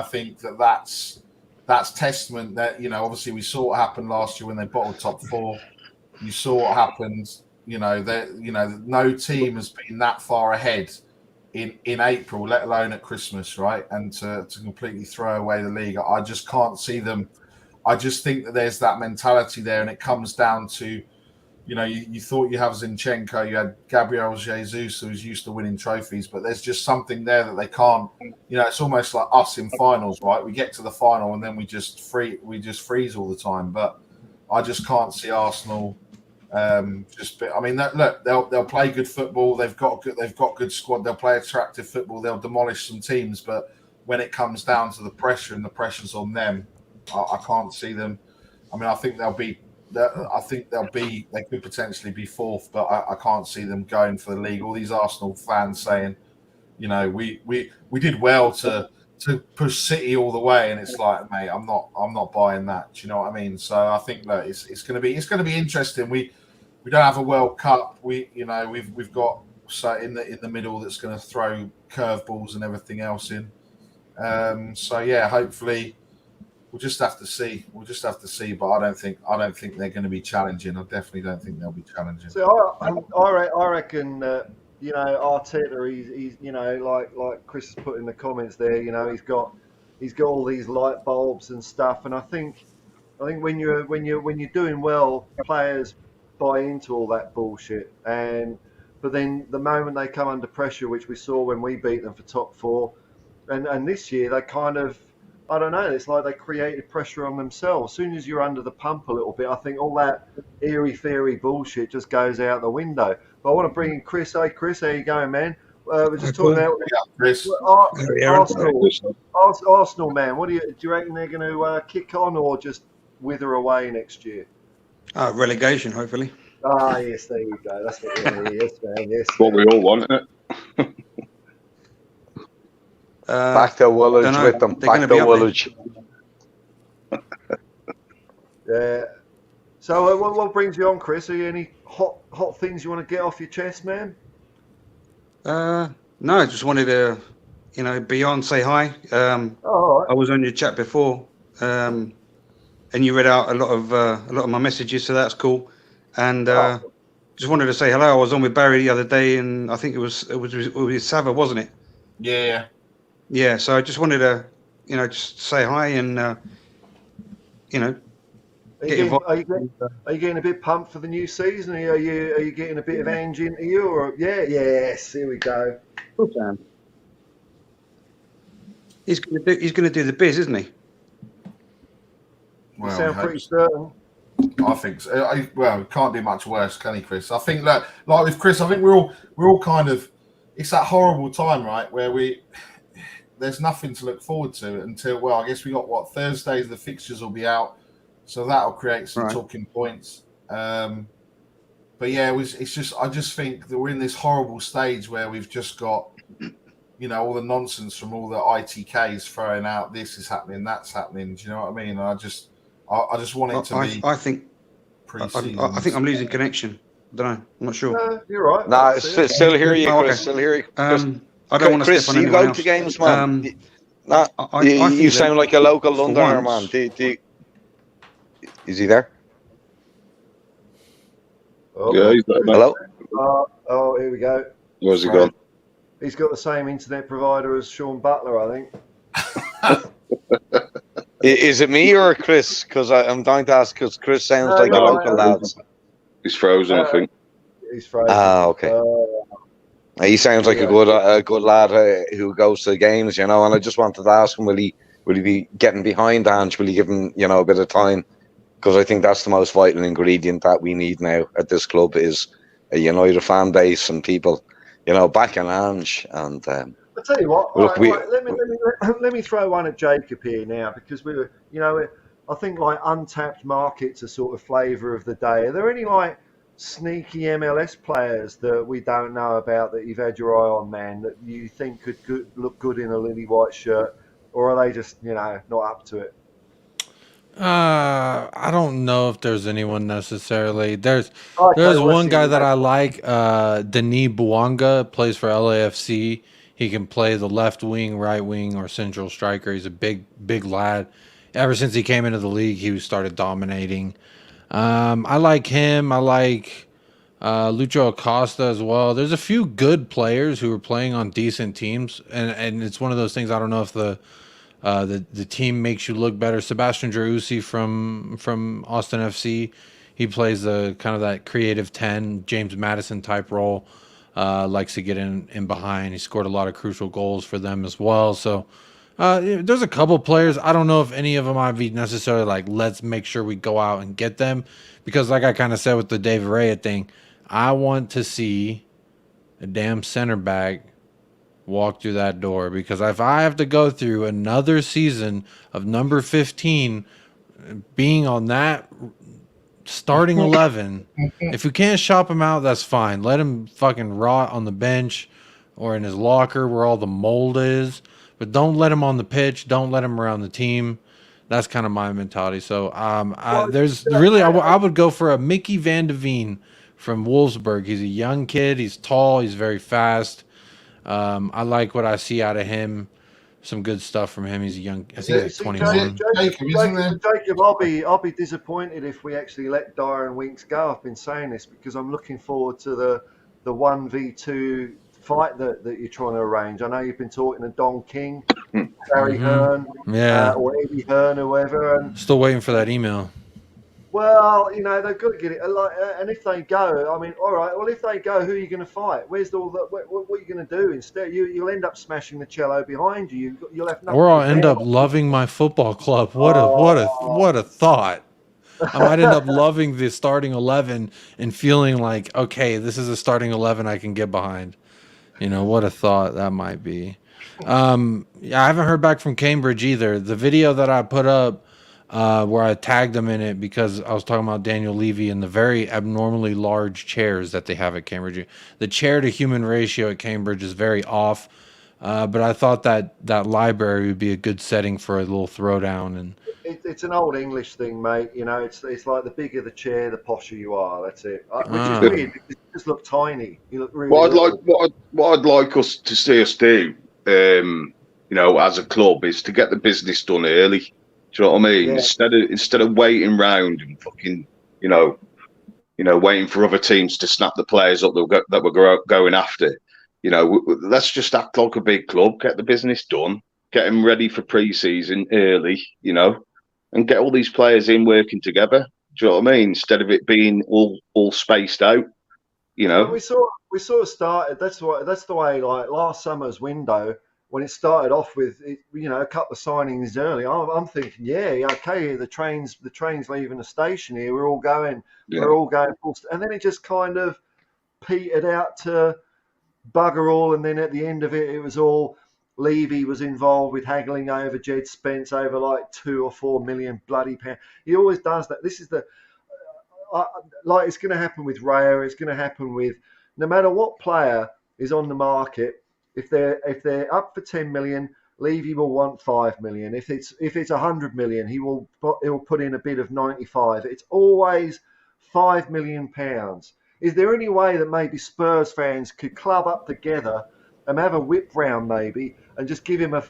S4: think that's testament that, obviously we saw what happened last year when they bottled top 4. You saw what happened, no team has been that far ahead in April, let alone at Christmas, right? And to completely throw away the league, I just can't see them. I just think that there's that mentality there, and it comes down to, you thought you have Zinchenko, you had Gabriel Jesus, who's used to winning trophies, but there's just something there that they can't. It's almost like us in finals, right? We get to the final and then we just freeze all the time. But I just can't see Arsenal. Look, they'll play good football. They've got good squad. They'll play attractive football. They'll demolish some teams. But when it comes down to the pressure, and the pressure's on them, I can't see them. I think they could potentially be 4th, but I can't see them going for the league. All these Arsenal fans saying, we did well to push City all the way, and it's like, mate, I'm not buying that. Do you know what I mean? So I think that it's going to be interesting. We don't have a World Cup. We've got in the middle that's going to throw curveballs and everything else in. So yeah, hopefully. We'll just have to see. But I don't think they're going to be challenging. I definitely don't think they'll be challenging.
S1: So I reckon Arteta. He's like Chris has put in the comments there. He's got all these light bulbs and stuff. And I think when you're doing well, players buy into all that bullshit. But then the moment they come under pressure, which we saw when we beat them for top 4, and this year they kind of. I don't know. It's like they created pressure on themselves. As soon as you're under the pump a little bit, I think all that airy-fairy bullshit just goes out the window. But I want to bring in Chris. Hey, Chris, how you going, man? We're just talking about
S4: Chris.
S1: Arsenal, man. What do you reckon they're going to kick on, or just wither away next year?
S7: Relegation, hopefully.
S1: Yes, there you go. That's what we want. Yes, man. Yes,
S6: what we all want, isn't it?
S3: Back to Woolwich with them. Back to Woolwich.
S1: Yeah. So what brings you on, Chris? Are you any hot hot things you want to get off your chest, man?
S7: No, I just wanted to, be on, say hi.
S1: All right.
S7: I was on your chat before, and you read out a lot of my messages, so that's cool. And just wanted to say hello. I was on with Barry the other day, and I think it was with Sava, wasn't it?
S4: Yeah.
S7: Yeah. So I just wanted to, just say hi and,
S1: Are you getting a bit pumped for the new season? Are you getting a bit of Ange into you? Or yes, here we go.
S7: He's gonna do the biz, isn't he?
S1: You sound pretty certain.
S4: I think so. Well, can't do much worse, can he, Chris? I think that, like with Chris, I think we're all kind of. It's that horrible time, right, where there's nothing to look forward to until, well, I guess we got Thursdays. The fixtures will be out, so that'll create some talking points. But yeah, it's just, I just think that we're in this horrible stage where we've just got, all the nonsense from all the ITKs throwing out, this is happening, that's happening. Do you know what I mean? And I just want it to be.
S7: I think I'm losing connection. I don't know. I'm not sure.
S1: No, you're right.
S3: No, still hear you, Chris.
S7: Okay.
S3: Still hear you.
S7: I don't want to
S3: Chris,
S7: step on
S3: you
S7: anyone
S3: go
S7: else.
S3: to games, man.
S7: I
S3: You sound like a local Londoner, man. Is he there?
S1: Oh,
S6: Yeah, he's there,
S3: Hello?
S1: Oh, here we go.
S6: Where's he gone?
S1: He's got the same internet provider as Sean Butler, I think.
S3: Is it me or Chris? Because I'm dying to ask, because Chris sounds like a local lad.
S6: He's frozen, I think.
S1: He's frozen.
S3: Okay. He sounds like a good lad who goes to the games, And I just wanted to ask him, will he be getting behind Ange? Will he give him, a bit of time? Because I think that's the most vital ingredient that we need now at this club is a united fan base and people, backing Ange. And
S1: I'll tell you what.
S3: Look,
S1: let me throw one at Jacob here now, because we were, I think like untapped markets are sort of flavour of the day. Are there any like sneaky MLS players that we don't know about that you've had your eye on, man, that you think could look good in a lily white shirt, or are they just not up to it?
S5: I don't know if there's anyone necessarily. There's one guy that I like, Denis Bouanga, plays for LAFC. He can play the left wing, right wing, or central striker. He's a big lad. Ever since he came into the league, he started dominating. I like him. I like Lucho Acosta as well. There's a few good players who are playing on decent teams, and it's one of those things. I don't know if the team makes you look better. Sebastian Driussi from Austin FC, he plays the kind of that creative 10, James Madison type role. Likes to get in behind. He scored a lot of crucial goals for them as well. So there's a couple players. I don't know if any of them I'd be necessarily like, let's make sure we go out and get them, because like I kind of said with the David Raya thing, I want to see a damn center back walk through that door, because if I have to go through another season of number 15 being on that starting 11, if we can't shop him out, that's fine. Let him fucking rot on the bench or in his locker where all the mold is, but don't let him on the pitch. Don't let him around the team. That's kind of my mentality. So I would go for a Mickey Van de Veen from Wolfsburg. He's a young kid. He's tall. He's very fast. I like what I see out of him. Some good stuff from him. He's a young. I think he's 21.
S1: Jacob, I'll be disappointed if we actually let Dyer and Winks go. I've been saying this because I'm looking forward to the 1v2 fight that you're trying to arrange. I know you've been talking to Don King, Barry Hearn, or Eddie Hearn, or whoever. And
S5: still waiting for that email.
S1: Well, they've got to get it. And if they go, I mean, all right. Well, if they go, who are you going to fight? Where's all that? What are you going to do instead? You'll end up smashing the cello behind you. You'll have nothing.
S5: Or I'll end up loving my football club. What a thought. I might end up loving the starting 11 and feeling like, okay, this is a starting 11 I can get behind. What a thought that might be. I haven't heard back from Cambridge either. The video that I put up, where I tagged them in it because I was talking about Daniel Levy and the very abnormally large chairs that they have at Cambridge. The chair to human ratio at Cambridge is very off. But I thought that library would be a good setting for a little throwdown. And
S1: It's an old English thing, mate. You know, it's like the bigger the chair, the posher you are. That's it. Which is
S5: Ah.
S1: weird because you just look tiny. You look really.
S6: What I'd like us to see us do, you know, as a club, is to get the business done early. Do you know what I mean?
S1: Yeah.
S6: Instead of waiting round and fucking, you know, waiting for other teams to snap the players up that we're going after. You know, let's just act like a big club, get the business done, get them ready for pre-season early, you know, and get all these players in working together. Do you know what I mean? Instead of it being all spaced out, you know.
S1: But we sort of started. That's the way. Like last summer's window, when it started off with a couple of signings early. I'm thinking, yeah, okay, the train's leaving the station here. We're all going full. And then it just kind of petered out to bugger all. And then at the end of it, it was all Levy was involved with haggling over Jed Spence over like 2 or 4 million bloody pounds. He always does that. This is like it's going to happen with Raya. It's going to happen with no matter what player is on the market. If they're up for 10 million, Levy will want 5 million. If it's 100 million, he'll put in a bid of 95. It's always 5 million pounds. Is there any way that maybe Spurs fans could club up together and have a whip round maybe and just give him a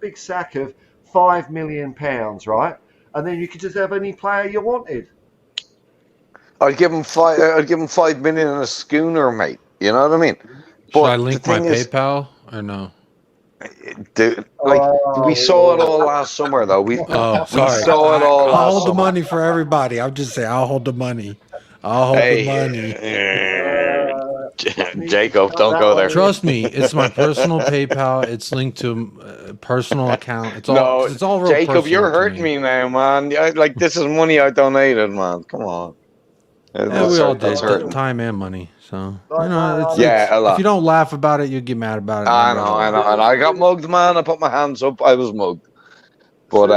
S1: big sack of 5 million pounds, right? And then you could just have any player you wanted.
S3: I'd give him 5 million in a schooner, mate. You know what I mean?
S5: Should I link my PayPal or no?
S3: Dude, we saw it all last summer, though. We
S5: sorry.
S3: saw it all.
S5: I'll hold the money for everybody. I'll just say I'll hold the money. I'll hold the money.
S3: Jacob, don't go there.
S5: Trust me, it's my personal PayPal. It's linked to a personal account. It's all real.
S3: Jacob, you're hurting me now, man. This is money I donated, man. Come on.
S5: Yeah, we all did time and money. So a lot. If you don't laugh about it, you get mad about it.
S3: I know. And I got mugged, man. I put my hands up. I was mugged. But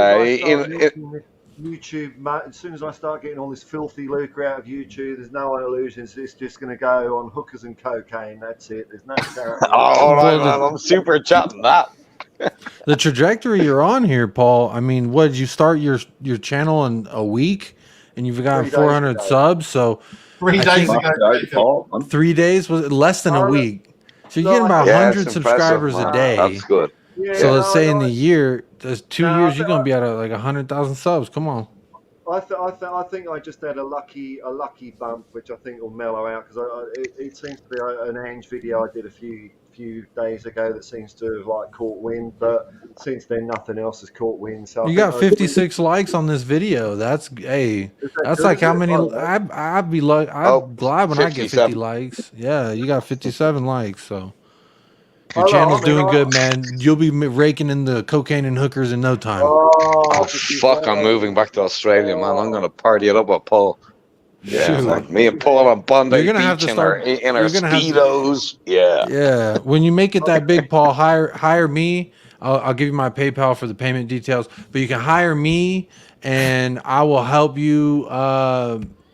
S1: YouTube, as soon as I start getting all this filthy lucre out of YouTube, there's no illusions. It's just going to go on hookers and cocaine. That's it. There's no charity.
S3: All right, man. I'm super chatting that.
S5: The trajectory you're on here, Paul. I mean, what did you start your channel in a week, and you've got 400 subs? So
S4: 3 days ago.
S5: 3 days was less than a week. So you're getting about 100 subscribers a day.
S3: That's good.
S1: Yeah,
S5: so let's say in the year, there's 2 years, you're gonna be at like 100,000 subs. Come on.
S1: I think I just had a lucky bump, which I think will mellow out because it seems to be an Ange video I did a few days ago that seems to have like caught wind, but since then nothing else has caught wind. So
S5: you got 56 likes on this video. That's like how many? I'd be like, I'm glad when I get 50 likes. Yeah, you got 57 likes. So your channel's doing good, man. You'll be raking in the cocaine and hookers in no time.
S3: Oh fuck! I'm moving back to Australia, man. I'm gonna party it up with Paul. Yeah, like me and Paul on Bondi Beach in our speedos.
S5: Yeah. When you make it that big, Paul, hire me. I'll give you my PayPal for the payment details. But you can hire me, and I will help you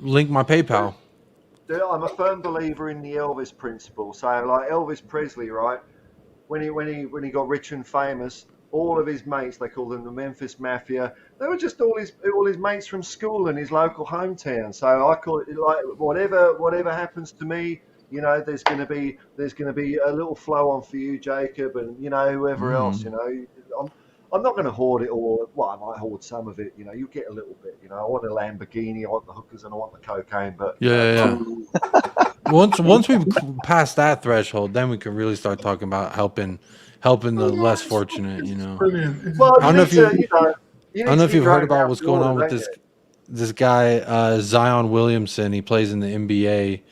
S5: link my PayPal.
S1: I'm a firm believer in the Elvis principle. So, like Elvis Presley, right? When he got rich and famous, all of his mates, they called them the Memphis Mafia. They were just all his mates from school in his local hometown. So I call it like whatever happens to me, there's going to be a little flow on for you, Jacob, and whoever else. I'm not going to hoard it all. Well, I might hoard some of it. You get a little bit. I want a Lamborghini, I want the hookers, and I want the cocaine. But
S5: yeah. Once we pass that threshold, then we can really start talking about helping the less fortunate.
S4: Brilliant.
S1: Well,
S5: I don't know if you've heard about what's going on with this guy Zion Williamson. He plays in the NBA.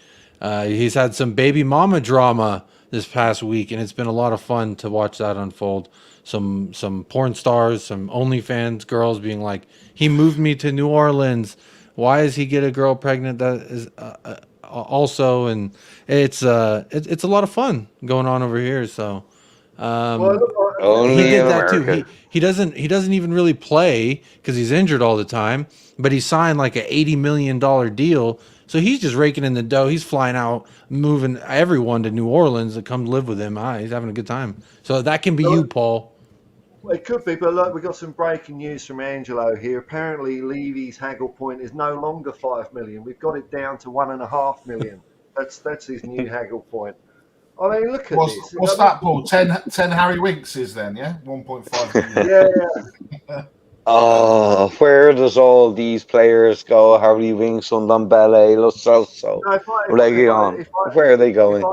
S5: He's had some baby mama drama this past week, and it's been a lot of fun to watch that unfold. Some porn stars, some OnlyFans girls being like, he moved me to New Orleans. Why does he get a girl pregnant that is also? And it's a lot of fun going on over here. So he did that too. He doesn't even really play because he's injured all the time. But he signed like an $80 million deal So he's just raking in the dough. He's flying out, moving everyone to New Orleans to come live with him. He's having a good time. So that can be you, Paul.
S1: Well, it could be, but look, we've got some breaking news from Angelo here. Apparently, Levy's haggle point is no longer 5 million. We've got it down to 1.5 million. That's his new haggle point. I mean, look at this.
S4: What's that, Paul? 10 Harry Winkses then, yeah? 1.5 million.
S1: Yeah.
S3: Oh, where does all these players go? Harry Winks, Ndombele, Lo Celso, Reguilon. Where are they going?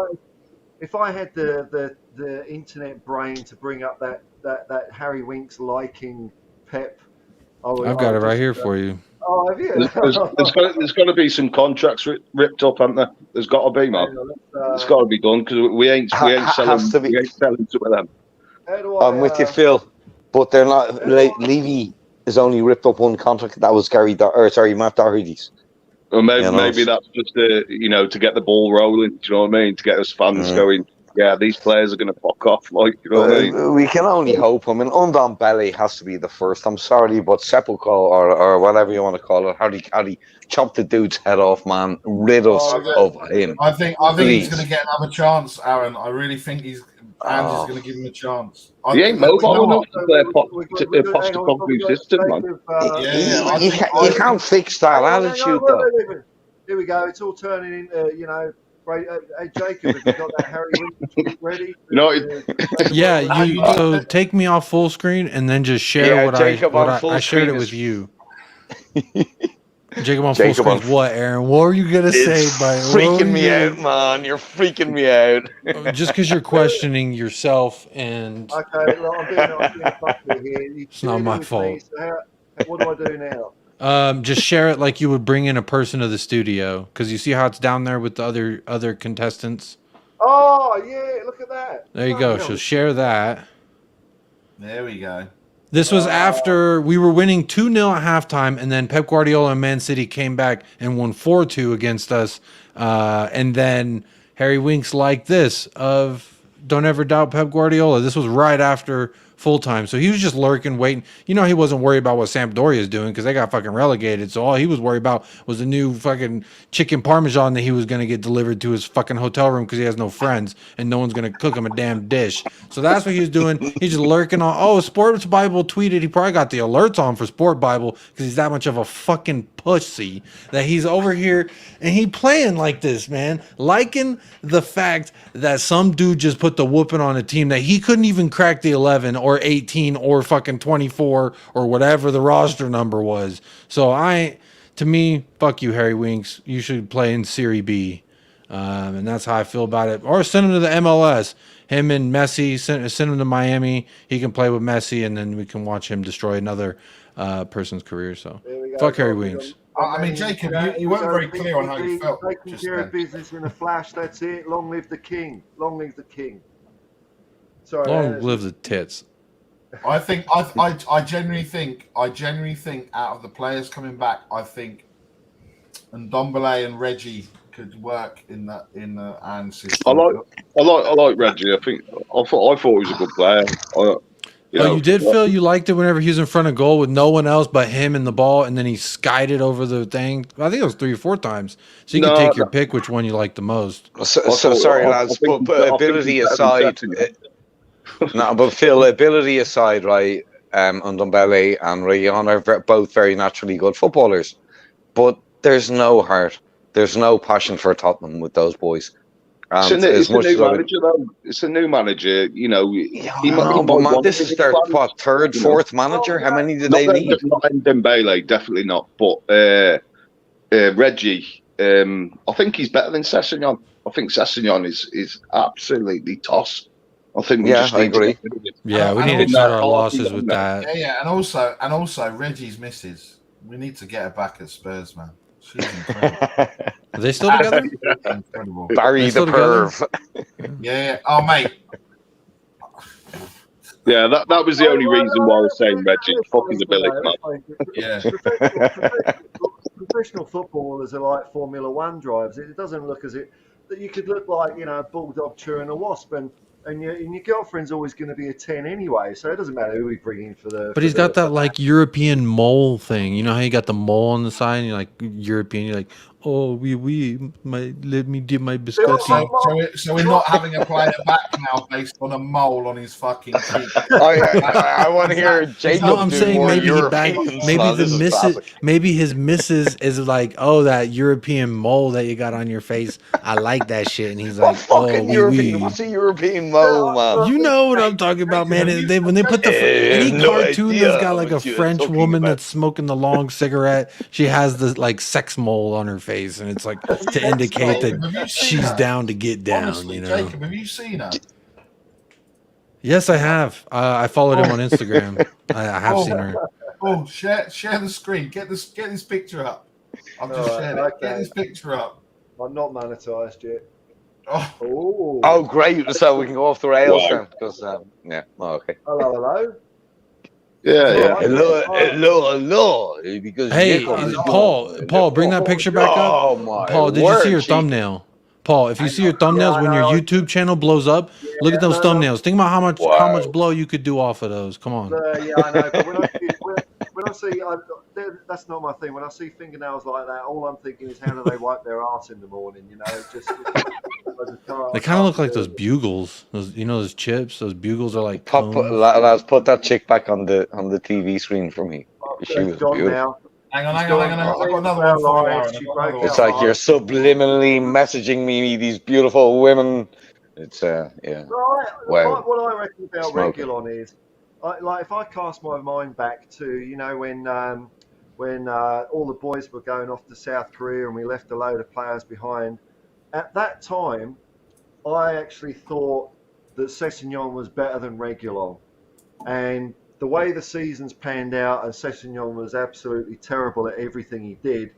S1: If I had the internet brain to bring up that Harry Winks liking Pep,
S5: I've got it right here for you.
S1: Oh, have you?
S6: There's got to be some contracts ripped up, haven't there? There's got to be, man. It's got to be done because we ain't selling to them.
S3: I'm with you, Phil, but they're not. Levy has only ripped up one contract. That was Matt Doherty's.
S6: Well, maybe that's just to get the ball rolling. Do you know what I mean? To get us fans going. Yeah, these players are going to fuck off. Like, you know what I mean?
S3: We can only hope. I mean, Ndombele has to be the first. I'm sorry, but Sepulchre or whatever you want to call it, how do you chop the dude's head off, man? Rid us of him.
S4: I think he's going to get another chance, Aaron. I really think Ange is going to give him a chance.
S6: He ain't mobile enough to play Postacoglu's system, man.
S3: You can't fix that attitude, though.
S1: Here we go. It's all turning into, hey, Jacob, have you got that Harry Winks ready?
S5: So take me off full screen and then just share I shared it with you. Jacob on full screen. What, Aaron? What are you gonna say?
S3: Freaking me out, man. You're freaking me out.
S5: Just because you're questioning yourself and.
S1: Okay, look, I'm being fussy here.
S5: It's not my fault.
S1: So what do I do now?
S5: Just share it like you would bring in a person to the studio, because you see how it's down there with the other contestants.
S1: Oh yeah, look at that.
S5: There you go. So share that.
S4: There we go.
S5: This was after we were winning 2-0 at halftime, and then Pep Guardiola and Man City came back and won 4-2 against us. And then Harry Winks like this of don't ever doubt Pep Guardiola. This was right after full time. So he was just lurking, waiting. You know, he wasn't worried about what Sampdoria is doing because they got fucking relegated. So all he was worried about was the new fucking chicken parmesan that he was going to get delivered to his fucking hotel room because he has no friends and no one's going to cook him a damn dish. So that's what he was doing. He's just lurking on. Oh, Sports Bible tweeted. He probably got the alerts on for Sport Bible because he's that much of a fucking pussy that he's over here and he playing like this, man. Liking the fact that some dude just put the whooping on a team that he couldn't even crack the 11 or 18 or fucking 24 or whatever the roster number was. So to me, fuck you, Harry Winks. You should play in Serie B. And that's how I feel about it. Or send him to the MLS. Him and Messi, send him to Miami. He can play with Messi, and then we can watch him destroy another person's career. So fuck Harry Winks.
S4: I mean, Jacob, you weren't very clear on how you felt.
S1: Taking care of business in a flash. That's it. Long live the king. Long live the king. Sorry.
S5: Long live the tits.
S4: I genuinely think out of the players coming back, I think Ndombele and Reggie could work in the Ange system.
S6: I like Reggie. I thought he was a good player.
S5: You did feel you liked it whenever he was in front of goal with no one else but him and the ball, and then he skied it over the thing. I think it was 3 or 4 times. So you can take your pick which one you like the most.
S3: So sorry, lads, but ability aside. No, but Phil, ability aside, right? Ndombele and Raya are both very naturally good footballers, but there's no heart, there's no passion for Tottenham with those boys.
S6: It's a new manager, you know.
S3: This is their third, fourth manager. How many do they need?
S6: Not Dembele, definitely not. But Reggie, I think he's better than Sessegnon. I think Sessegnon is absolutely toss. I think I agree.
S5: Yeah, we need to cut our losses with that.
S4: Yeah, and also Reggie's missus. We need to get her back at Spurs, man. She's incredible.
S5: Are they still together?
S4: Incredible.
S3: Barry the perv.
S4: Yeah. Oh, mate.
S6: Yeah, that was the only reason why I was saying Reggie. Fucking the Billy, man.
S4: Yeah.
S1: Professional footballers are like Formula One drivers. It doesn't look as if that you could look like, you know, a bulldog chewing a wasp. And and your girlfriend's always going to be a 10 anyway, so it doesn't matter who we bring in for the.
S5: But he's got that like European mole thing. You know how you got the mole on the side, and you're like European. You're like, oh, let me dip my biscotti.
S4: So we're not having a player back now based on a mole on his fucking cheek.
S3: I want to hear Jacob.
S5: No, I'm
S3: do
S5: saying
S3: more
S5: maybe
S3: European
S5: maybe
S3: stuff.
S5: the
S3: This is
S5: missus,
S3: classic.
S5: maybe his missus is like, oh, that European mole that you got on your face. I like that shit, and he's like,
S3: What fucking
S5: oh,
S3: European? What's a European mole, man?
S5: You know what I'm talking about, man. When they put any
S3: no
S5: cartoon
S3: idea
S5: that's got like a
S3: what you're
S5: French
S3: talking
S5: woman
S3: about.
S5: that's smoking the long cigarette, she has the like sex mole on her face, and it's like to indicate that she's down to get down.
S4: Honestly,
S5: you know,
S4: Jacob, have you seen her?
S5: yes, I have. I followed him on Instagram. I have seen her.
S4: Oh, share the screen. Get this picture up. I've just shared it.
S1: Okay.
S4: Get this picture up.
S1: I'm not monetized yet.
S4: Oh,
S3: Oh, great! So we can go off the rails then, because yeah. Oh, okay.
S1: Hello.
S6: Yeah.
S3: Hello. Because
S5: Hey,
S3: Jacob is
S5: Paul, bring that picture back up.
S3: Oh my!
S5: Paul, did you see your
S3: word,
S5: thumbnail? Paul, if you see your thumbnails when your YouTube channel blows up, look at those thumbnails. Think about how much blow you could do off of those. Come on.
S1: Yeah, I know. But when I see, that's not my thing. When I see fingernails like that, all I'm thinking is how do they wipe their ass in the morning? You know,
S5: They kind of look like those bugles. Those chips. Those bugles are like.
S3: Lads, put that chick back on the TV screen for me. She was beautiful.
S1: Now.
S4: hang on. I've got another one for you.
S3: It's like you're subliminally messaging me these beautiful women. It's yeah.
S1: Wow. What I reckon about Regulon is, like if I cast my mind back to when all the boys were going off to South Korea and we left a load of players behind. At that time, I actually thought that Sessegnon was better than Regulon, and the way the seasons panned out and Sessegnon was absolutely terrible at everything he did,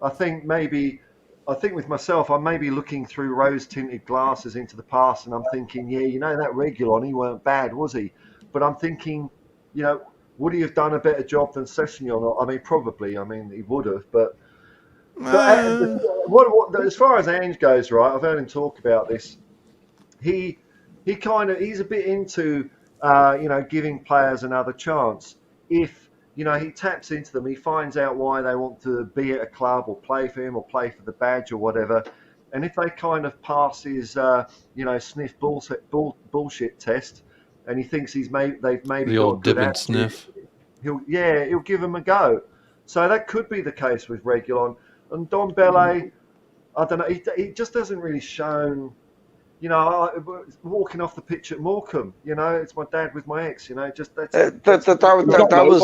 S1: I think with myself, I'm maybe looking through rose-tinted glasses into the past and I'm thinking, that Regulon, he weren't bad, was he? But I'm thinking, would he have done a better job than Sessegnon? I mean, probably. I mean, he would have, but as far as Ange goes, right, I've heard him talk about this. He's a bit into giving players another chance. If he taps into them, he finds out why they want to be at a club or play for him or play for the badge or whatever. And if they kind of pass his sniff bullshit test, and he thinks they've maybe
S5: the old dip and sniff,
S1: he'll give them a go. So that could be the case with Regulon. And Don Bele, I don't know, he just doesn't really shown, walking off the pitch at Morecambe, it's my dad with my ex,
S3: that was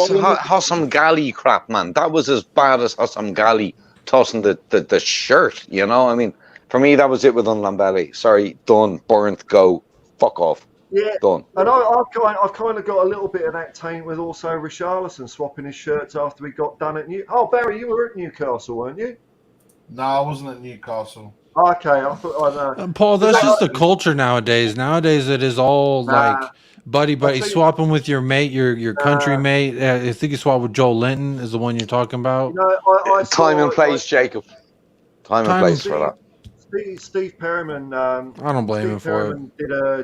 S3: Hossam Ghali crap, man. That was as bad as Hossam Ghali tossing the shirt, I mean, for me, that was it with Unlambele. Sorry, done, burnt, go, fuck off.
S1: Yeah,
S3: done.
S1: And I've kind of got a little bit of that taint with also Richarlison swapping his shirts after we got done at Barry, you were at Newcastle, weren't you?
S4: No, I wasn't at Newcastle.
S1: Okay, I thought.
S5: Paul, that's just the culture nowadays. Nowadays, it is all like buddy, swapping with your mate, your country mate. I think you swap with Joel Linton is the one you're talking about.
S3: Time and place, Jacob. Time and place for that.
S1: Steve Perryman.
S5: I don't blame him for
S1: it.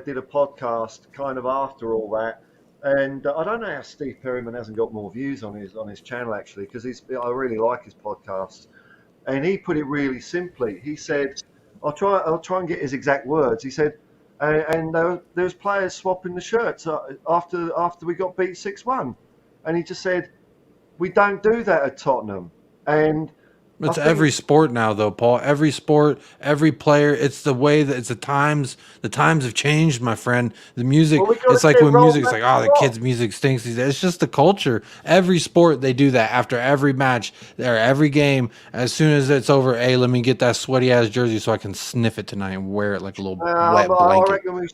S1: Did a podcast kind of after all that, and I don't know how Steve Perryman hasn't got more views on his channel actually, because I really like his podcasts, and he put it really simply. He said, I'll try and get his exact words. He said, and there was players swapping the shirts after we got beat 6-1, and he just said, we don't do that at Tottenham, and.
S5: It's every sport now, though, Paul. Every sport, every player. It's the way that it's the times. The times have changed, my friend. The music. It's like when music's like, the kids' music stinks. It's just the culture. Every sport they do that after every match or every game. As soon as it's over, hey, let me get that sweaty ass jersey so I can sniff it tonight and wear it like a little wet blanket.
S1: I reckon we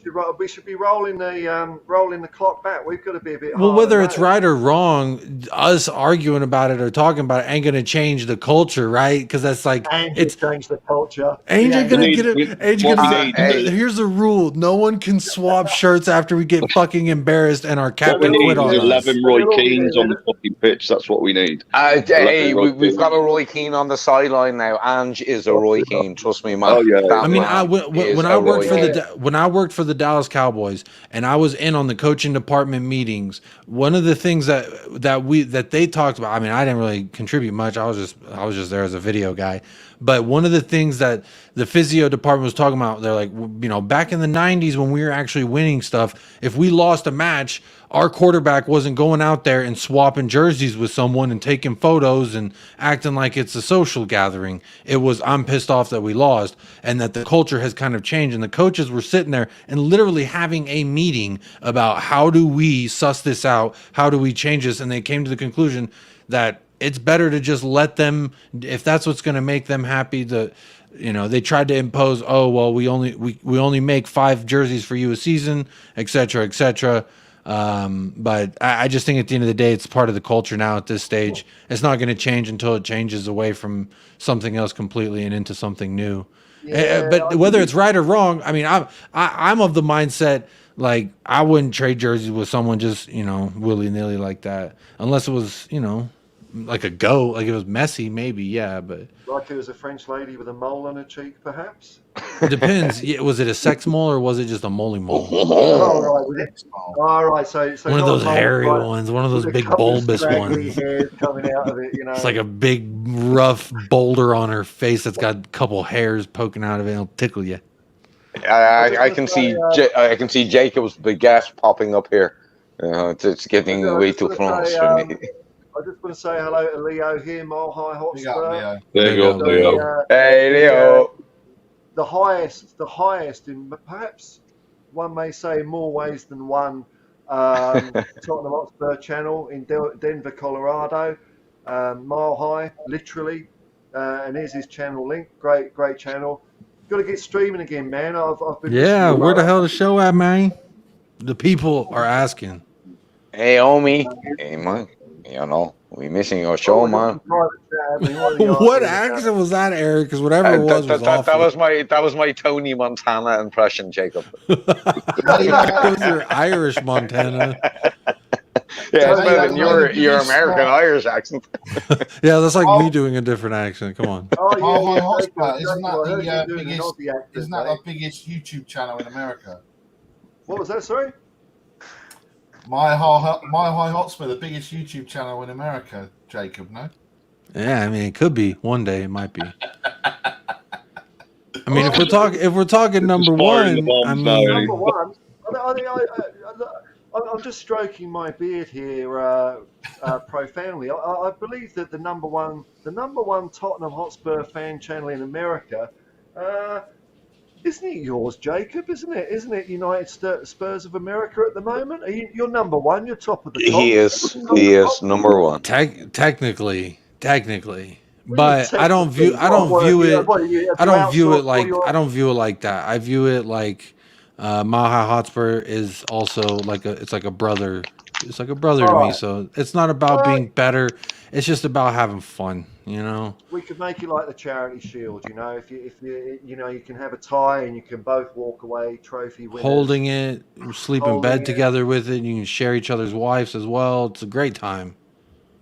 S1: should be rolling the clock back. We've got to be a bit.
S5: Well, whether it's right or wrong, us arguing about it or talking about it ain't going to change the culture. right? Because that's like
S1: Ange changed the culture.
S5: Ainge
S1: Yeah,
S5: gonna
S6: need-
S5: get it.
S6: we-
S5: Ainge
S6: what
S5: gonna
S6: we
S5: say,
S6: need-
S5: here's the rule: no one can swap shirts after we get fucking embarrassed and our
S6: What we
S5: captain
S6: need
S5: quit on
S6: is
S5: us.
S6: 11 Roy Keanes on the fucking pitch. That's what we need.
S3: Hey,
S6: Roy
S3: we've got a
S6: Keane.
S3: Roy Keane on the sideline now. Ange is a Roy Keane. Trust me, man.
S6: Oh, yeah.
S3: That
S5: I mean,
S3: man is
S5: when
S3: a
S5: I worked
S3: Roy
S5: for
S3: Keane.
S5: when I worked for the Dallas Cowboys and I was in on the coaching department meetings, one of the things that they talked about. I mean, I didn't really contribute much. I was just there as a video guy. But one of the things that the physio department was talking about, they're like, you know, back in the '90s when we were actually winning stuff, if we lost a match, our quarterback wasn't going out there and swapping jerseys with someone and taking photos and acting like it's a social gathering. It was, I'm pissed off that we lost, and that the culture has kind of changed. And the coaches were sitting there and literally having a meeting about how do we suss this out? How do we change this? And they came to the conclusion that it's better to just let them, if that's what's going to make them happy. They tried to impose, oh well, we only make 5 jerseys for you a season, etc., etc. But I just think at the end of the day, it's part of the culture now at this stage. It's not going to change until it changes away from something else completely and into something new. But whether it's right or wrong, I mean, I'm of the mindset, like, I wouldn't trade jerseys with someone just, willy-nilly like that, unless it was, like it was Messi, maybe, yeah, but
S1: like it was a French lady with a mole on her cheek, perhaps.
S5: it depends. Was it a sex mole or was it just a moly mole?
S1: All right. So
S5: One of
S1: not
S5: those
S1: a mole,
S5: hairy
S1: but
S5: ones, one of those
S1: with a
S5: big
S1: couple of
S5: bulbous
S1: scraggly
S5: ones.
S1: hairs coming out of it,
S5: It's like a big rough boulder on her face that's got a couple hairs poking out of it. It'll tickle you.
S3: I can see Jacob's big gas popping up here. It's getting way too close for me.
S1: I just want to say hello to Leo here, Mile High Hotspur.
S6: There you go, Leo.
S3: Hey, Leo.
S1: The highest in perhaps one may say more ways than one. Tottenham Hotspur channel in Denver, Colorado. Mile High, literally. And here's his channel link. Great channel. Got to get streaming again, man. I've been.
S5: Yeah, where the hell the show at, man? The people are asking.
S3: Hey, homie. Hey, man. We missing your show, man.
S5: What accent was that, Eric? Because whatever it was awful.
S3: That was my Tony Montana impression, Jacob.
S5: That was your Irish Montana.
S3: Yeah, it's better than your American Irish accent.
S5: Yeah, that's like me doing a different accent. Come on.
S4: Oh, yeah, Hotspur, isn't that the biggest YouTube channel in America?
S1: What was that? Sorry.
S4: My High Hotspur, the biggest YouTube channel in America, Jacob, no?
S5: Yeah, I mean, it could be. One day it might be. I mean, if we're talking number one, I mean,
S1: number one. I'm just stroking my beard here profoundly. I believe that the number one Tottenham Hotspur fan channel in America, isn't it yours, Jacob? Isn't it United Spurs of America at the moment? You're number one. You're top of the top.
S3: He is number one.
S5: Technically, but I don't view it like that. I view it like Maha Hotspur is also like a brother. It's like a brother to me. So it's not about being better. It's just about having fun,
S1: We could make it like the Charity Shield, if you can have a tie and you can both walk away trophy winners.
S5: Holding it, sleep in bed together with it. You can share each other's wives as well. It's a great time.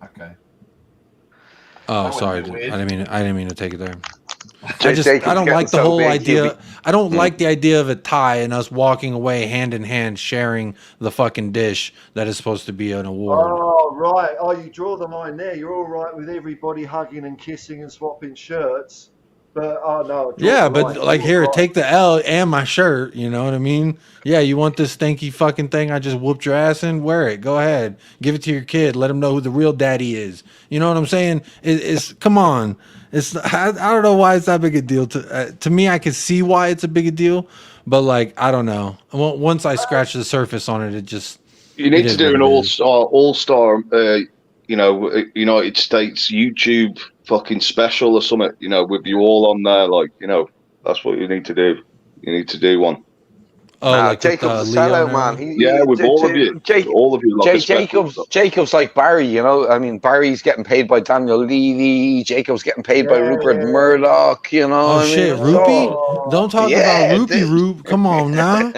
S4: Okay.
S5: Oh, sorry. I didn't mean to take it there. I
S3: Jacob's
S5: don't like the
S3: so
S5: whole
S3: big,
S5: idea. I don't like the idea of a tie and us walking away hand in hand, sharing the fucking dish that is supposed to be an award.
S1: Oh, right. Oh, you draw the line there. You're all right with everybody hugging and kissing and swapping shirts. But, oh, no.
S5: Yeah, but like, here, take the L and my shirt. You know what I mean? Yeah, you want this stinky fucking thing I just whooped your ass in? Wear it. Go ahead. Give it to your kid. Let him know who the real daddy is. You know what I'm saying? It's come on. I don't know why it's that big a deal. To me, I can see why it's a big deal. But, like, I don't know. Once I scratch the surface on it, it just...
S6: You need to do an all-star, United States YouTube fucking special or something, with you all on there. Like, that's what you need to do. You need to do one.
S5: Oh,
S3: Nah,
S5: like with
S3: Jacob's a
S5: Leo
S3: sellout, man.
S6: Yeah, with all of you. All of you like a special.
S3: Jacob's like Barry, you know. I mean, Barry's getting paid by Daniel Levy. Jacob's getting paid by Rupert Murdoch. You know,
S5: Oh
S3: what I
S5: shit,
S3: mean,
S5: Rupee! Don't talk about Rupee,
S3: dude.
S5: Roop. Come on now,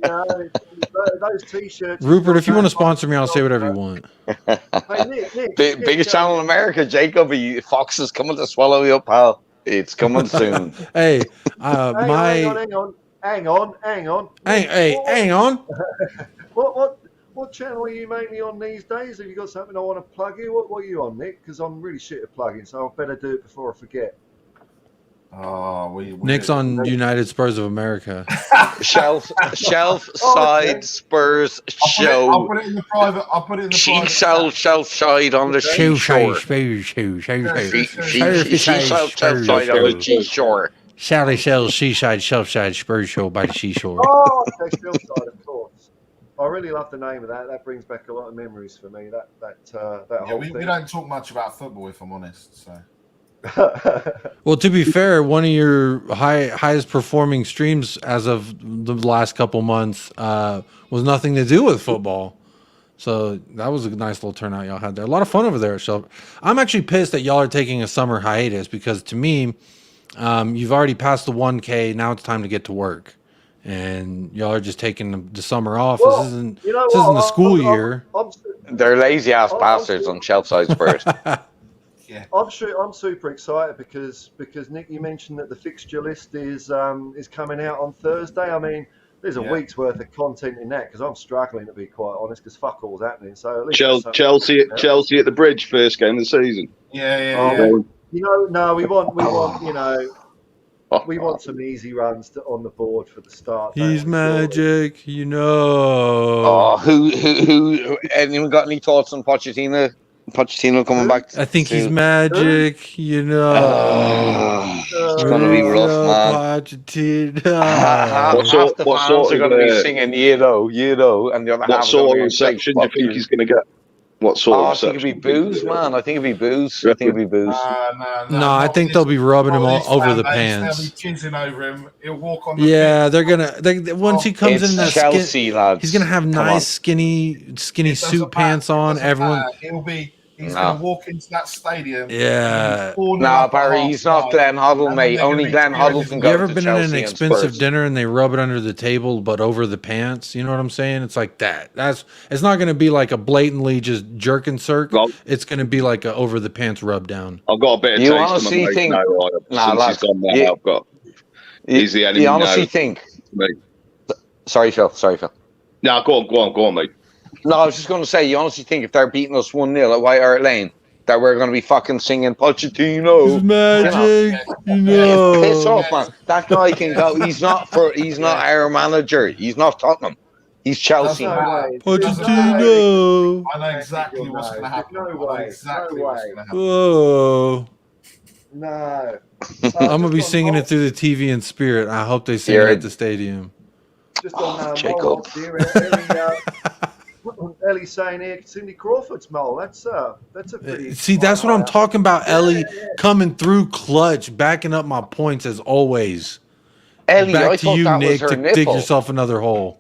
S1: those t-shirts.
S5: Rupert. If you want to sponsor me, I'll say whatever you want.
S1: Hey, Nick,
S3: Biggest channel in America, Jacob. Fox is coming to swallow you up, pal. It's coming soon.
S5: Hey,
S1: hang on.
S5: hang on.
S1: What channel are you mainly on these days? Have you got something I want to plug you? What are you on, Nick? Because I'm really shit at plugging, so I better do it before I forget.
S5: Nick's on United Spurs of America.
S3: Shelf side Spurs show.
S4: I'll put it in the private. I'll put it in the private.
S3: Shelf side on the seashore. Seashore.
S5: Sally sells seaside, shelf-side Spurs show by the seashore.
S1: Oh, okay, Shelfside, of course. I really love the name of that. That brings back a lot of memories for me. That whole thing.
S4: We don't talk much about football, if I'm honest. So.
S5: Well, to be fair, one of your highest performing streams as of the last couple months was nothing to do with football. So that was a nice little turnout y'all had there. A lot of fun over there. So I'm actually pissed that y'all are taking a summer hiatus because to me, you've already passed the 1K. Now it's time to get to work. And y'all are just taking the summer off.
S1: Well,
S5: this isn't the school year.
S3: They're lazy ass bastards on Shelfside Spurs.
S4: Yeah.
S1: I'm super excited because Nick, you mentioned that the fixture list is coming out on Thursday. I mean, there's a week's worth of content in that because I'm struggling to be quite honest because fuck all's happening. So at least
S6: Chelsea at the Bridge, first game of the season.
S4: Yeah.
S1: We want some easy runs on the board for the start.
S5: He's magic, you know.
S3: Oh, who? Anyone got any thoughts on Pochettino? Pochettino coming back?
S5: I think he's magic, you know.
S3: It's going to be rough, man.
S5: Pochettino.
S3: Half the fans are going to be singing, you know, and the other half are going to be
S6: reception do you think he's going to get? What sort of reception?
S3: I think it'd be booze, man. I think it'd be booze.
S5: No, I think they'll be rubbing him all over the pants.
S4: They'll be chiseling over him. He'll walk on the
S5: pitch. They're gonna. Once he comes in that
S3: Chelsea, lads.
S5: He's gonna have nice skinny suit pants on. Everyone.
S4: He's going to walk into that stadium.
S5: Yeah.
S3: No, Barry, he's not Glenn Hoddle, mate. Only Glenn Hoddle can go.
S5: You ever been in an expensive dinner and they rub it under the table, but over the pants? You know what I'm saying? It's like that. It's not going to be like a blatantly just jerking circ. It's going to be like a over the pants rub down.
S6: I've got a bit of taste. You honestly think? He's gone there. I've got. He's the enemy.
S3: You honestly think? Sorry, Phil.
S6: No, go on, mate.
S3: No, I was just going to say, you honestly think if they're beating us 1-0 at White Hart Lane, that we're going to be fucking singing Pochettino?
S5: It's magic, you know.
S3: Piss off, man. That guy can go. He's not our manager. He's not Tottenham. He's Chelsea.
S5: Pochettino.
S4: I know exactly what's going to happen. What's going to happen.
S5: Whoa.
S1: No.
S5: I'm going to be singing it through the TV in spirit. I hope they sing it at the stadium.
S1: Just on
S3: Jacob.
S1: Ellie's saying here, Cindy Crawford's mole. That's a pretty.
S5: See, that's what I'm talking about. Ellie coming through clutch, backing up my points as always.
S3: Ellie,
S5: back
S3: I
S5: to
S3: thought
S5: you,
S3: that
S5: Nick,
S3: was her
S5: to
S3: nipple.
S5: dig yourself another hole.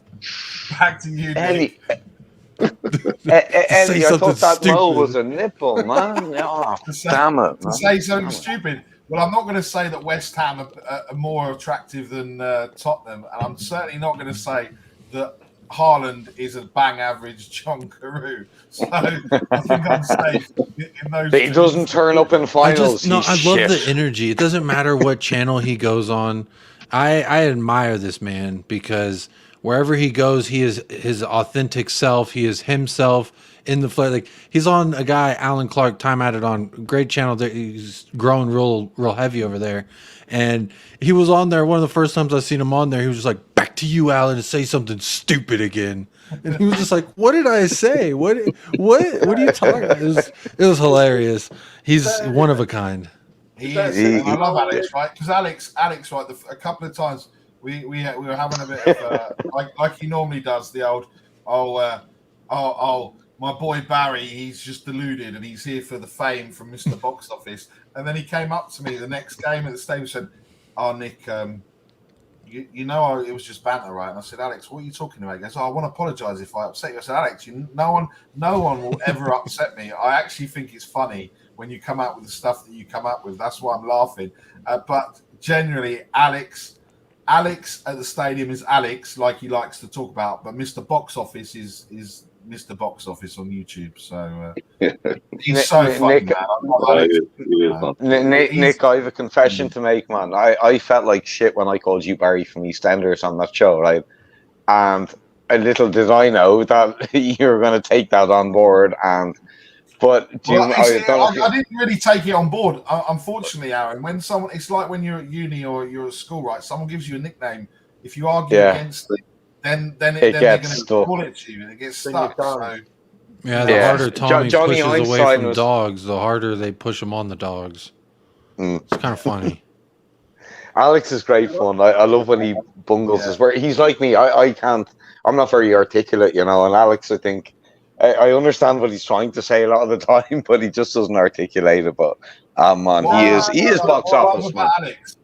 S4: Back to you,
S3: Ellie.
S4: Nick.
S3: Ellie, I thought that mole was a nipple, man. Oh, damn it.
S4: To say something stupid. Well, I'm not going to say that West Ham are more attractive than Tottenham, and I'm certainly not going to say that Haaland is a bang average John Carew. So I think I'm safe in those.
S3: But he doesn't turn up in finals.
S5: I love the energy. It doesn't matter what channel he goes on. I admire this man because wherever he goes, he is his authentic self. He is himself in the flesh. Like he's on a guy, Alan Clark, Time At It on great channel. He's growing real heavy over there. And he was on there. One of the first times I seen him on there, he was just like, "Back to you, Alan, to say something stupid again." And he was just like, "What did I say? What are you talking about?" It was hilarious. He's one of a kind.
S4: He is. And I love Alex, right? Because Alex, right? A couple of times we were having a bit of like he normally does. The old my boy Barry, he's just deluded and he's here for the fame from Mr. Box Office. And then he came up to me the next game at the stadium and said, "Oh, Nick, you know, it was just banter, right? And I said, Alex, what are you talking about? He goes, I want to apologise if I upset you. I said, Alex, no one will ever upset me. I actually think it's funny when you come out with the stuff that you come up with. That's why I'm laughing. But generally, Alex at the stadium is Alex, like he likes to talk about. But Mr. Box Office is Mr. Box Office on YouTube. So he's so funny, man.
S3: Nick, I have a confession to make, man. I felt like shit when I called you Barry from EastEnders on that show, right? And a little did I know that you were going to take that on board. But
S4: I didn't really take it on board. Unfortunately, Aaron, when someone, it's like when you're at uni or you're at school, right? Someone gives you a nickname. If you argue against it, then they're going to call it to you and it gets stuck. So.
S5: Yeah, the harder Tommy pushes away from dogs, the harder they push him on the dogs. It's kind of funny.
S3: Alex is great fun. I love when he bungles his words. He's like me. I'm not very articulate, you know. And Alex, I think, I understand what he's trying to say a lot of the time, but he just doesn't articulate it. But man, he is box office, man.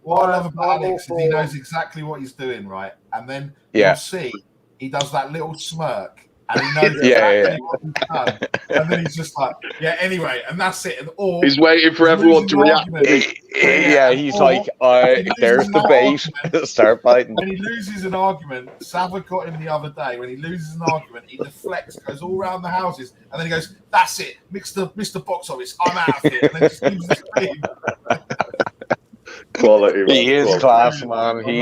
S4: What I love about Alex is he knows exactly what he's doing, right? And then you'll see he does that little smirk. And he knows exactly what he's done. And then he's just like, anyway, and that's it. Or
S6: he's waiting for everyone to react.
S3: He's like, there's the bait. Start biting.
S4: When he loses an argument, Sava got him the other day. When he loses an argument, he deflects, goes all around the houses, and then he goes, that's it, Mr. Box Office, I'm out of here. And then just leaves the screen.
S6: Quality.
S3: He is class, man. He